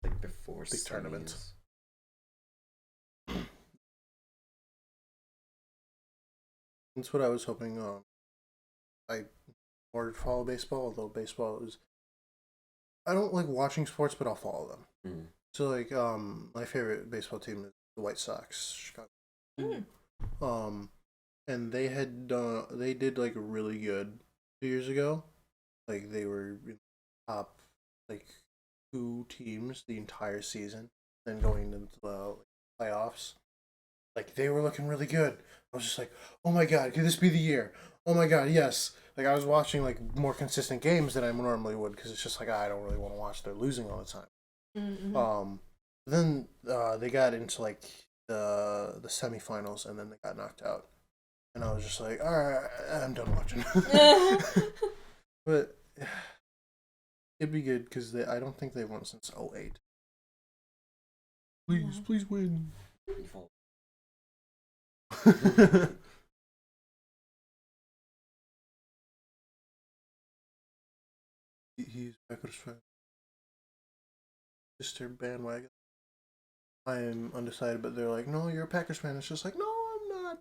like before big tournament. semis. That's what I was hoping. I more follow baseball, although baseball is I don't like watching sports, but I'll follow them. Mm. So like my favorite baseball team is the White Sox, Chicago. Mm. And they did like really good 2 years ago. Like they were top like two teams the entire season. Then going into the playoffs, like they were looking really good. I was just like, oh my god, could this be the year? Oh my god, yes. Like I was watching like more consistent games than I normally would because it's just like I don't really want to watch they're losing all the time. Mm-hmm. Then they got into like the semifinals and then they got knocked out, and I was just like, all right, I'm done watching. But it'd be good because I don't think they've won since '08. Please, Yeah. please win. You follow- He's Packers fan. Sister bandwagon. I am undecided, but they're like, no, you're a Packers fan. It's just like, no, I'm not.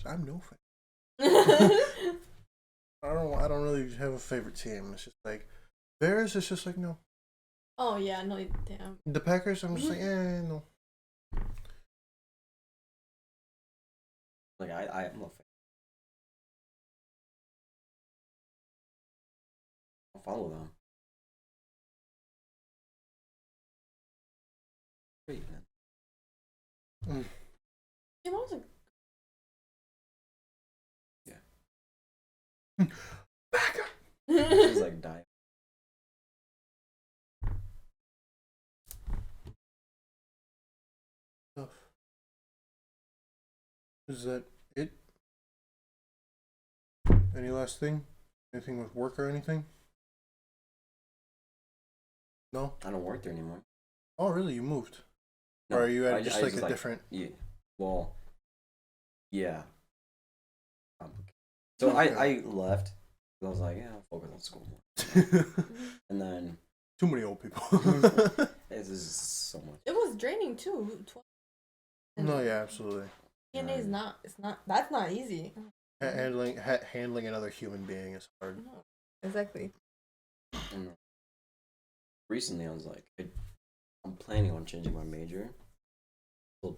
I'm no fan. I don't really have a favorite team. It's just like Bears. It's just like no. Oh yeah, no, damn. The Packers. I'm just like, no. Like I'm not. I'll follow them. Great, man. Yeah, what was it? Back He's like die. up. Is that it? Any last thing? Anything with work or anything? No. I don't work there anymore. Oh, really? You moved? No, Or are you at I just like a different? Yeah. Well. Yeah. So I left. I was like, yeah, I'll focus on school more. And then Too many old people. this is so much. It was draining too. No, yeah, absolutely. DNA is not. It's not. That's not easy. Handling another human being is hard. No, exactly. And recently, I was like, I'm planning on changing my major. Still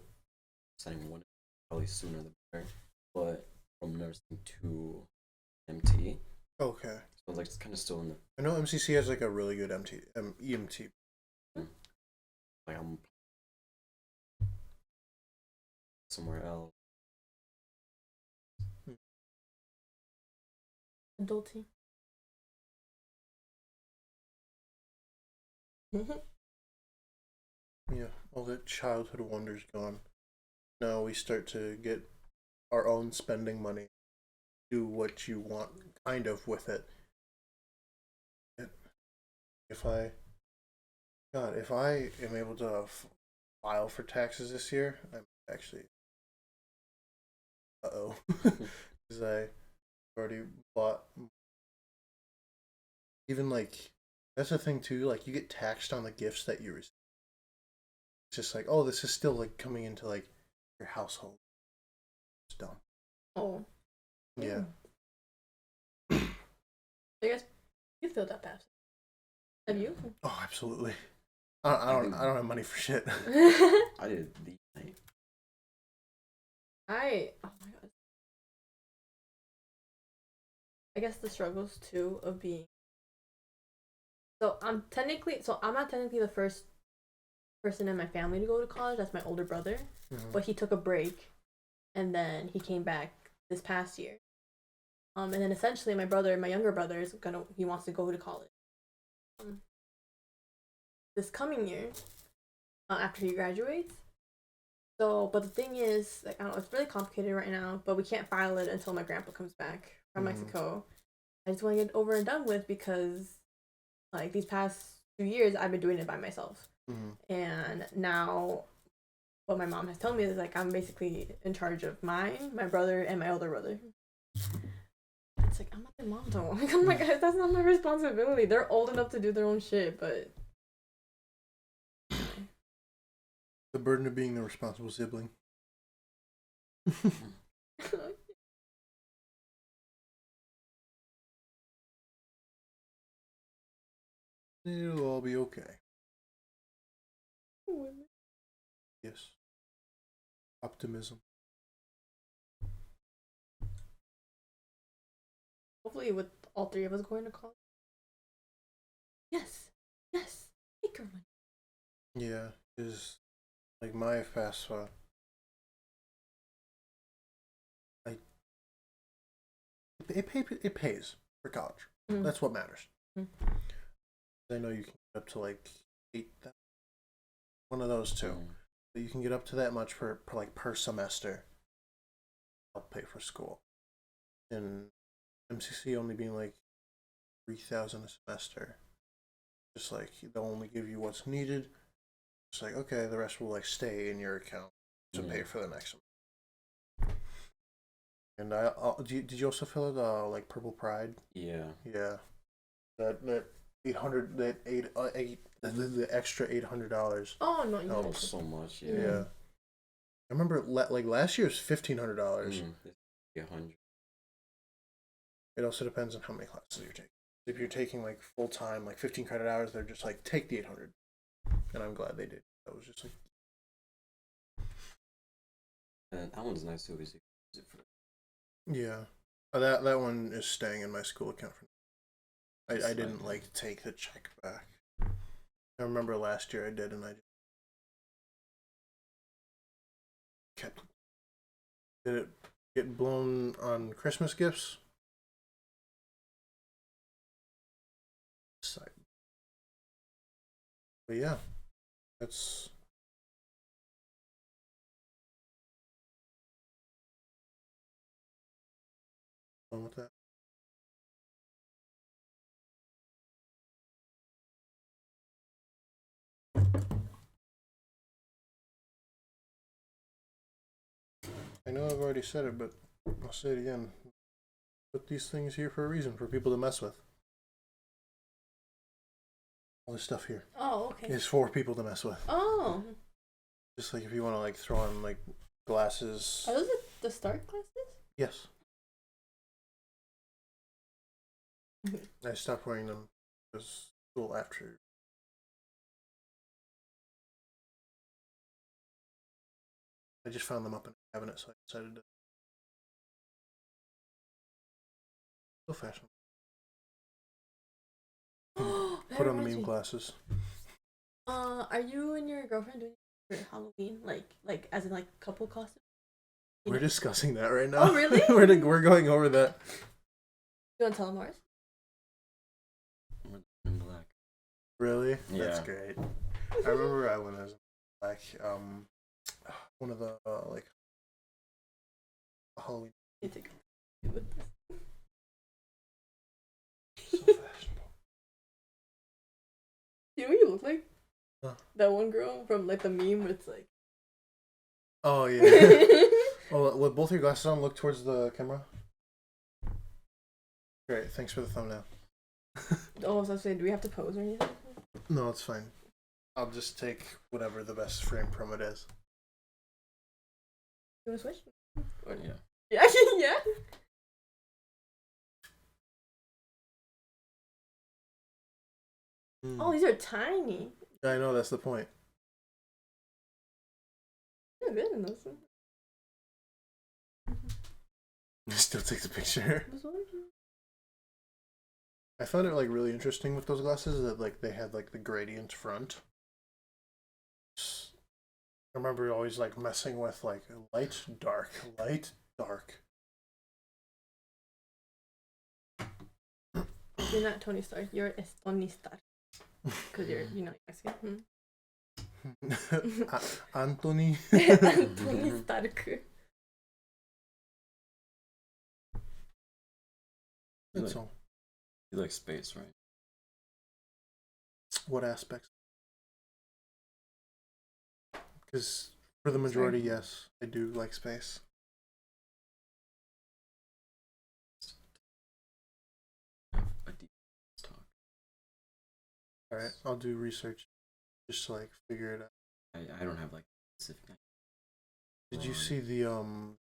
deciding when, probably sooner the better. But from nursing to MT. Okay. So I was like, it's kind of still in the. I know MCC has like a really good EMT. Like I'm somewhere else. Adulting. Yeah, all the childhood wonders gone. Now we start to get our own spending money. Do what you want, kind of, with it. If I am able to file for taxes this year, I'm actually because I already bought. Even like that's the thing too. Like you get taxed on the gifts that you receive. It's just like, oh, this is still like coming into like your household. It's dumb. Oh. Yeah. I guess you filled that pass. Have you? Oh, absolutely. I don't have money for shit. I did the night. Oh my god. I guess the struggles too of being. I'm not technically the first person in my family to go to college. That's my older brother, but he took a break, and then he came back this past year. And then essentially my younger brother he wants to go to college. This coming year, after he graduates. So, but the thing is, like, I don't know, it's really complicated right now, but we can't file it until my grandpa comes back from Mexico. I just want to get over and done with because, like, these past 2 years, I've been doing it by myself. And now, what my mom has told me is, like, I'm basically in charge of mine, my brother, and my older brother. It's like, I'm not their mom, though. Like, I'm like, that's not my responsibility. They're old enough to do their own shit, but... The burden of being the responsible sibling. It'll all be okay. Yes. Optimism. Hopefully, with all three of us going to college. Yes. Make her money. Yeah, is like my FAFSA. It pays for college. Mm. That's what matters. Mm. I know you can get up to like 8,000. One of those two. But you can get up to that much per semester. I'll pay for school. And MCC only being like 3,000 a semester. Just like they'll only give you what's needed. It's like, okay, the rest will like stay in your account to pay for the next one. And did you also fill out like Purple Pride? Yeah. Yeah. That 800 the extra $800. Oh no, you Helps so much. Yeah. Yeah. I remember like last year was $1,500. $100. It also depends on how many classes you're taking. If you're taking like full time, like 15 credit hours, they're just like take the 800. And I'm glad they did. That was just like. And that one's nice too. Is it for? Yeah, that one is staying in my school account for. I didn't like take the check back. I remember last year I did, and I just kept. Did it get blown on Christmas gifts? Side. But yeah, that's. Done with that. I know I've already said it, but I'll say it again. Put these things here for a reason, for people to mess with. All this stuff here Oh, okay. is for people to mess with. Oh. Just like if you want to like throw on like glasses. Are those the start classes? Yes. I stopped wearing them because school after. I just found them up in a cabinet, so I decided to. So fashionable. Put on the meme glasses. Are you and your girlfriend doing it for Halloween? Like as in like couple costumes? We're discussing that right now. Oh really? We're going over that. You want to tell them ours? In black. Really? Yeah. That's great. I remember I went as like one of the like Halloween. You take it with this. So fashionable. You know what you look like? Huh. That one girl from like the meme where it's like. Oh yeah. Well, with both your glasses on, look towards the camera. Great. Thanks for the thumbnail. Oh, I was saying, do we have to pose or anything? No, it's fine. I'll just take whatever the best frame from it is. You want to switch? Or Yeah. Yeah, yeah. Oh, these are tiny. I know, that's the point. You're good in those. Still take the picture. This one? I found it like really interesting with those glasses that like they had like the gradient front. I remember always like messing with like light, dark, light, dark. You're not Tony Stark. You're Tony Stark. Because you're, Mexican. Anthony. Tony Stark. That's all. You like space, right? What aspects? Because for the majority, yes, I do like space. A deep talk. Alright, I'll do research just to like figure it out. I don't have like specific. Did you see the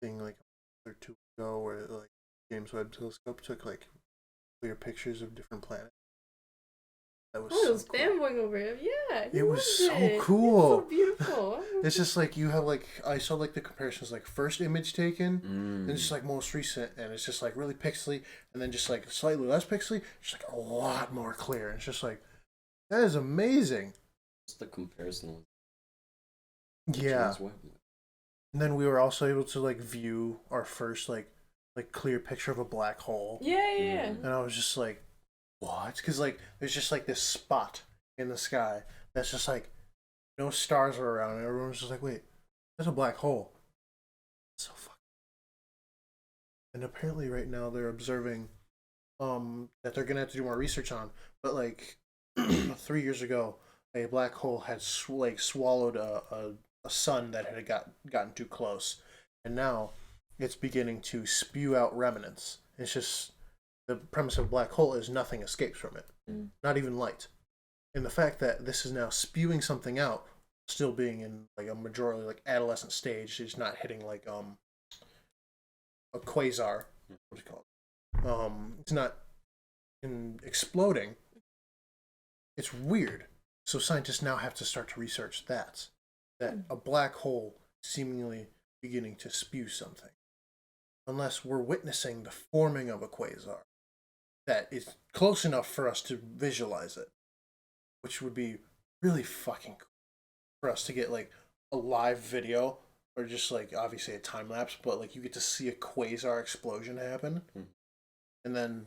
thing like a month or two ago where like James Webb Telescope took like clear pictures of different planets? That was Oh, it so was cool. fanboying over him. Yeah, It was so It's cool. so beautiful. It's just like you have like I saw like the comparisons like first image taken and just like most recent and it's just like really pixely and then just like slightly less pixely, just like a lot more clear. And it's just like that is amazing. What's the comparison? Yeah. James Webb? And then we were also able to like view our first like clear picture of a black hole. Yeah. And I was just like, what? Because like there's just like this spot in the sky that's just like no stars are around and everyone's just like, wait, there's a black hole. It's so fucking. And apparently right now they're observing that they're gonna have to do more research on. But like 3 years ago, a black hole had swallowed a sun that had gotten too close, and now it's beginning to spew out remnants. It's just the premise of a black hole is nothing escapes from it, not even light. And the fact that this is now spewing something out, still being in like a majority like adolescent stage, it's not hitting like a quasar. What's it called? It's not exploding. It's weird. So scientists now have to start to research that a black hole seemingly beginning to spew something, unless we're witnessing the forming of a quasar that is close enough for us to visualize it, which would be really fucking cool for us to get like a live video or just like obviously a time lapse, but like you get to see a quasar explosion happen, and then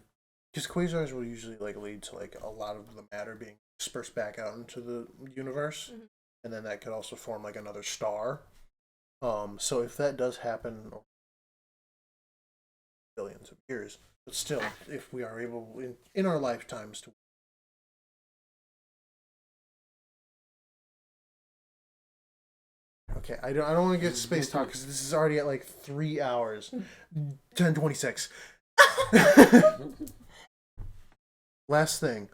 because quasars will usually like lead to like a lot of the matter being dispersed back out into the universe, and then that could also form like another star. So if that does happen billions of years, but still, if we are able in our lifetimes to. Okay, I don't want to get space talk because this is already at like 3 hours, 10:26. Last thing,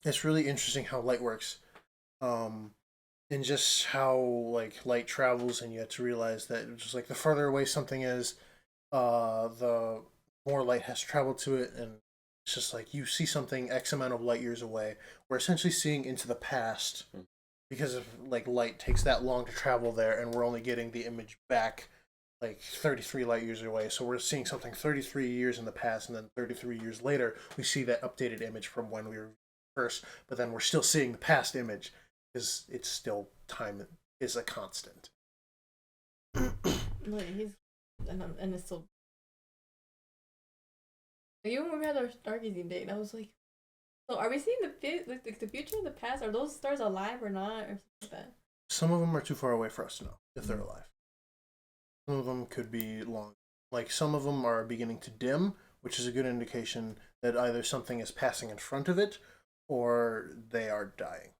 it's really interesting how light works, and just how like light travels, and you have to realize that just like the further away something is, the more light has traveled to it, and it's just like you see something X amount of light years away. We're essentially seeing into the past because of like light takes that long to travel there, and we're only getting the image back like 33 light years away. So we're seeing something 33 years in the past, and then 33 years later, we see that updated image from when we were first, but then we're still seeing the past image because it's still time is a constant. Like he's and it's still. Even when we had our stargazing date, I was like, "So are we seeing the future, the past? Are those stars alive or not, or something like that?" Some of them are too far away for us to know if they're alive. Some of them could be long. Like some of them are beginning to dim, which is a good indication that either something is passing in front of it or they are dying.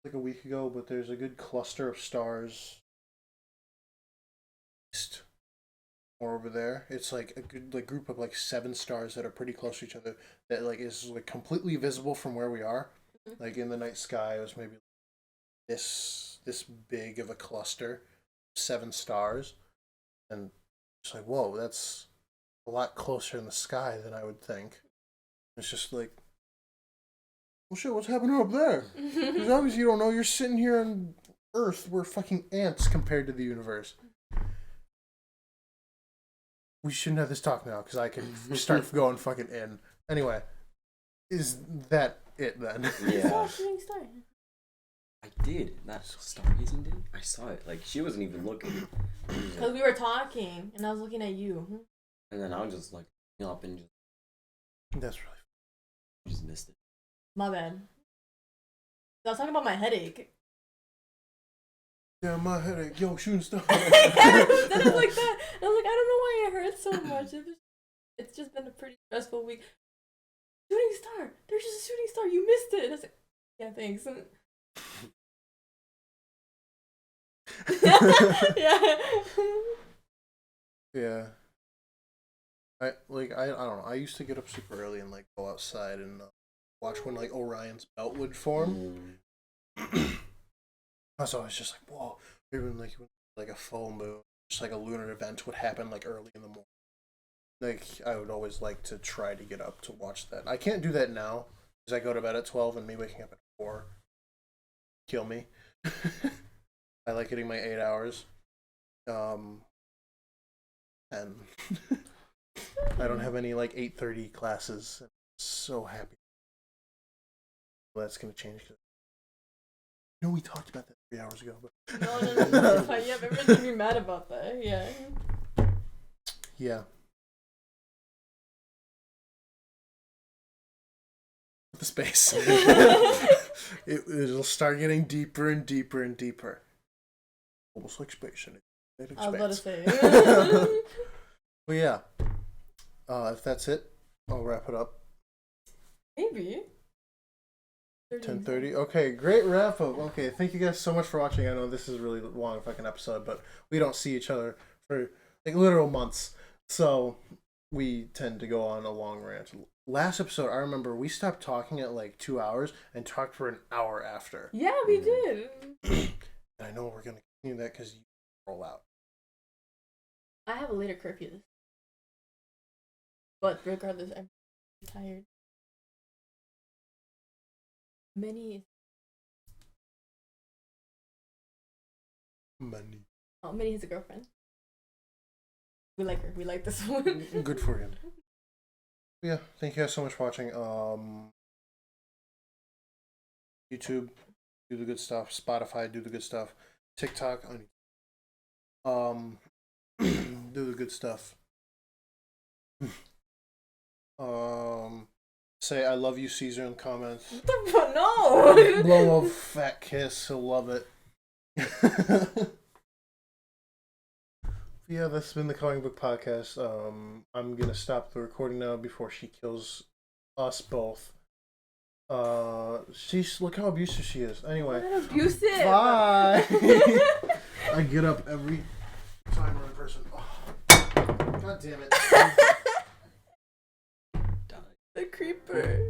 Like a week ago, but there's a good cluster of stars more over there. It's like a good like group of like 7 stars that are pretty close to each other that like is like completely visible from where we are. Like in the night sky, it was maybe this big of a cluster, 7 stars, and it's like whoa, that's a lot closer in the sky than I would think. It's just like, well, shit, what's happening up there? Because obviously you don't know. You're sitting here on Earth. We're fucking ants compared to the universe. We shouldn't have this talk now because I can start going fucking in. Anyway, is that it then? Yeah. I did. That stargazing did? I saw it. Like, she wasn't even looking. Because we were talking, and I was looking at you. And then I was just like, up and That's really just missed it. My bad. I was talking about my headache. yeah, my headache. Yo, shooting star. Then it was like that. I was like, I don't know why it hurts so much. It's just been a pretty stressful week. Shooting star. There's just a shooting star. You missed it. And I was like, yeah, thanks. Yeah. Yeah. I don't know. I used to get up super early and like go outside and watch when like Orion's belt would form. So I was just like, whoa, even like a full moon, just like a lunar event would happen like early in the morning. Like I would always like to try to get up to watch that. I can't do that now because I go to bed at 12 and me waking up at 4 kill me. I like getting my 8 hours. And I don't have any like 8:30 classes. I'm so happy. Well, that's gonna change. You know, we talked about that 3 hours ago. But No. It's fine. Yeah, everyone's gonna be mad about that. Yeah. yeah. The space. It'll start getting deeper and deeper and deeper. Almost like space. It I was about to say. Well, yeah. If that's it, I'll wrap it up. Maybe. 10:30. Okay, great wrap up. Okay, thank you guys so much for watching. I know this is a really long fucking episode, but we don't see each other for like literal months, so we tend to go on a long rant. Last episode, I remember we stopped talking at like 2 hours and talked for an hour after. Yeah, we did. And I know we're gonna continue that because you roll out. I have a later curfew. But regardless, I'm tired. Minnie has a girlfriend. We like her. We like this one. Good for him. Yeah, thank you guys so much for watching. YouTube, do the good stuff. Spotify, do the good stuff. TikTok, do the good stuff. Say I love you, Cesar, in the comments. No. Blow a fat kiss. He'll love it. Yeah, that's been the Comic Book Podcast. I'm gonna stop the recording now before she kills us both. She's look how abusive she is. Anyway, Not abusive. bye. I get up every time we're in person. Oh, God damn it. The creeper.